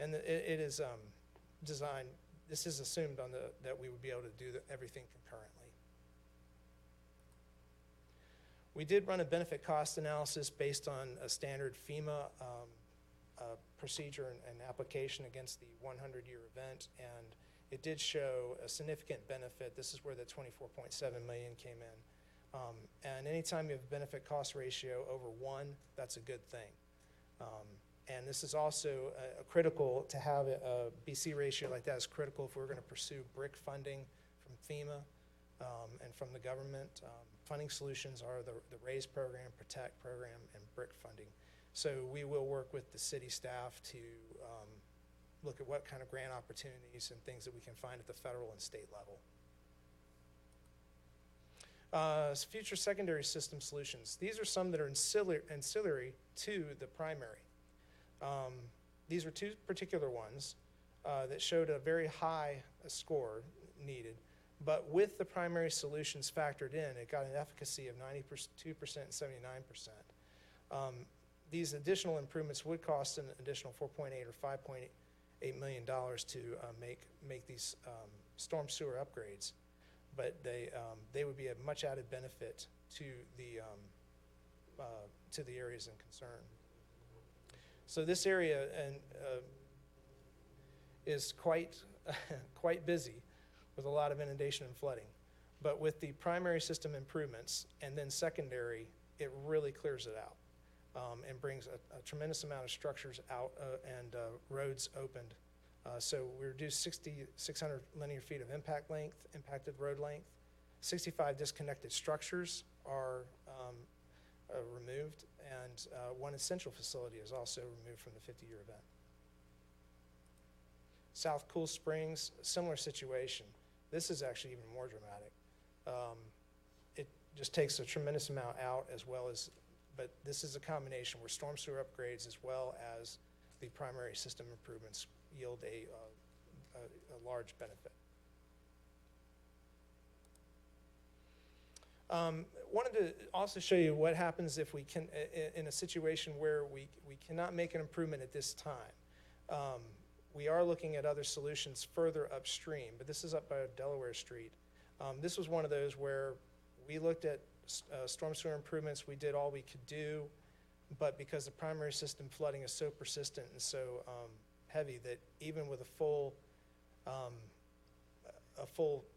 And it is designed, this is assumed that we would be able to do everything concurrently. We did run a benefit cost analysis based on a standard FEMA procedure and application against the 100-year event, and it did show a significant benefit. This is where the 24.7 million came in. And anytime you have a benefit cost ratio over 1, that's a good thing. And this is also critical to have a BC ratio like that is critical if we're going to pursue BRIC funding from FEMA and from the government. Funding solutions are the RAISE program, PROTECT program, and BRIC funding. So we will work with the city staff to look at what kind of grant opportunities and things that we can find at the federal and state level. Future secondary system solutions. These are some that are ancillary to the primary. These are 2 particular ones that showed a very high score needed, but with the primary solutions factored in, it got an efficacy of 92% and 79%. These additional improvements would cost an additional $4.8 or $5.8 million to make these storm sewer upgrades, but they would be a much added benefit to the areas in concern. So this area is quite busy with a lot of inundation and flooding, but with the primary system improvements and then secondary, it really clears it out and brings a tremendous amount of structures out and roads opened So we reduced 6,600 linear feet of impacted road length. 65 disconnected structures are removed, and one essential facility is also removed from the 50-year event. South Cool Springs, similar situation. This is actually even more dramatic. It just takes a tremendous amount out, as well as, but this is a combination where storm sewer upgrades as well as the primary system improvements yield a large benefit. Wanted to also show you what happens if we can, in a situation where we cannot make an improvement at this time. We are looking at other solutions further upstream, but this is up by Delaware Street. This was one of those where we looked at storm sewer improvements. We did all we could do, but because the primary system flooding is so persistent and so heavy that even with a full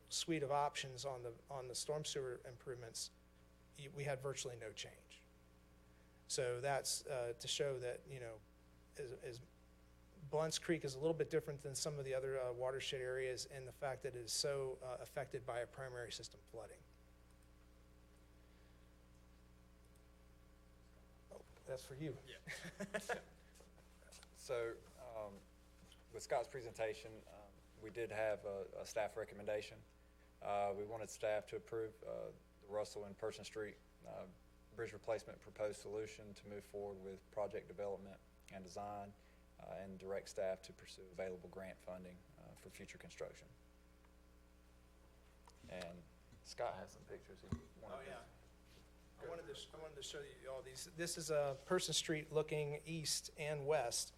suite of options on the storm sewer improvements, we had virtually no change. So that's to show that, you know, as Blunt's Creek is a little bit different than some of the other watershed areas in the fact that it is so affected by a primary system flooding. Oh, that's for you. Yeah. So with Scott's presentation, we did have a staff recommendation. We wanted staff to approve the Russell and Person Street bridge replacement proposed solution to move forward with project development and design, and direct staff to pursue available grant funding for future construction. And Scott has some pictures. Oh, yeah. I wanted to show you all these. This is Person Street looking east and west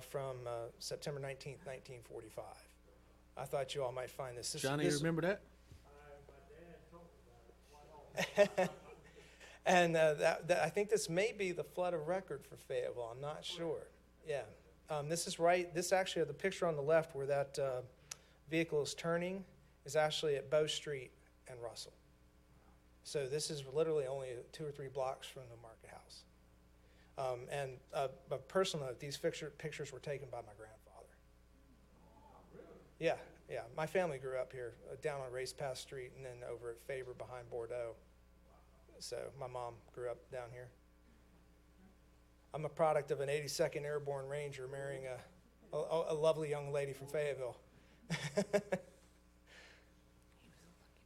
from September 19th, 1945. I thought you all might find this. Johnny, you remember that? And I think this may be the flood of record for Fayetteville. I'm not sure. Yeah. This is right. This actually, the picture on the left where that vehicle is turning is actually at Bow Street and Russell. So this is literally only 2 or 3 blocks from the Market House. And a personal note, these pictures were taken by my grandfather. Yeah, yeah. My family grew up here, down on Race Pass Street and then over at Faber behind Bordeaux. So my mom grew up down here. I'm a product of an 82nd Airborne Ranger marrying a lovely young lady from Fayetteville.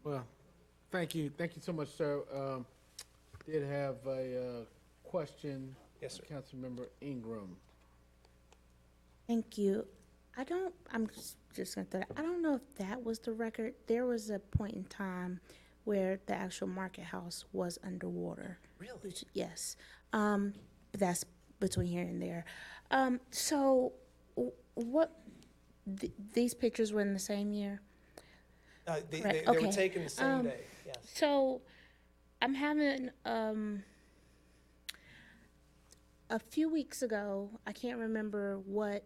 Well, thank you. Thank you so much, sir. Did have a question. Yes, sir. Councilmember Ingram. Thank you. I'm just going to throw it. I don't know if that was the record. There was a point in time where the actual Market House was underwater. Really? Yes. But that's between here and there. So these pictures were in the same year? They were taken the same day, yes. So I'm having, a few weeks ago, I can't remember what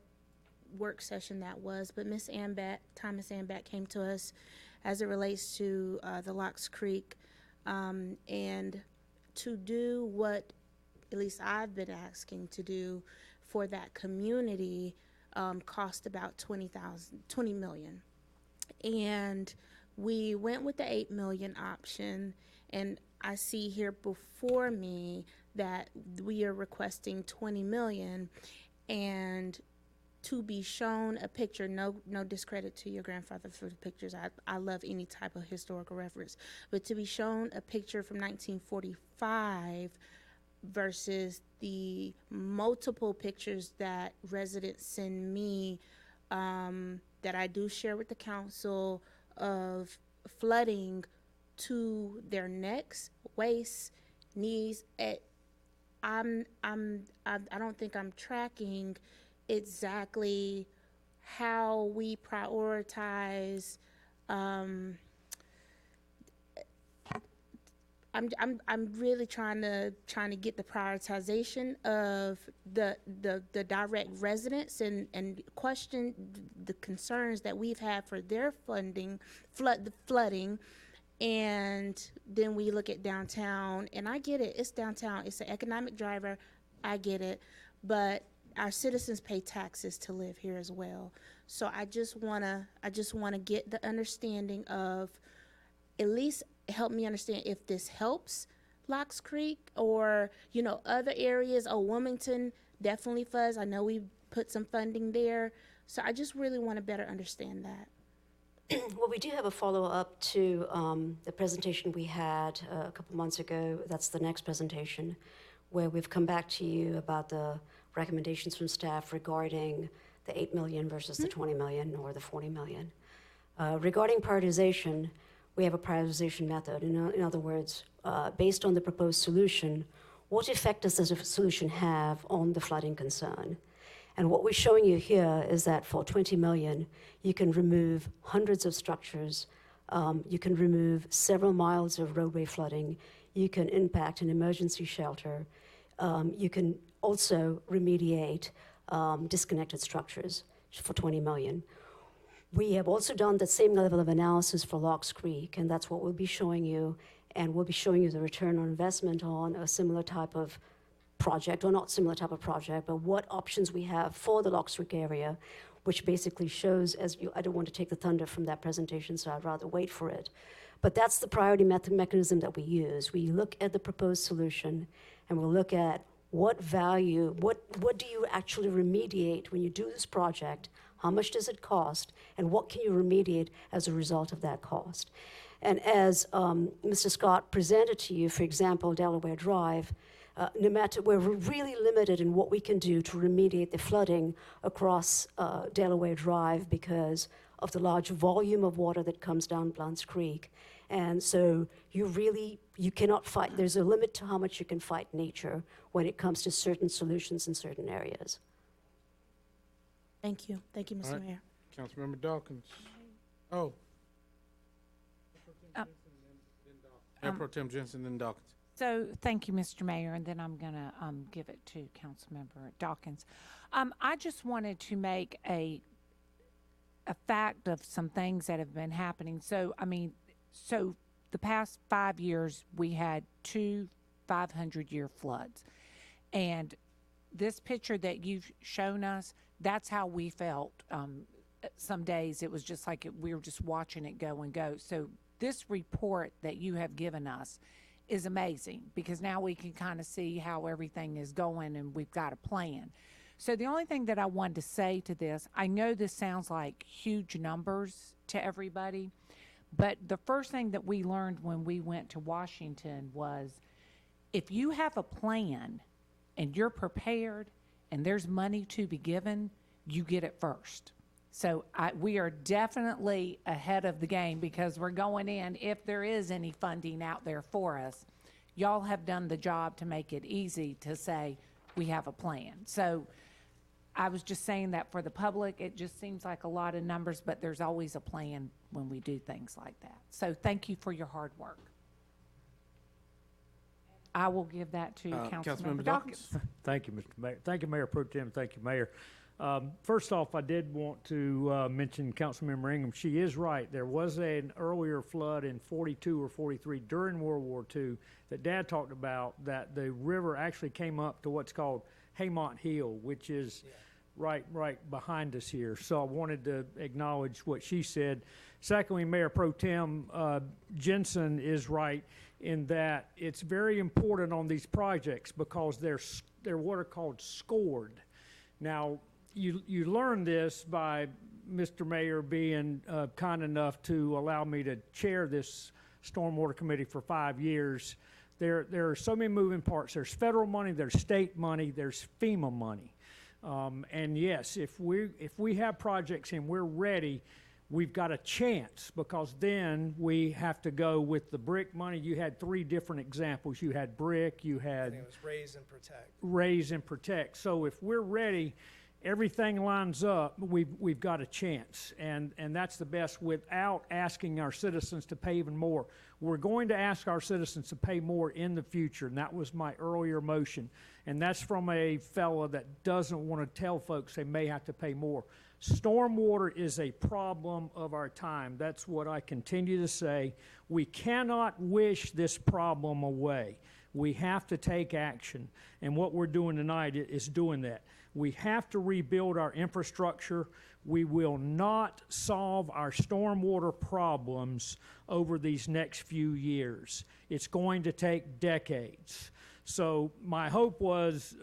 work session that was, but Thomas Ambat came to us as it relates to the Locks Creek, and to do what at least I've been asking to do for that community cost about $20 million. And we went with the $8 million option, and I see here before me that we are requesting $20 million, and to be shown a picture, no discredit to your grandfather for the pictures. I love any type of historical reference, but to be shown a picture from 1945 versus the multiple pictures that residents send me that I do share with the council of flooding to their necks, waists, knees. I don't think I'm tracking exactly how we prioritize. I'm really trying to get the prioritization of the direct residents and question the concerns that we've had for their flooding, and then we look at downtown, and I get it, it's downtown, it's an economic driver, I get it, but our citizens pay taxes to live here as well. So I just wanna get the understanding of, at least help me understand if this helps Locks Creek or, you know, other areas. Oh, Wilmington, definitely Fuzz. I know we put some funding there. So I just really want to better understand that. Well, we do have a follow-up to the presentation we had a couple months ago. That's the next presentation, where we've come back to you about the recommendations from staff regarding the 8 million versus the 20 million or the 40 million. Regarding prioritization, we have a prioritization method. In other words, based on the proposed solution, what effect does this solution have on the flooding concern? And what we're showing you here is that for 20 million, you can remove hundreds of structures, you can remove several miles of roadway flooding, you can impact an emergency shelter, you can also remediate disconnected structures for 20 million. We have also done the same level of analysis for Locks Creek, and that's what we'll be showing you, and we'll be showing you the return on investment on a similar type of project, or not similar type of project, but what options we have for the Locks Creek area, which basically shows, I don't want to take the thunder from that presentation, so I'd rather wait for it. But that's the priority mechanism that we use. We look at the proposed solution, and we'll look at what value, what do you actually remediate when you do this project, how much does it cost, and what can you remediate as a result of that cost. And as Mr. Scott presented to you, for example, Delaware Drive, no matter, we're really limited in what we can do to remediate the flooding across Delaware Drive because of the large volume of water that comes down Blount's Creek. And so you cannot fight, there's a limit to how much you can fight nature when it comes to certain solutions in certain areas. Thank you, Mr. right. Mayor. Councilmember Dawkins. Oh. Mayor Pro Tem Jensen, then Dawkins. So thank you, Mr. Mayor, and then I'm going to give it to Councilmember Dawkins. I just wanted to make a fact of some things that have been happening. So the past 5 years, we had 2 500-year floods. And this picture that you've shown us, that's how we felt. Some days it was just like we were just watching it go and go. So this report that you have given us is amazing because now we can kind of see how everything is going and we've got a plan. So the only thing that I wanted to say to this, I know this sounds like huge numbers to everybody, but the first thing that we learned when we went to Washington was if you have a plan and you're prepared and there's money to be given, you get it first. So we are definitely ahead of the game because we're going in, if there is any funding out there for us, y'all have done the job to make it easy to say we have a plan. So I was just saying that for the public, it just seems like a lot of numbers, but there's always a plan when we do things like that. So thank you for your hard work. I will give that to Councilmember Dawkins. Thank you, Mr. Mayor. Thank you, Mayor Pro Tem. Thank you, Mayor. First off, I did want to mention Councilmember Ingham. She is right. There was an earlier flood in 42 or 43 during World War II that Dad talked about, that the river actually came up to what's called Haymont Hill, which is right behind us here. So I wanted to acknowledge what she said. Secondly, Mayor Pro Tem Jensen is right in that it's very important on these projects because they're what are called scored. Now, you learn this by Mr. Mayor being kind enough to allow me to chair this Stormwater Committee for 5 years. There are so many moving parts. There's federal money, there's state money, there's FEMA money. And yes, if we have projects and we're ready, we've got a chance because then we have to go with the brick money. You had 3 different examples. You had brick, you had... I think it was raise and protect. Raise and protect. So if we're ready, everything lines up, we've got a chance. And that's the best without asking our citizens to pay even more. We're going to ask our citizens to pay more in the future, and that was my earlier motion. And that's from a fellow that doesn't want to tell folks they may have to pay more. Stormwater is a problem of our time. That's what I continue to say. We cannot wish this problem away. We have to take action, and what we're doing tonight is doing that. We have to rebuild our infrastructure. We will not solve our stormwater problems over these next few years. It's going to take decades. So my hope was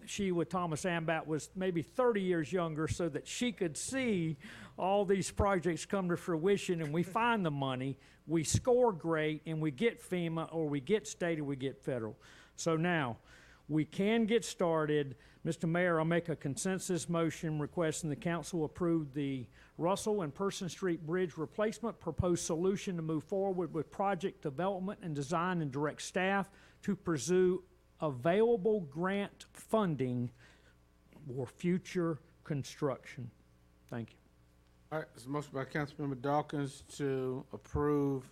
she with Thomas Ambat was maybe 30 years younger so that she could see all these projects come to fruition and we find the money, we score great, and we get FEMA or we get state or we get federal. So now we can get started. Mr. Mayor, I'll make a consensus motion requesting the council approve the Russell and Person Street Bridge replacement proposed solution to move forward with project development and design and direct staff to pursue available grant funding for future construction. Thank you. All right, there's a motion by Councilmember Dawkins to approve,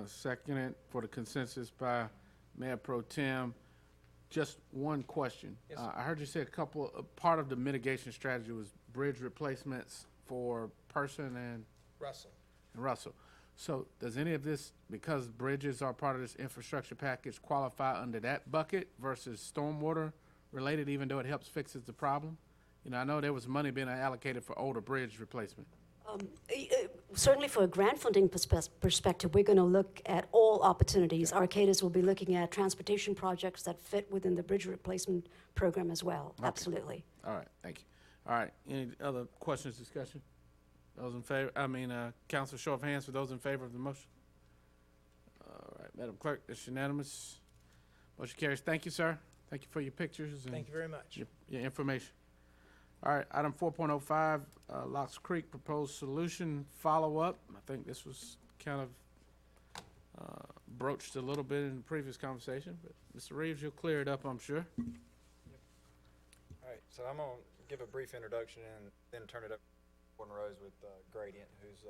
seconded for the consensus by Mayor Pro Tem. Just one question. Yes, I heard you say part of the mitigation strategy was bridge replacements for Person and Russell. So does any of this, because bridges are part of this infrastructure package, qualify under that bucket versus stormwater related, even though it helps fixes the problem? You know, I know there was money being allocated for older bridge replacement. Certainly for a grant funding perspective, we're going to look at all opportunities. Arcadis will be looking at transportation projects that fit within the bridge replacement program as well. Okay. Absolutely. All right, thank you. All right, any other questions, discussion? Those in favor, council, show of hands for those in favor of the motion. All right, Madam Clerk, it's unanimous. Motion carries. Thank you, sir. Thank you for your pictures and Thank you very much. your information. All right, item 4.05, Locks Creek proposed solution follow-up. I think this was kind of broached a little bit in the previous conversation, but Mr. Reeves, you'll clear it up, I'm sure. All right, so I'm going to give a brief introduction and then turn it up to Gordon Rose with Gradient, whose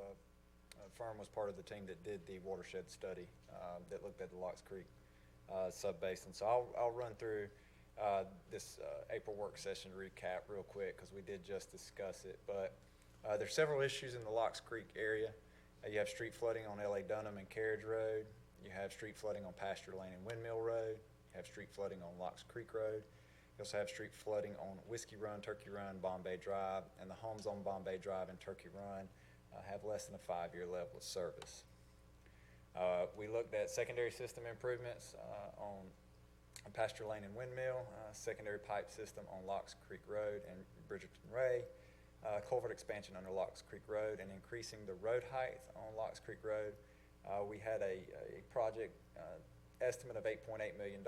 firm was part of the team that did the Watershed Study that looked at the Locks Creek sub-basin. So I'll run through this April work session recap real quick because we did just discuss it. But there's several issues in the Locks Creek area. You have street flooding on L.A. Dunham and Carriage Road. You have street flooding on Pasture Lane and Windmill Road. You have street flooding on Locks Creek Road. You also have street flooding on Whiskey Run, Turkey Run, Bombay Drive, and the homes on Bombay Drive and Turkey Run have less than a 5-year level of service. We looked at secondary system improvements on Pasture Lane and Windmill, secondary pipe system on Locks Creek Road and Bridgerton Ray, culvert expansion under Locks Creek Road, and increasing the road height on Locks Creek Road. We had a project estimate of $8.8 million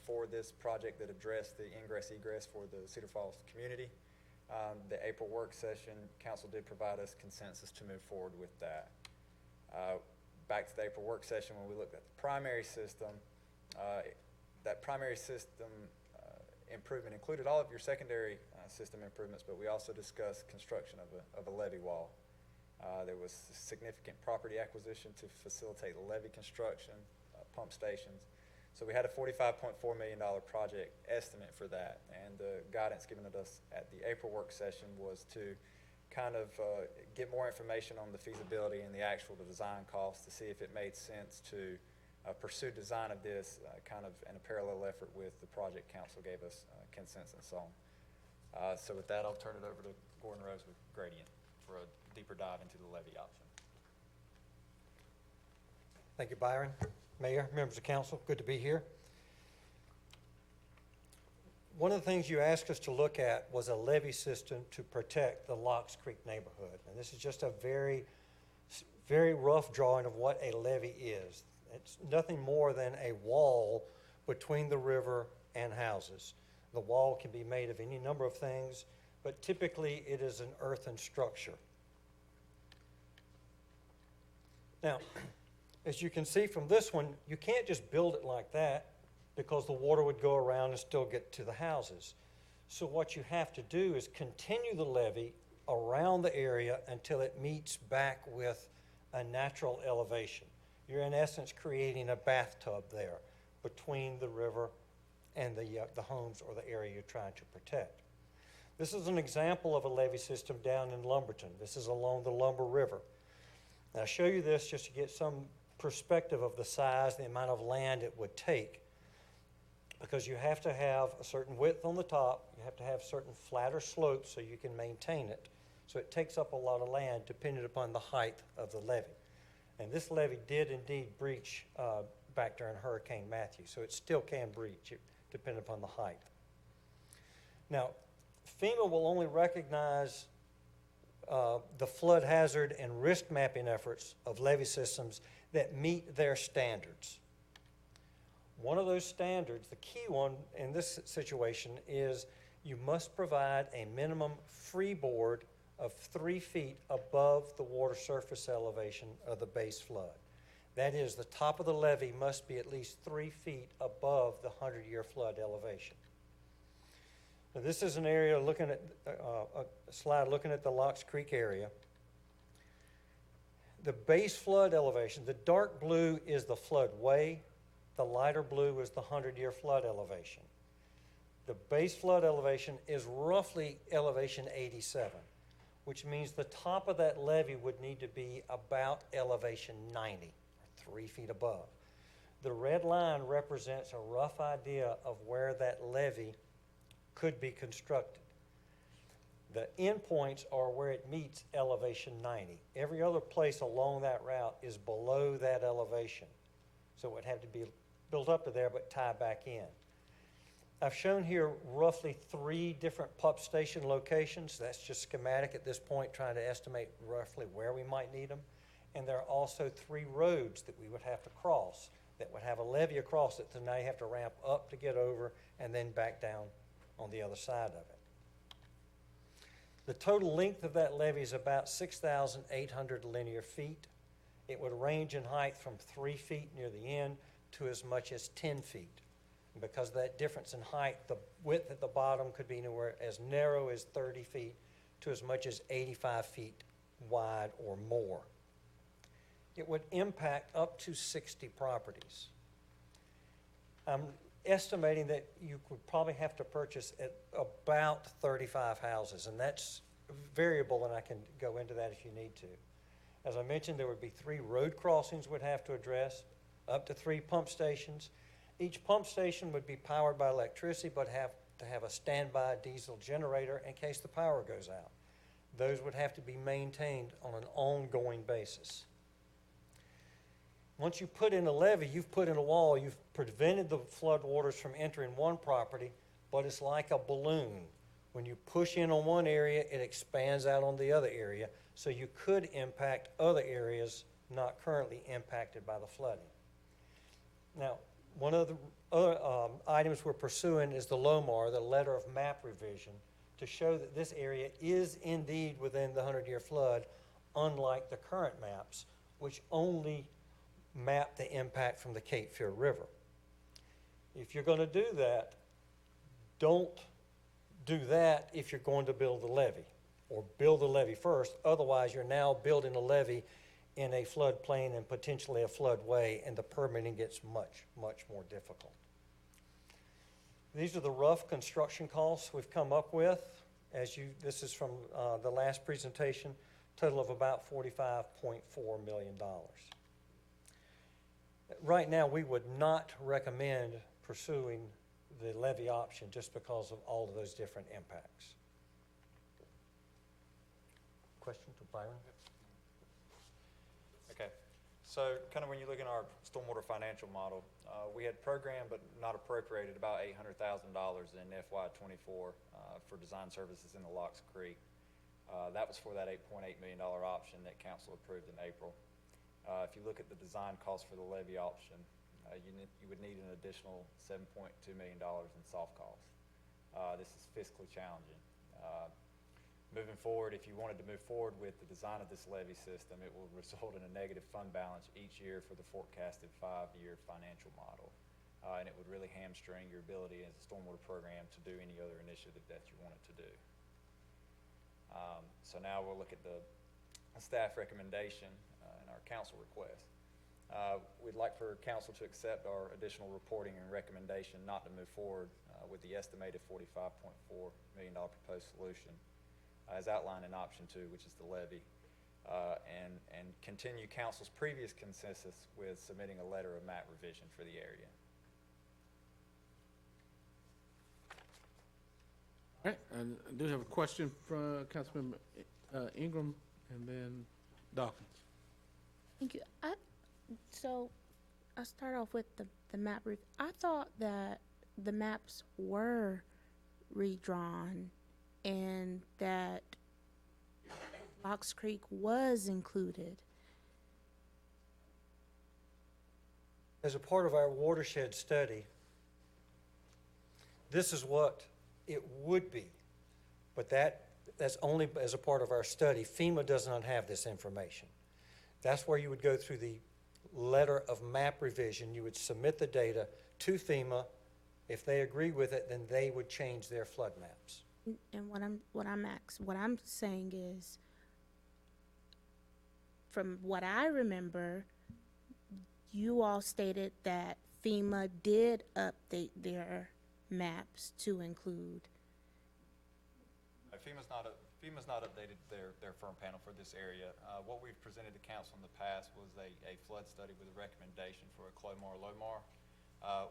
for this project that addressed the ingress-egress for the Cedar Falls community. The April work session, council did provide us consensus to move forward with that. Back to the April work session when we looked at the primary system, that primary system improvement included all of your secondary system improvements, but we also discussed construction of a levee wall. There was significant property acquisition to facilitate levee construction, pump stations. So we had a $45.4 million project estimate for that, and the guidance given to us at the April work session was to kind of get more information on the feasibility and the actual design costs to see if it made sense to pursue design of this kind of in a parallel effort with the project council gave us consensus on. So with that, I'll turn it over to Gordon Rose with Gradient for a deeper dive into the levee option. Thank you, Byron. Mayor, members of council, good to be here. One of the things you asked us to look at was a levee system to protect the Locks Creek neighborhood. And this is just a very, very rough drawing of what a levee is. It's nothing more than a wall between the river and houses. The wall can be made of any number of things, but typically it is an earthen structure. Now, as you can see from this one, you can't just build it like that because the water would go around and still get to the houses. So what you have to do is continue the levee around the area until it meets back with a natural elevation. You're in essence creating a bathtub there between the river and the homes or the area you're trying to protect. This is an example of a levee system down in Lumberton. This is along the Lumber River. And I'll show you this just to get some perspective of the size, the amount of land it would take. because you have to have a certain width on the top, you have to have certain flatter slopes so you can maintain it. So it takes up a lot of land depending upon the height of the levee. And this levee did indeed breach back during Hurricane Matthew, so it still can breach depending upon the height. Now, FEMA will only recognize the flood hazard and risk mapping efforts of levee systems that meet their standards. One of those standards, the key one in this situation, is you must provide a minimum freeboard of 3 feet above the water surface elevation of the base flood. That is, the top of the levee must be at least 3 feet above the 100-year flood elevation. Now, this is an area looking at a slide looking at the Locks Creek area. The base flood elevation, the dark blue is the floodway, the lighter blue is the 100-year flood elevation. The base flood elevation is roughly elevation 87, which means the top of that levee would need to be about elevation 90, or 3 feet above. The red line represents a rough idea of where that levee could be constructed. The endpoints are where it meets elevation 90. Every other place along that route is below that elevation. So it would have to be built up to there but tie back in. I've shown here roughly 3 different pump station locations. That's just schematic at this point, trying to estimate roughly where we might need them. And there are also 3 roads that we would have to cross that would have a levee across it, so now you have to ramp up to get over and then back down on the other side of it. The total length of that levee is about 6,800 linear feet. It would range in height from 3 feet near the end to as much as 10 feet. And because of that difference in height, the width at the bottom could be anywhere as narrow as 30 feet to as much as 85 feet wide or more. It would impact up to 60 properties. I'm estimating that you would probably have to purchase at about 35 houses, and that's variable, and I can go into that if you need to. As I mentioned, there would be 3 road crossings we'd have to address, up to 3 pump stations. Each pump station would be powered by electricity, but have to have a standby diesel generator in case the power goes out. Those would have to be maintained on an ongoing basis. Once you put in a levee, you've put in a wall, you've prevented the flood waters from entering one property, but it's like a balloon. When you push in on one area, it expands out on the other area, so you could impact other areas not currently impacted by the flooding. Now, one of the other items we're pursuing is the LOMAR, the Letter of Map Revision, to show that this area is indeed within the 100-year flood, unlike the current maps, which only map the impact from the Cape Fear River. If you're going to do that, don't do that if you're going to build the levee, or build the levee first. Otherwise, you're now building a levee in a floodplain and potentially a floodway, and the permitting gets much, much more difficult. These are the rough construction costs we've come up with. This is from the last presentation, total of about $45.4 million. Right now, we would not recommend pursuing the levee option just because of all of those different impacts. Question to Byron? Okay, so kind of when you look in our stormwater financial model, we had programmed but not appropriated about $800,000 in FY24 for design services in the Locks Creek. That was for that $8.8 million option that council approved in April. If you look at the design cost for the levee option, you would need an additional $7.2 million in soft costs. This is fiscally challenging. Moving forward, if you wanted to move forward with the design of this levee system, it will result in a negative fund balance each year for the forecasted 5-year financial model. And it would really hamstring your ability as a stormwater program to do any other initiative that you wanted to do. So now we'll look at the staff recommendation and our council request. We'd like for council to accept our additional reporting and recommendation not to move forward with the estimated $45.4 million proposed solution as outlined in option 2, which is the levee, and continue council's previous consensus with submitting a letter of map revision for the area. right, and I do have a question from Councilmember Ingram and then Dawkins. Thank you. So I'll start off with the map brief. I thought that the maps were redrawn and that Fox Creek was included. As a part of our watershed study, this is what it would be, but that's only as a part of our study. FEMA does not have this information. That's where you would go through the letter of map revision. You would submit the data to FEMA. If they agree with it, then they would change their flood maps. And what I'm saying is, from what I remember, you all stated that FEMA did update their maps to include. FEMA's not updated their firm panel for this area. What we've presented to council in the past was a flood study with a recommendation for a CLOMAR or LOMAR.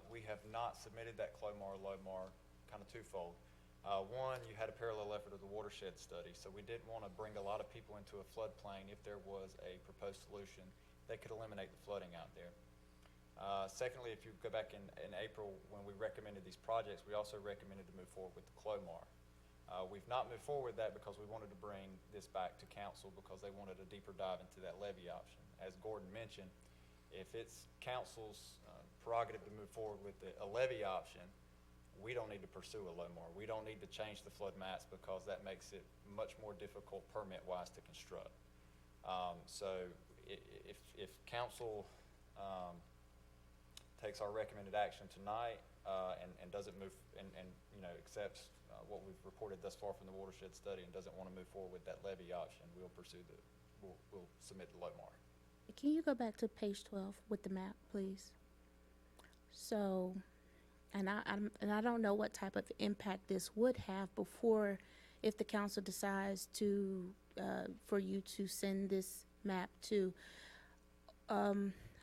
We have not submitted that CLOMAR or LOMAR, kind of twofold. One, you had a parallel effort of the Watershed Study, so we didn't want to bring a lot of people into a floodplain if there was a proposed solution that could eliminate the flooding out there. Secondly, if you go back in April when we recommended these projects, we also recommended to move forward with the CLOMAR. We've not moved forward with that because we wanted to bring this back to council because they wanted a deeper dive into that levy option. As Gordon mentioned, if it's council's prerogative to move forward with a levy option, we don't need to pursue a LOMAR. We don't need to change the flood maps because that makes it much more difficult permit-wise to construct. So if council takes our recommended action tonight and doesn't move and accepts what we've reported thus far from the Watershed Study and doesn't want to move forward with that levy option, we'll submit the LOMAR. Can you go back to page 12 with the map, please? So, and I don't know what type of impact this would have before, if the council decides to for you to send this map to.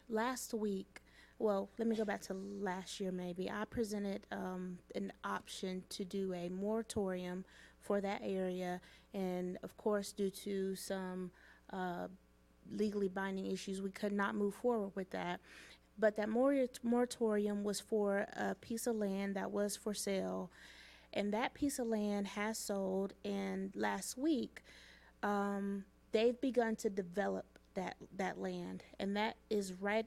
Last week, well, let me go back to last year maybe. I presented an option to do a moratorium for that area, and of course, due to some legally binding issues, we could not move forward with that. But that moratorium was for a piece of land that was for sale, and that piece of land has sold, and last week, they've begun to develop that land, and that is right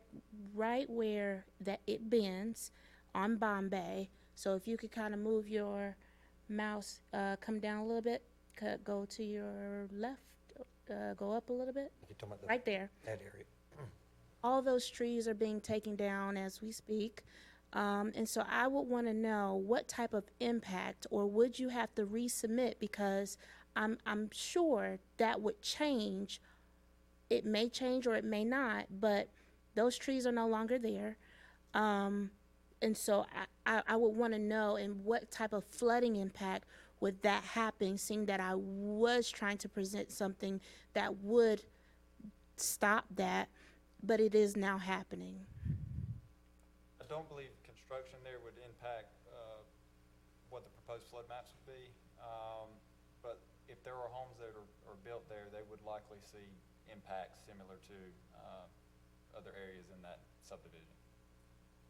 where that it bends on Bombay. So if you could kind of move your mouse, come down a little bit, go to your left, go up a little bit, You're talking about right there. that area. All those trees are being taken down as we speak. And so I would want to know what type of impact, or would you have to resubmit, because I'm sure that would change. It may change or it may not, but those trees are no longer there. And so I would want to know, and what type of flooding impact would that happen, seeing that I was trying to present something that would stop that, but it is now happening. I don't believe construction there would impact what the proposed flood maps would be. But if there are homes that are built there, they would likely see impacts similar to other areas in that subdivision.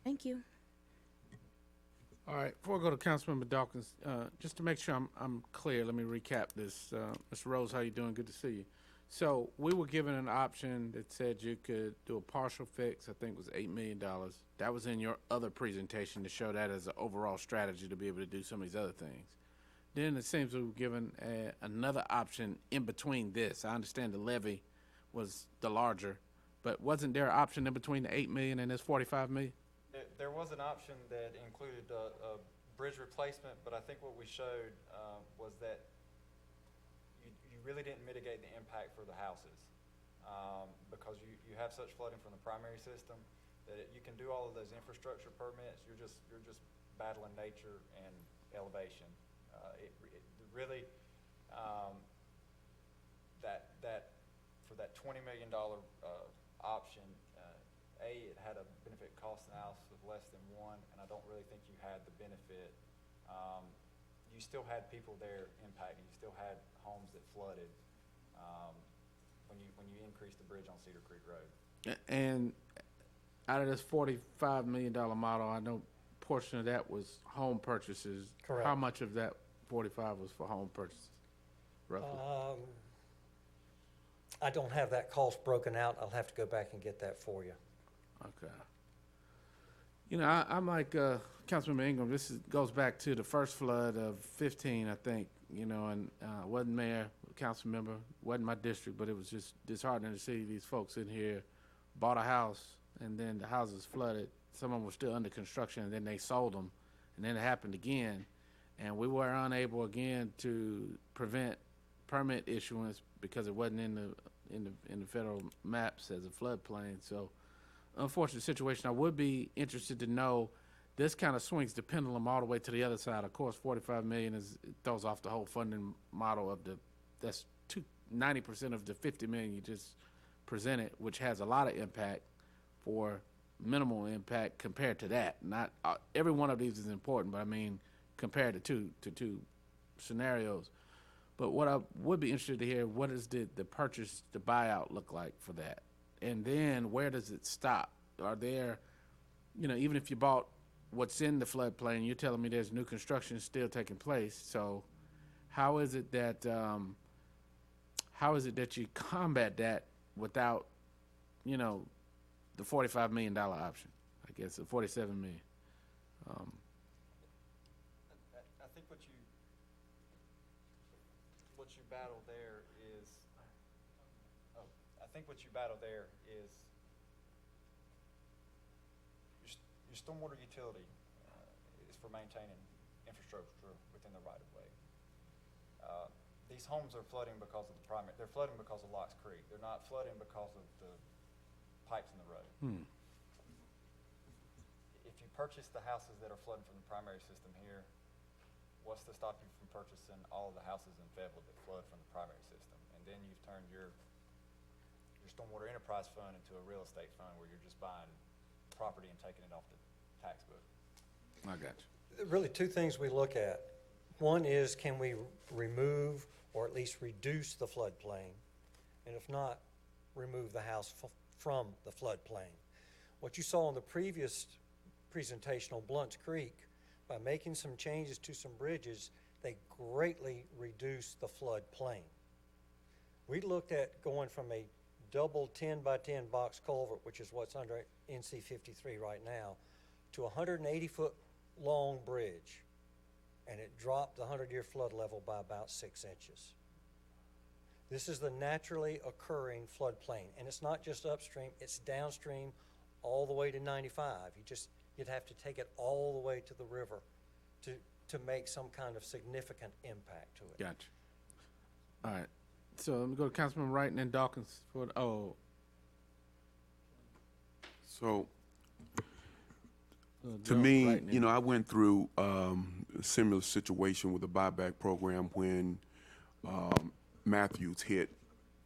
Thank you. All right, before I go to Councilmember Dawkins, just to make sure I'm clear, let me recap this. Mr. Rose, how you doing? Good to see you. So we were given an option that said you could do a partial fix, I think it was $8 million. That was in your other presentation to show that as an overall strategy to be able to do some of these other things. Then it seems we were given another option in between this. I understand the levy was the larger, but wasn't there an option in between the $8 million and this $45 million? There was an option that included a bridge replacement, but I think what we showed was that you really didn't mitigate the impact for the houses because you have such flooding from the primary system that you can do all of those infrastructure permits. You're just battling nature and elevation. That for that $20 million option, it had a benefit cost analysis of less than 1, and I don't really think you had the benefit. You you still had people there impacted. You still had homes that flooded when you increased the bridge on Cedar Creek Road. And out of this $45 million model, I know portion of that was home purchases. Correct. How much of that 45 was for home purchases, roughly? I don't have that cost broken out. I'll have to go back and get that for you. Okay. You know, I'm like Councilmember Ingram. Goes back to the first flood of 15, I think. You know, and wasn't mayor, council member, wasn't my district, but it was just disheartening to see these folks in here bought a house, and then the houses flooded. Some of them were still under construction, and then they sold them, and then it happened again, and we were unable again to prevent permit issuance because it wasn't in the federal maps as a floodplain. So, unfortunate situation. I would be interested to know. This kind of swings the pendulum all the way to the other side. Of course, $45 million throws off the whole funding model of that's 90% of the $50 million you just presented, which has a lot of impact for minimal impact compared to that. Not every one of these is important, but I mean compared to two scenarios. But what I would be interested to hear, what does the purchase, the buyout look like for that? And then where does it stop? Are there, you know, even if you bought what's in the floodplain, you're telling me there's new construction still taking place. So how is it that you combat that without, you know, the $45 million option? I guess the $47 million. I think what you battle there is, your stormwater utility is for maintaining infrastructure within the right of way. These homes are flooding because of they're flooding because of Locks Creek. They're not flooding because of the pipes in the road. If you purchase the houses that are flooding from the primary system here, what's to stop you from purchasing all of the houses in Fayetteville that flood from the primary system? And then you've turned your stormwater enterprise fund into a real estate fund where you're just buying property and taking it off the tax book. I got you. Really, two things we look at. One is, can we remove or at least reduce the floodplain? And if not, remove the house from the floodplain. What you saw in the previous presentation on Blunt's Creek, by making some changes to some bridges, they greatly reduced the floodplain. We looked at going from a double 10 by 10 box culvert, which is what's under NC 53 right now, to a 180-foot long bridge, and it dropped the 100-year flood level by about 6 inches. This is the naturally occurring floodplain, and it's not just upstream, it's downstream all the way to 95. You'd have to take it all the way to the river to make some kind of significant impact to it. Gotcha. All right. So let me go to Councilman Wright and then Dawkins for So, to me, you know, I went through a similar situation with the buyback program when Matthews hit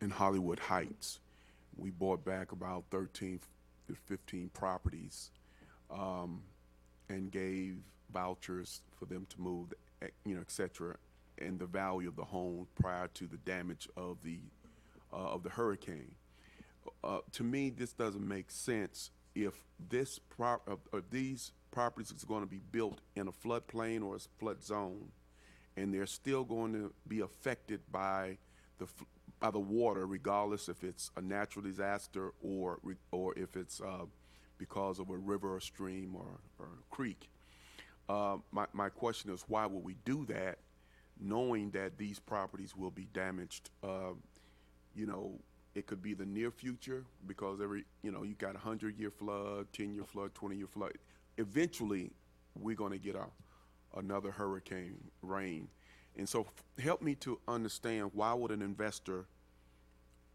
in Hollywood Heights. We bought back about 13 to 15 properties and gave vouchers for them to move, you know, et cetera, and the value of the home prior to the damage of the hurricane. To me, this doesn't make sense if these properties is going to be built in a floodplain or a flood zone, and they're still going to be affected by the water, regardless if it's a natural disaster or if it's because of a river or stream or creek. My question is, why would we do that, knowing that these properties will be damaged? You know, it could be the near future because you got a 100-year flood, 10-year flood, 20-year flood. Eventually, we're going to get another hurricane rain. And so help me to understand, why would an investor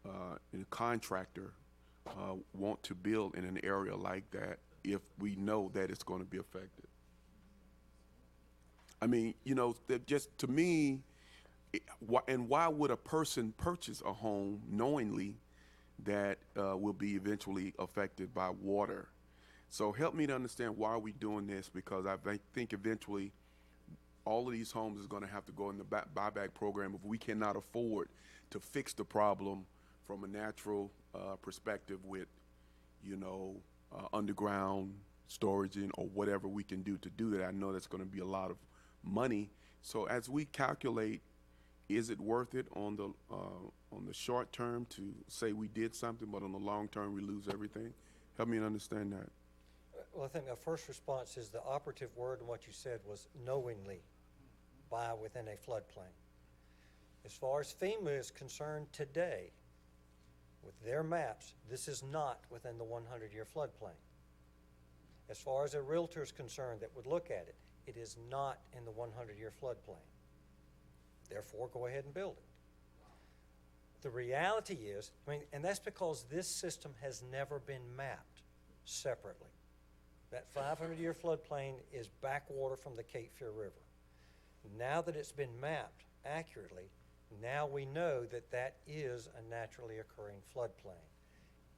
and a contractor want to build in an area like that if we know that it's going to be affected? I mean, you know, that just to me, and why would a person purchase a home knowingly that will be eventually affected by water? So help me to understand, why are we doing this? Because I think eventually all of these homes is gonna have to go in the buyback program if we cannot afford to fix the problem from a natural, perspective with, you know, underground storage or whatever we can do to do that. I know that's gonna be a lot of money. So as we calculate, is it worth it on the short term to say we did something, but on the long term we lose everything? Help me understand that. Well, I think our first response is the operative word in what you said was knowingly buy within a floodplain. As far as FEMA is concerned today, with their maps, this is not within the 100-year floodplain. As far as a realtor is concerned that would look at it, it is not in the 100-year floodplain. Therefore, go ahead and build it. The reality is, and that's because this system has never been mapped separately. That 500-year floodplain is backwater from the Cape Fear River. Now that it's been mapped accurately, now we know that that is a naturally occurring floodplain.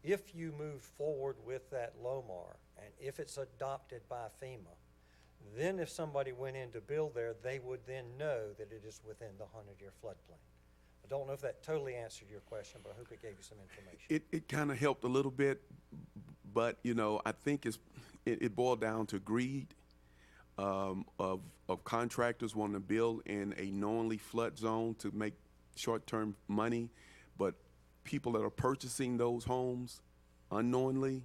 If you move forward with that LOMAR, and if it's adopted by FEMA, then if somebody went in to build there, they would then know that it is within the 100-year floodplain. I don't know if that totally answered your question, but I hope it gave you some information. It kind of helped a little bit, but you know, I think it boiled down to greed of contractors wanting to build in a knowingly flood zone to make short-term money, but people that are purchasing those homes unknowingly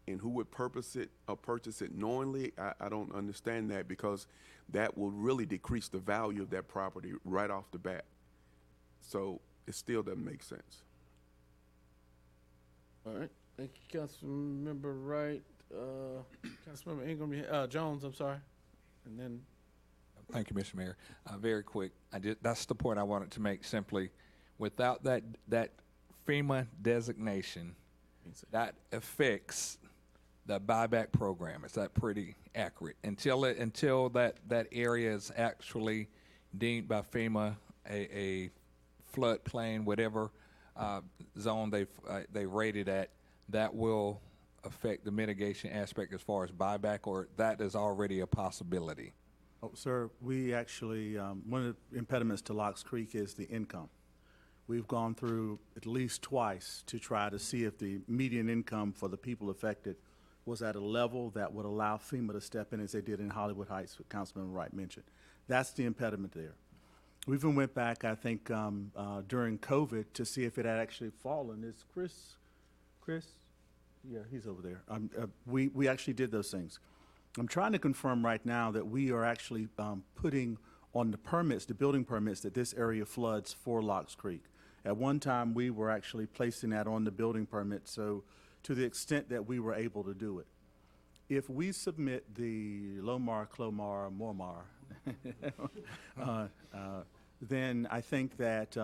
and who would purchase it knowingly, I don't understand that, because that will really decrease the value of that property right off the bat. So it still doesn't make sense. All right, thank you, Councilmember Wright. Councilmember Ingram, Jones, I'm sorry. And then. Thank you, Mr. Mayor. Very quick, that's the point I wanted to make simply. Without that FEMA designation, that affects the buyback program. Is that pretty accurate? Until that area is actually deemed by FEMA a floodplain, whatever zone they rated at, that will affect the mitigation aspect as far as buyback, or that is already a possibility? Oh, sir, we actually, one of the impediments to Locks Creek is the income. We've gone through at least twice to try to see if the median income for the people affected was at a level that would allow FEMA to step in, as they did in Hollywood Heights, what Councilman Wright mentioned. That's the impediment there. We even went back, I think, during COVID to see if it had actually fallen. Is Chris? Yeah, he's over there. We actually did those things. I'm trying to confirm right now that we are actually putting on the permits, the building permits, that this area floods for Locks Creek. At one time, we were actually placing that on the building permit, so to the extent that we were able to do it. If we submit the LOMAR, CLOMAR, MORMAR, then I think that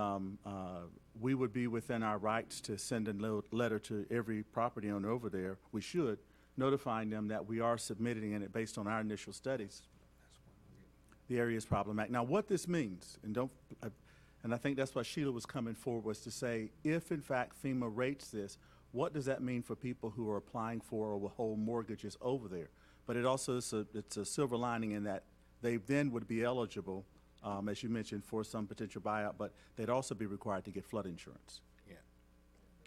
we would be within our rights to send a letter to every property owner over there. We should, notifying them that we are submitting it based on our initial studies. The area is problematic. Now, what this means, and I think that's what Sheila was coming forward, was to say, if in fact FEMA rates this, what does that mean for people who are applying for or will hold mortgages over there? But it also is it's a silver lining in that they then would be eligible, as you mentioned, for some potential buyout, but they'd also be required to get flood insurance. Yeah.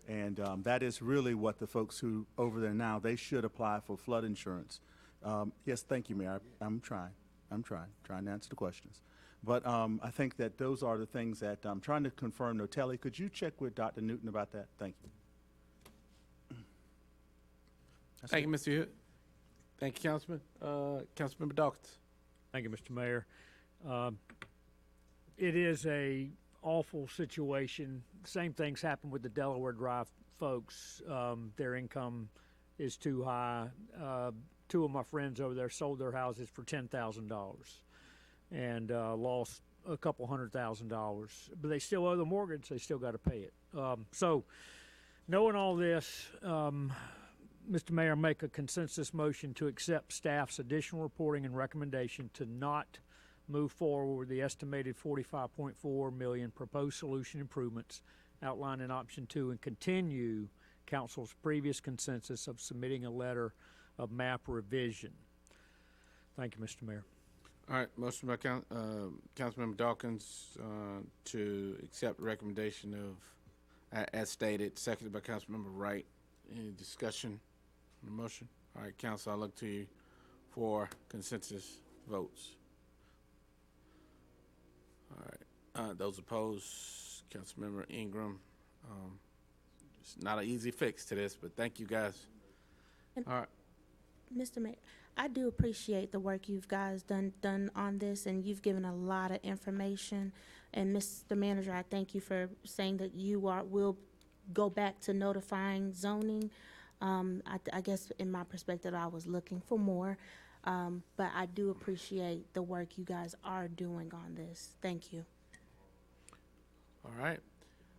And that is really what the folks who over there now, they should apply for flood insurance. Yes, thank you, Mayor. I'm trying to answer the questions. But I think that those are the things that I'm trying to confirm. Notelli, could you check with Dr. Newton about that? Thank you. Thank you, Mr. Hood. Thank you, Councilman. Councilmember Dawkins. Thank you, Mr. Mayor. It is a awful situation. Same things happen with the Delaware Drive folks. Their income is too high. Two of my friends over there sold their houses for $10,000 and lost a couple $100,000. But they still owe the mortgage. They still got to pay it. So knowing all this, Mr. Mayor, make a consensus motion to accept staff's additional reporting and recommendation to not move forward with the estimated $45.4 million proposed solution improvements outlined in option 2 and continue council's previous consensus of submitting a letter of map revision. Thank you, Mr. Mayor. All right, motion by Councilmember Dawkins to accept the recommendation of, as stated, seconded by Councilmember Wright. Any discussion on the motion? All right, Council, I look to you for consensus votes. All right, those opposed, Councilmember Ingram. It's not an easy fix to this, but thank you guys. And All right. Mr. Mayor, I do appreciate the work you've guys done on this, and you've given a lot of information. And Mr. Manager, I thank you for saying that you will go back to notifying zoning. I guess in my perspective, I was looking for more, but I do appreciate the work you guys are doing on this. Thank you. All right.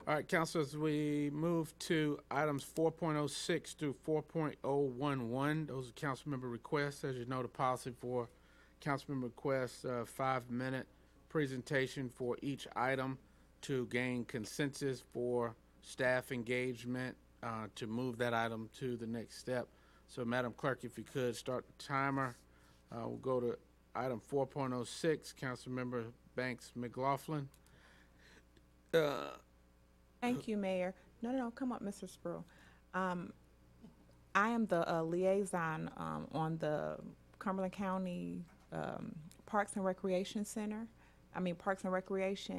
All right, Council, as we move to items 4.06 through 4.011, those are council member requests. As you know, the policy for council member requests, 5-minute presentation for each item to gain consensus for staff engagement to move that item to the next step. So, Madam Clerk, if you could start the timer. We'll go to item 4.06, Council Member Banks McLaughlin. Thank you, Mayor. No, come up, Mr. Sproul. I am the liaison on the Cumberland County Parks and Recreation,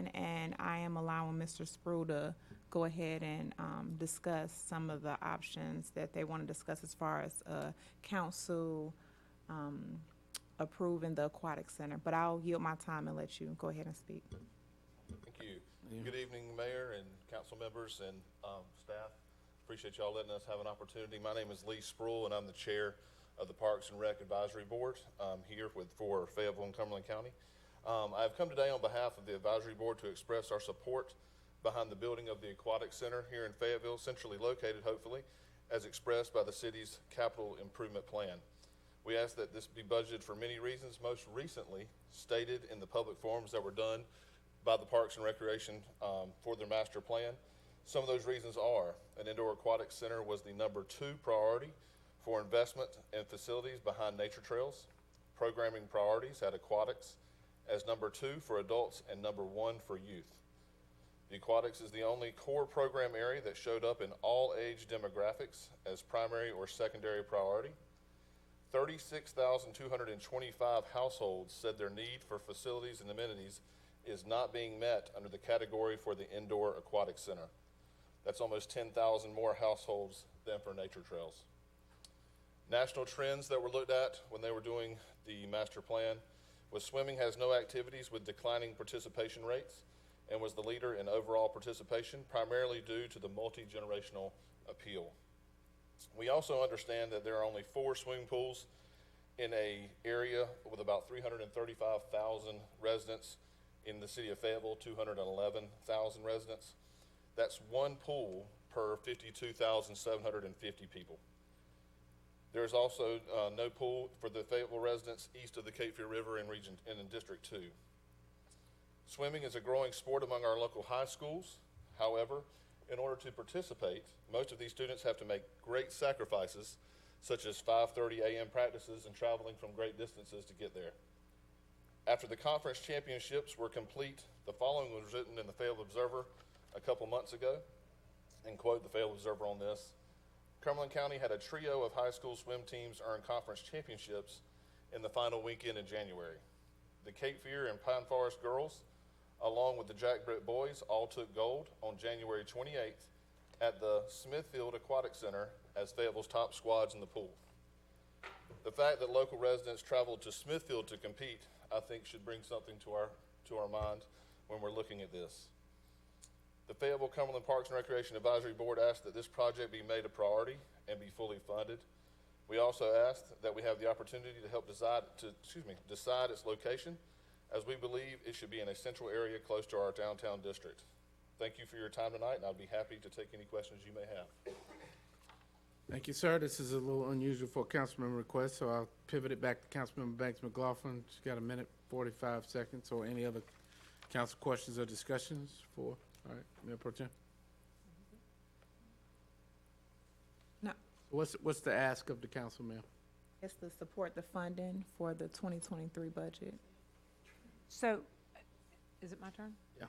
and I am allowing Mr. Sproul to go ahead and discuss some of the options that they want to discuss as far as council approving the aquatic center. But I'll yield my time and let you go ahead and speak. Thank you. Good evening, Mayor and council members and staff. Appreciate y'all letting us have an opportunity. My name is Lee Sproul, and I'm the chair of the Parks and Rec Advisory Board here for Fayetteville and Cumberland County. I've come today on behalf of the advisory board to express our support behind the building of the aquatic center here in Fayetteville, centrally located, hopefully, as expressed by the city's capital improvement plan. We ask that this be budgeted for many reasons, most recently stated in the public forums that were done by the Parks and Recreation for their master plan. Some of those reasons are an indoor aquatic center was the #2 priority for investment in facilities behind nature trails. Programming priorities had aquatics as #2 for adults and #1 for youth. The aquatics is the only core program area that showed up in all age demographics as primary or secondary priority. 36,225 households said their need for facilities and amenities is not being met under the category for the indoor aquatic center. That's almost 10,000 more households than for nature trails. National trends that were looked at when they were doing the master plan was swimming has no activities with declining participation rates and was the leader in overall participation, primarily due to the multi-generational appeal. We also understand that there are only 4 swimming pools in an area with about 335,000 residents. In the city of Fayetteville, 211,000 residents. That's 1 pool per 52,750 people. There's also no pool for the Fayetteville residents east of the Cape Fear River in District 2. Swimming is a growing sport among our local high schools. However, in order to participate, most of these students have to make great sacrifices, such as 5:30 a.m. practices and traveling from great distances to get there. After the conference championships were complete, the following was written in the Fayetteville Observer a couple months ago, and quote the Fayetteville Observer on this: Cumberland County had a trio of high school swim teams earn conference championships in the final weekend in January. The Cape Fear and Pine Forest girls, along with the Jack Britt boys, all took gold on January 28th at the Smithfield Aquatic Center as Fayetteville's top squads in the pool. The fact that local residents traveled to Smithfield to compete, I think, should bring something to our mind when we're looking at this. The Fayetteville Cumberland Parks and Recreation Advisory Board asked that this project be made a priority and be fully funded. We also asked that we have the opportunity to help decide its location, as we believe it should be in a central area close to our downtown district. Thank you for your time tonight, and I'll be happy to take any questions you may have. Thank you, sir. This is a little unusual for a council member request, so I'll pivot it back to Councilmember Banks McLaughlin. She's got 1:45 seconds, or any other council questions or discussions for, all right, Mayor Pro Tem. No. What's the ask of the council, ma'am? It's to support the funding for the 2023 budget. So, is it my turn? Yeah.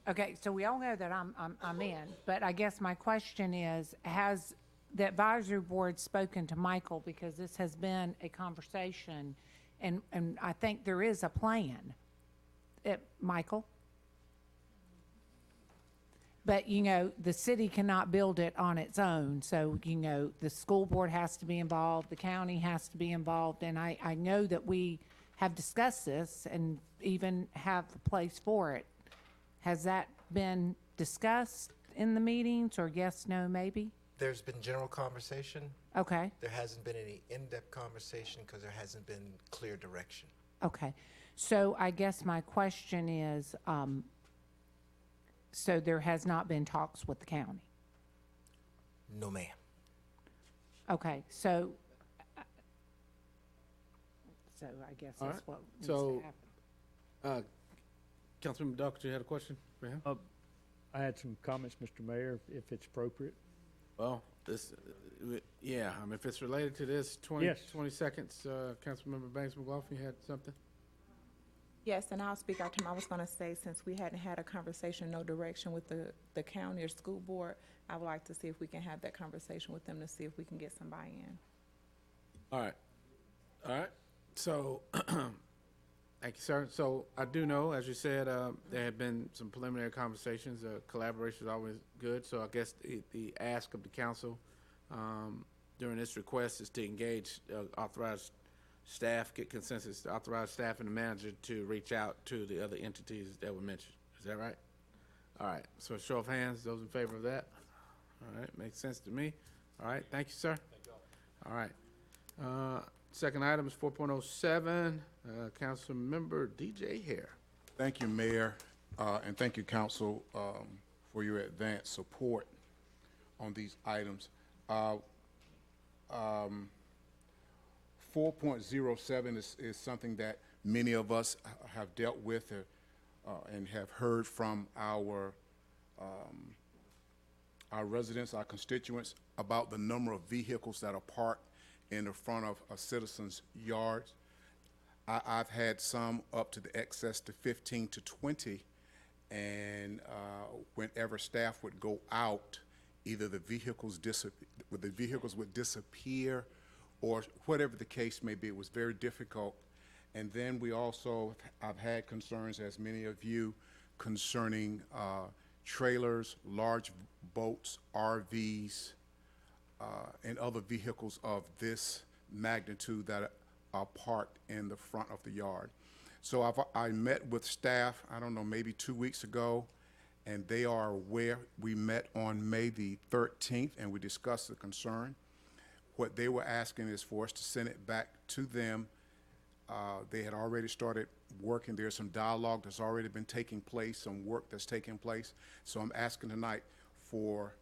Okay, so we all know that I'm in, but I guess my question is, has the advisory board spoken to Michael? Because this has been a conversation, and I think there is a plan. Michael? But, you know, the city cannot build it on its own, so, you know, the school board has to be involved, the county has to be involved, and I know that we have discussed this and even have a place for it. Has that been discussed in the meetings, or yes, no, maybe? There's been general conversation. Okay, There hasn't been any in-depth conversation because there hasn't been clear direction. okay. So I guess my question is, so there has not been talks with the county? No, ma'am. Okay, so I guess All that's right. what needs So, to happen. Councilman Dockett, you had a question for him? I had some comments, Mr. Mayor, if it's appropriate. Well, this, yeah, I mean, if it's related to this, 20 Yes. seconds, Councilmember Banks McLaughlin, you had something? Yes, and I'll speak out to him. I was going to say, since we hadn't had a conversation, no direction with the county or school board, I would like to see if we can have that conversation with them to see if we can get some buy-in. All right. All right. So, thank you, sir. So I do know, as you said, there have been some preliminary conversations. Collaboration is always good. So I guess the ask of the council during this request is to engage authorized staff, get consensus, to authorize staff and the manager to reach out to the other entities that were mentioned. Is that right? All right. So show of hands, those in favor of that? All right. Makes sense to me. All right. Thank you, sir. Thank you all. All right. Second item is 4.07, Councilmember DJ Hare. Thank you, Mayor, and thank you, Council, for your advanced support on these items. 4.07 is something that many of us have dealt with and have heard from our residents, our constituents, about the number of vehicles that are parked in the front of citizens' yards. I've had some up to the excess to 15 to 20, and whenever staff would go out, either the vehicles would disappear, or whatever the case may be. It was very difficult. And then we also, I've had concerns, as many of you, concerning trailers, large boats, RVs, and other vehicles of this magnitude that are parked in the front of the yard. So I met with staff, I don't know, maybe 2 weeks ago, and they are aware. We met on May the 13th, and we discussed the concern. What they were asking is for us to send it back to them. They had already started working. There's some dialogue that's already been taking place, some work that's taking place. So I'm asking tonight for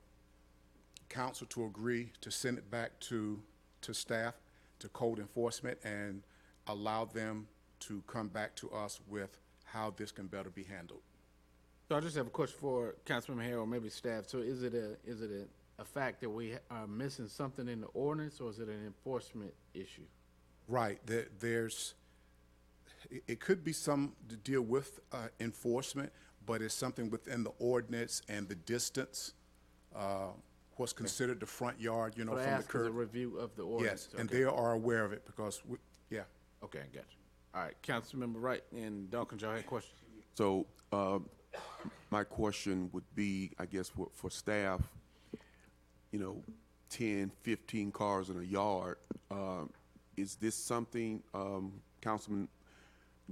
council to agree to send it back to staff, to code enforcement, and allow them to come back to us with how this can better be handled. So I just have a question for Councilmember Hare, or maybe staff. So is it a fact that we are missing something in the ordinance, or is it an enforcement issue? Right. It could be some to deal with enforcement, but it's something within the ordinance and the distance, what's considered the front yard, you know, But I from the ask as a curb. review of the ordinance. Yes, and Okay. they are aware of it because, yeah. Okay, I got you. All right, Councilmember Wright and Dawkins, y'all had questions? So, my question would be, I guess, for staff, you know, 10, 15 cars in a yard, is this something, Councilman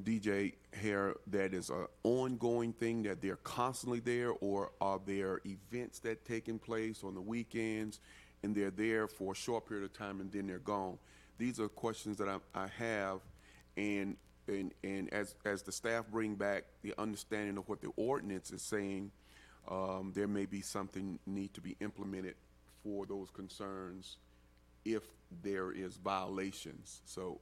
DJ Hare, that is an ongoing thing, that they're constantly there, or are there events that taking place on the weekends and they're there for a short period of time and then they're gone? These are questions that I have, and as the staff bring back the understanding of what the ordinance is saying, there may be something need to be implemented for those concerns if there is violations. So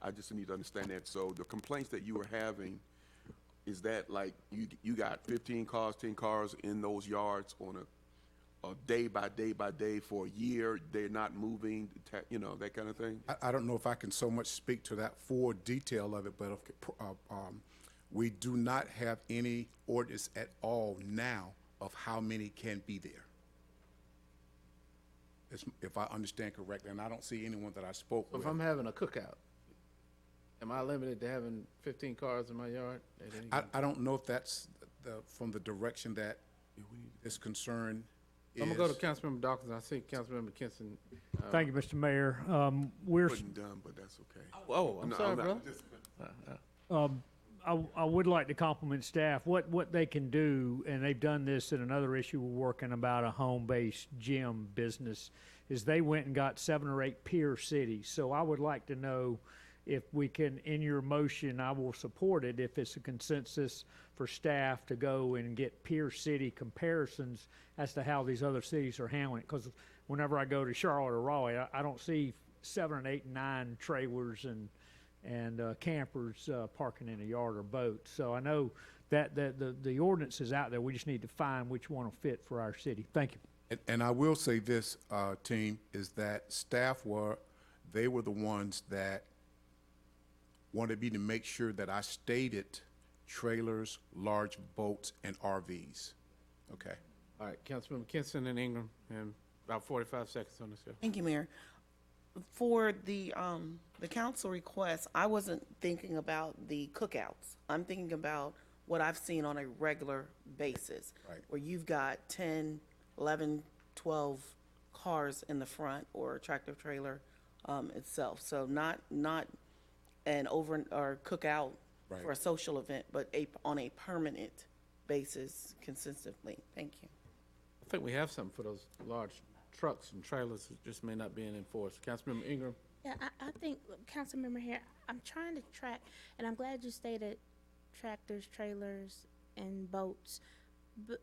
I just need to understand that. So the complaints that you were having, is that like you got 15 cars, 10 cars in those yards on a day by day for a year, they're not moving, you know, that kind of thing? I don't know if I can so much speak to that full detail of it, but We do not have any ordinance at all now of how many can be there. If I understand correctly, and I don't see anyone that I spoke So with. if I'm having a cookout, am I limited to having 15 cars in my yard at any given I don't know if that's from the direction that this concern is. I'm gonna go to Councilmember Dawkins. I see Councilmember Kinson. Thank you, Mr. Mayor. We're, Wasn't done, but that's okay. Oh, I'm No, sorry, not- brother. just- I would like to compliment staff. What they can do, and they've done this in another issue we're working about, a home-based gym business, is they went and got 7 or 8 peer cities. So I would like to know if we can, in your motion, I will support it, if it's a consensus for staff to go and get peer city comparisons as to how these other cities are handling it. Because whenever I go to Charlotte or Raleigh, I don't see 7 and 8 and 9 trailers and campers parking in a yard or boat. So I know that the ordinance is out there. We just need to find which one will fit for our city. Thank you. And I will say this, team, is that staff were the ones that wanted me to make sure that I stated trailers, large boats, and RVs. Okay. All right, Councilmember Kinson and Ingram, and about 45 seconds on this go. Thank you, Mayor. For the council request, I wasn't thinking about the cookouts. I'm thinking about what I've seen on a regular basis. Right. Where you've got 10, 11, 12 cars in the front or tractor trailer itself. So not an over or cookout Right. for a social event, but on a permanent basis consistently. Thank you. I think we have something for those large trucks and trailers that just may not be enforced. Councilmember Ingram? Yeah, I think, Councilmember here, I'm trying to track, and I'm glad you stated tractors, trailers, and boats. But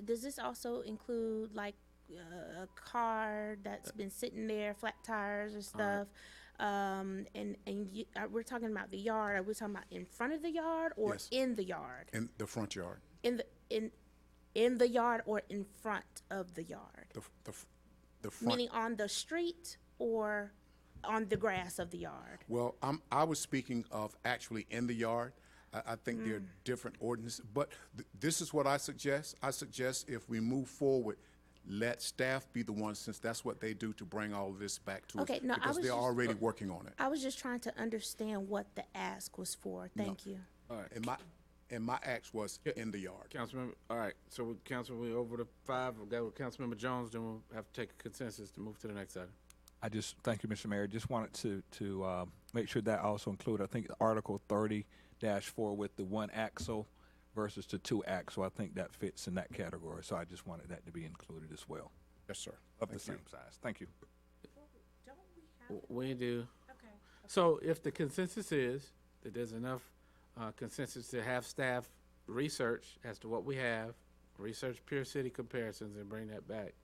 does this also include like a car that's been sitting there, flat tires or stuff? We're talking about the yard. Are we talking about in front of the yard or Yes. in the yard? In the front yard. In the yard or in front of the yard? The front. Meaning on the street or on the grass of the yard? Well, I was speaking of actually in the yard. I think there are different ordinances, but this is what I suggest. I suggest if we move forward, let staff be the ones, since that's what they do, to bring all of this back to us. Okay, no, I because was they're just- already working on it. I was just trying to understand what the ask was for. Thank you. All right. And my act was in the yard. Councilmember, all right, so we over to 5, we'll go with Councilmember Jones, then we'll have to take a consensus to move to the next item. I just, thank you, Mr. Mayor. Just wanted to make sure that also included, I think, Article 30-4 with the 1 axle versus the 2 axle. I think that fits in that category, so I just wanted that to be included as well, Yes, sir. of the Thank you. same size. Thank you. We do. Okay. So if the consensus is that there's enough consensus to have staff research as to what we have, research peer city comparisons and bring that back,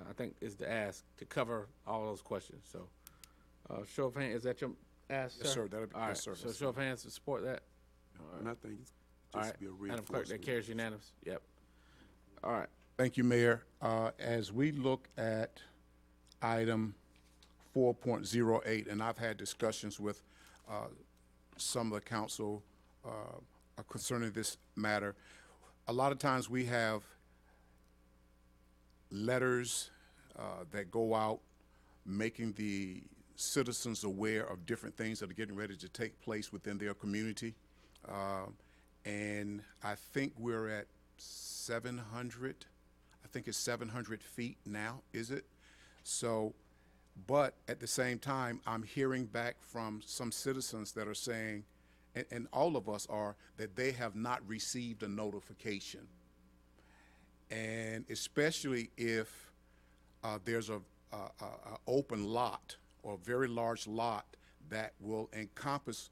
I think is the ask to cover all those questions. So, show of hands, is that your ask, sir? Yes, sir. That'll be- All right, yes, sir. so show of hands to support that? And I think it's All just right, be a Madam Clerk, that reinforcement. carries unanimous. Yep. All right. Thank you, Mayor. As we look at item 4.08, and I've had discussions with some of the council concerning this matter, a lot of times we have letters that go out making the citizens aware of different things that are getting ready to take place within their community. And I think we're at 700, I think it's 700 feet now, is it? So, but at the same time, I'm hearing back from some citizens that are saying, and all of us are, that they have not received a notification. And especially if there's a open lot or a very large lot that will encompass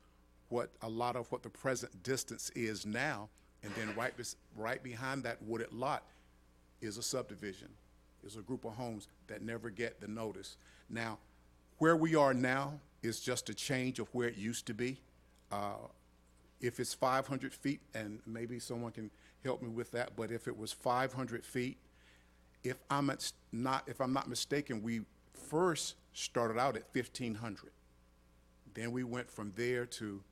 a lot of what the present distance is now, and then right behind that wooded lot is a subdivision, is a group of homes that never get the notice. Now, where we are now is just a change of where it used to be. If it's 500 feet, and maybe someone can help me with that, but if it was 500 feet, if I'm not mistaken, we first started out at 1,500. Then we went from there to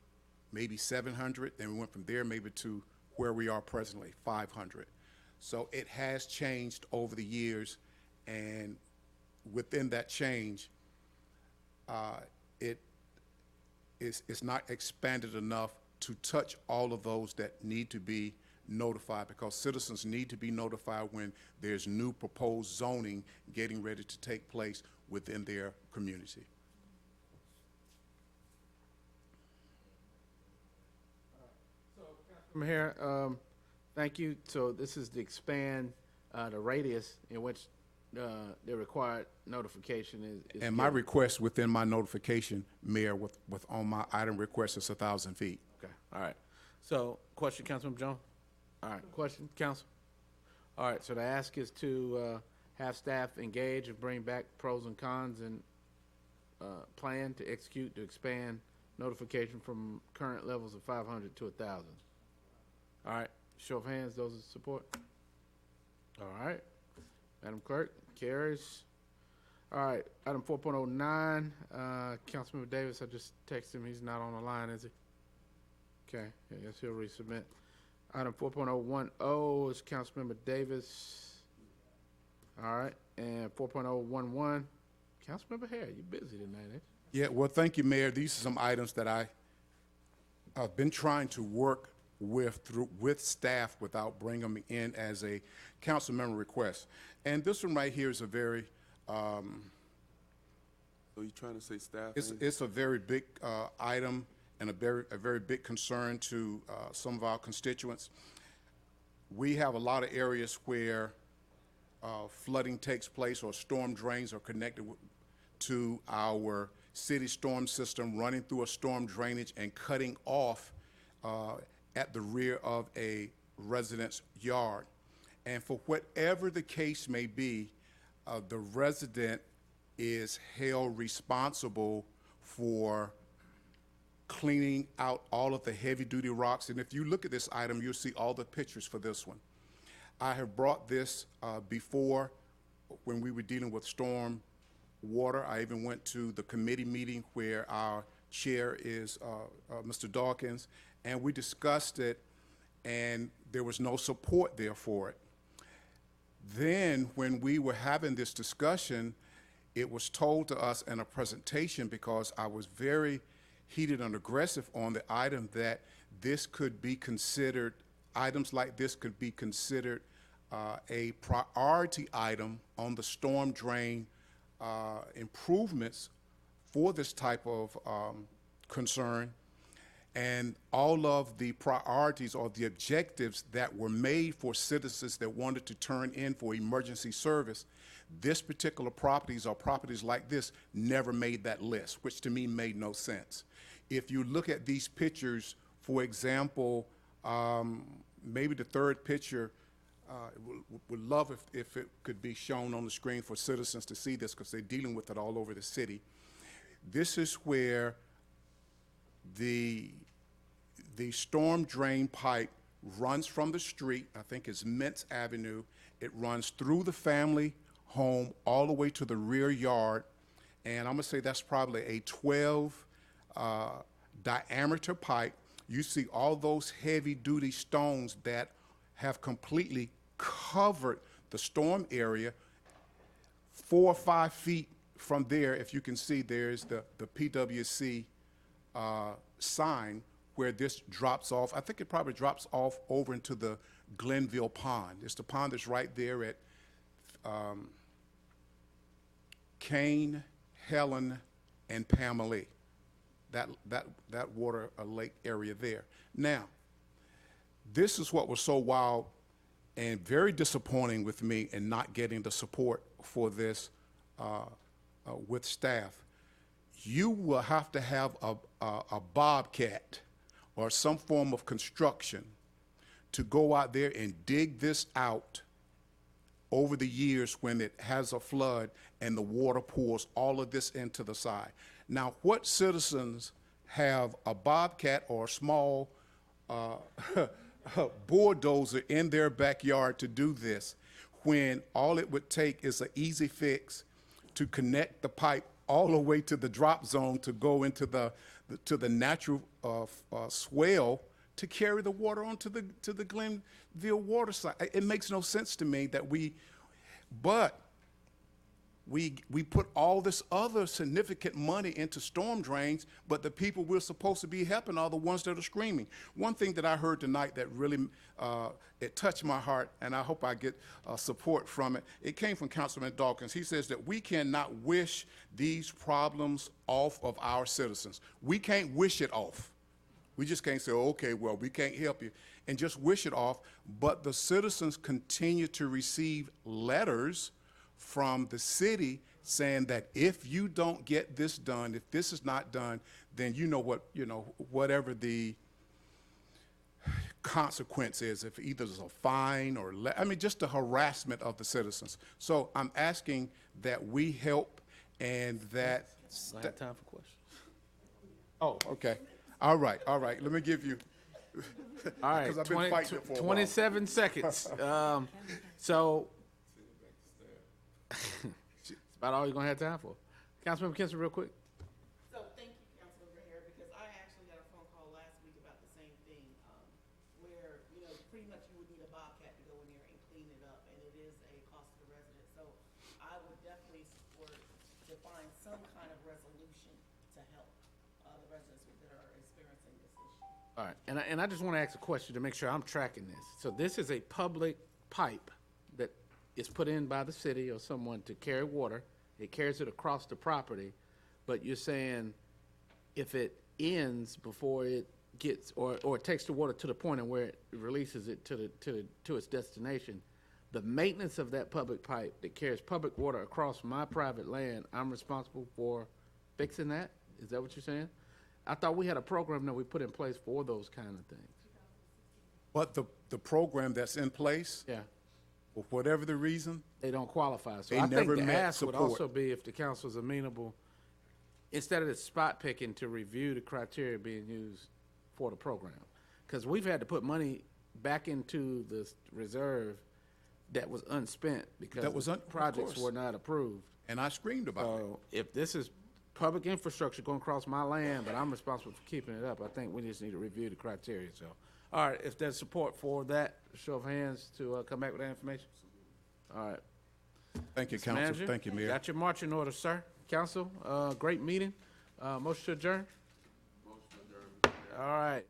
maybe 700. Then we went from there maybe to where we are presently, 500. So it has changed over the years, and within that change, it's not expanded enough to touch all of those that need to be notified, because citizens need to be notified when there's new proposed zoning getting ready to take place within their community. From here, thank you. So this is to expand the radius in which the required notification is And my given. request within my notification, Mayor, with on my item request is 1,000 feet. Okay, all right. So, question, Councilman Jones? All right, question, Council? All right, so the ask is to have staff engage and bring back pros and cons and plan to execute to expand notification from current levels of 500 to 1,000. All right, show of hands, those in support? All right, Madam Clerk, carries. All right, item 4.09, Councilmember Davis, I just texted him, he's not on the line, is he? Okay, I guess he'll resubmit. Item 4.010 is Councilmember Davis. All right, and 4.011, Councilmember Hare, you busy tonight, eh? Yeah, well, thank you, Mayor. These are some items that I've been trying to work with staff without bringing them in as a council member request. And this one right here is a very, So you trying to say staff? it's a very big item and a very big concern to some of our constituents. We have a lot of areas where flooding takes place or storm drains are connected to our city storm system, running through a storm drainage and cutting off at the rear of a resident's yard. And for whatever the case may be, the resident is held responsible for cleaning out all of the heavy-duty rocks. And if you look at this item, you'll see all the pictures for this one. I have brought this before when we were dealing with storm water. I even went to the committee meeting where our chair is Mr. Dawkins, and we discussed it, and there was no support there for it. Then, when we were having this discussion, it was told to us in a presentation, because I was very heated and aggressive on the item, that this could be considered, items like this could be considered a priority item on the storm drain improvements for this type of concern. And all of the priorities or the objectives that were made for citizens that wanted to turn in for emergency service, this particular properties or properties like this never made that list, which to me made no sense. If you look at these pictures, for example, maybe the third picture, would love if it could be shown on the screen for citizens to see this, because they're dealing with it all over the city. This is where the storm drain pipe runs from the street, I think it's Mintz Avenue. It runs through the family home all the way to the rear yard. And I'm gonna say that's probably a 12 diameter pipe. You see all those heavy duty stones that have completely covered the storm area. 4 or 5 feet from there, if you can see, there's the PWC sign where this drops off. I think it probably drops off over into the Glenville Pond. It's the pond that's right there at Kane, Helen, and Pamela. That water lake area there. Now, this is what was so wild and very disappointing with me in not getting the support for this with staff. You will have to have a bobcat or some form of construction to go out there and dig this out over the years when it has a flood and the water pours all of this into the side. Now, what citizens have a bobcat or a small bulldozer in their backyard to do this, when all it would take is an easy fix to connect the pipe all the way to the drop zone to go into the to the natural swell to carry the water onto the Glenville water side. It makes no sense to me that we put all this other significant money into storm drains, but the people we're supposed to be helping are the ones that are screaming. One thing that I heard tonight that really it touched my heart, and I hope I get support from it. It came from Councilman Dawkins. He says that we cannot wish these problems off of our citizens. We can't wish it off. We just can't say, okay, well, we can't help you, and just wish it off. But the citizens continue to receive letters from the city saying that if you don't get this done, if this is not done, then whatever the consequence is, if either it's a fine or just the harassment of the citizens. So I'm asking that we help and that. I have time for questions. Oh, okay. All right. Let me give you. All right, Because I've been fighting it for a while. 27 seconds. So it's about all you're gonna have time for. Councilmember Kinson, real quick. So thank you, Councilmember Hare, because I actually got a phone call last week about the same thing, where, pretty much you would need a bobcat to go in there and clean it up, and it is a cost to the resident. So I would definitely support to find some kind of resolution to help the residents that are experiencing this issue. All right, and I just want to ask a question to make sure I'm tracking this. So this is a public pipe that is put in by the city or someone to carry water. It carries it across the property, but you're saying if it ends before it gets, or it takes the water to the point of where it releases it to its destination, the maintenance of that public pipe that carries public water across my private land, I'm responsible for fixing that? Is that what you're saying? I thought we had a program that we put in place for those kind of things. But the program that's in place, Yeah. for whatever the reason, They don't qualify. So They I never think the met ask would support. also be if the council's amenable, instead of the spot picking, to review the criteria being used for the program. Because we've had to put money back into the reserve that was unspent because That was the of projects course. were not approved. and I screamed about it. So if this is public infrastructure going across my land, but I'm responsible for keeping it up, I think we just need to review the criteria. So, all right, if there's support for that, show of hands to come back with that information. All right. Thank you, Mr. Council. Manager, Thank you, Mayor. Got your marching order, sir. Council, great meeting. Motion to adjourn? Motion to adjourn. All right.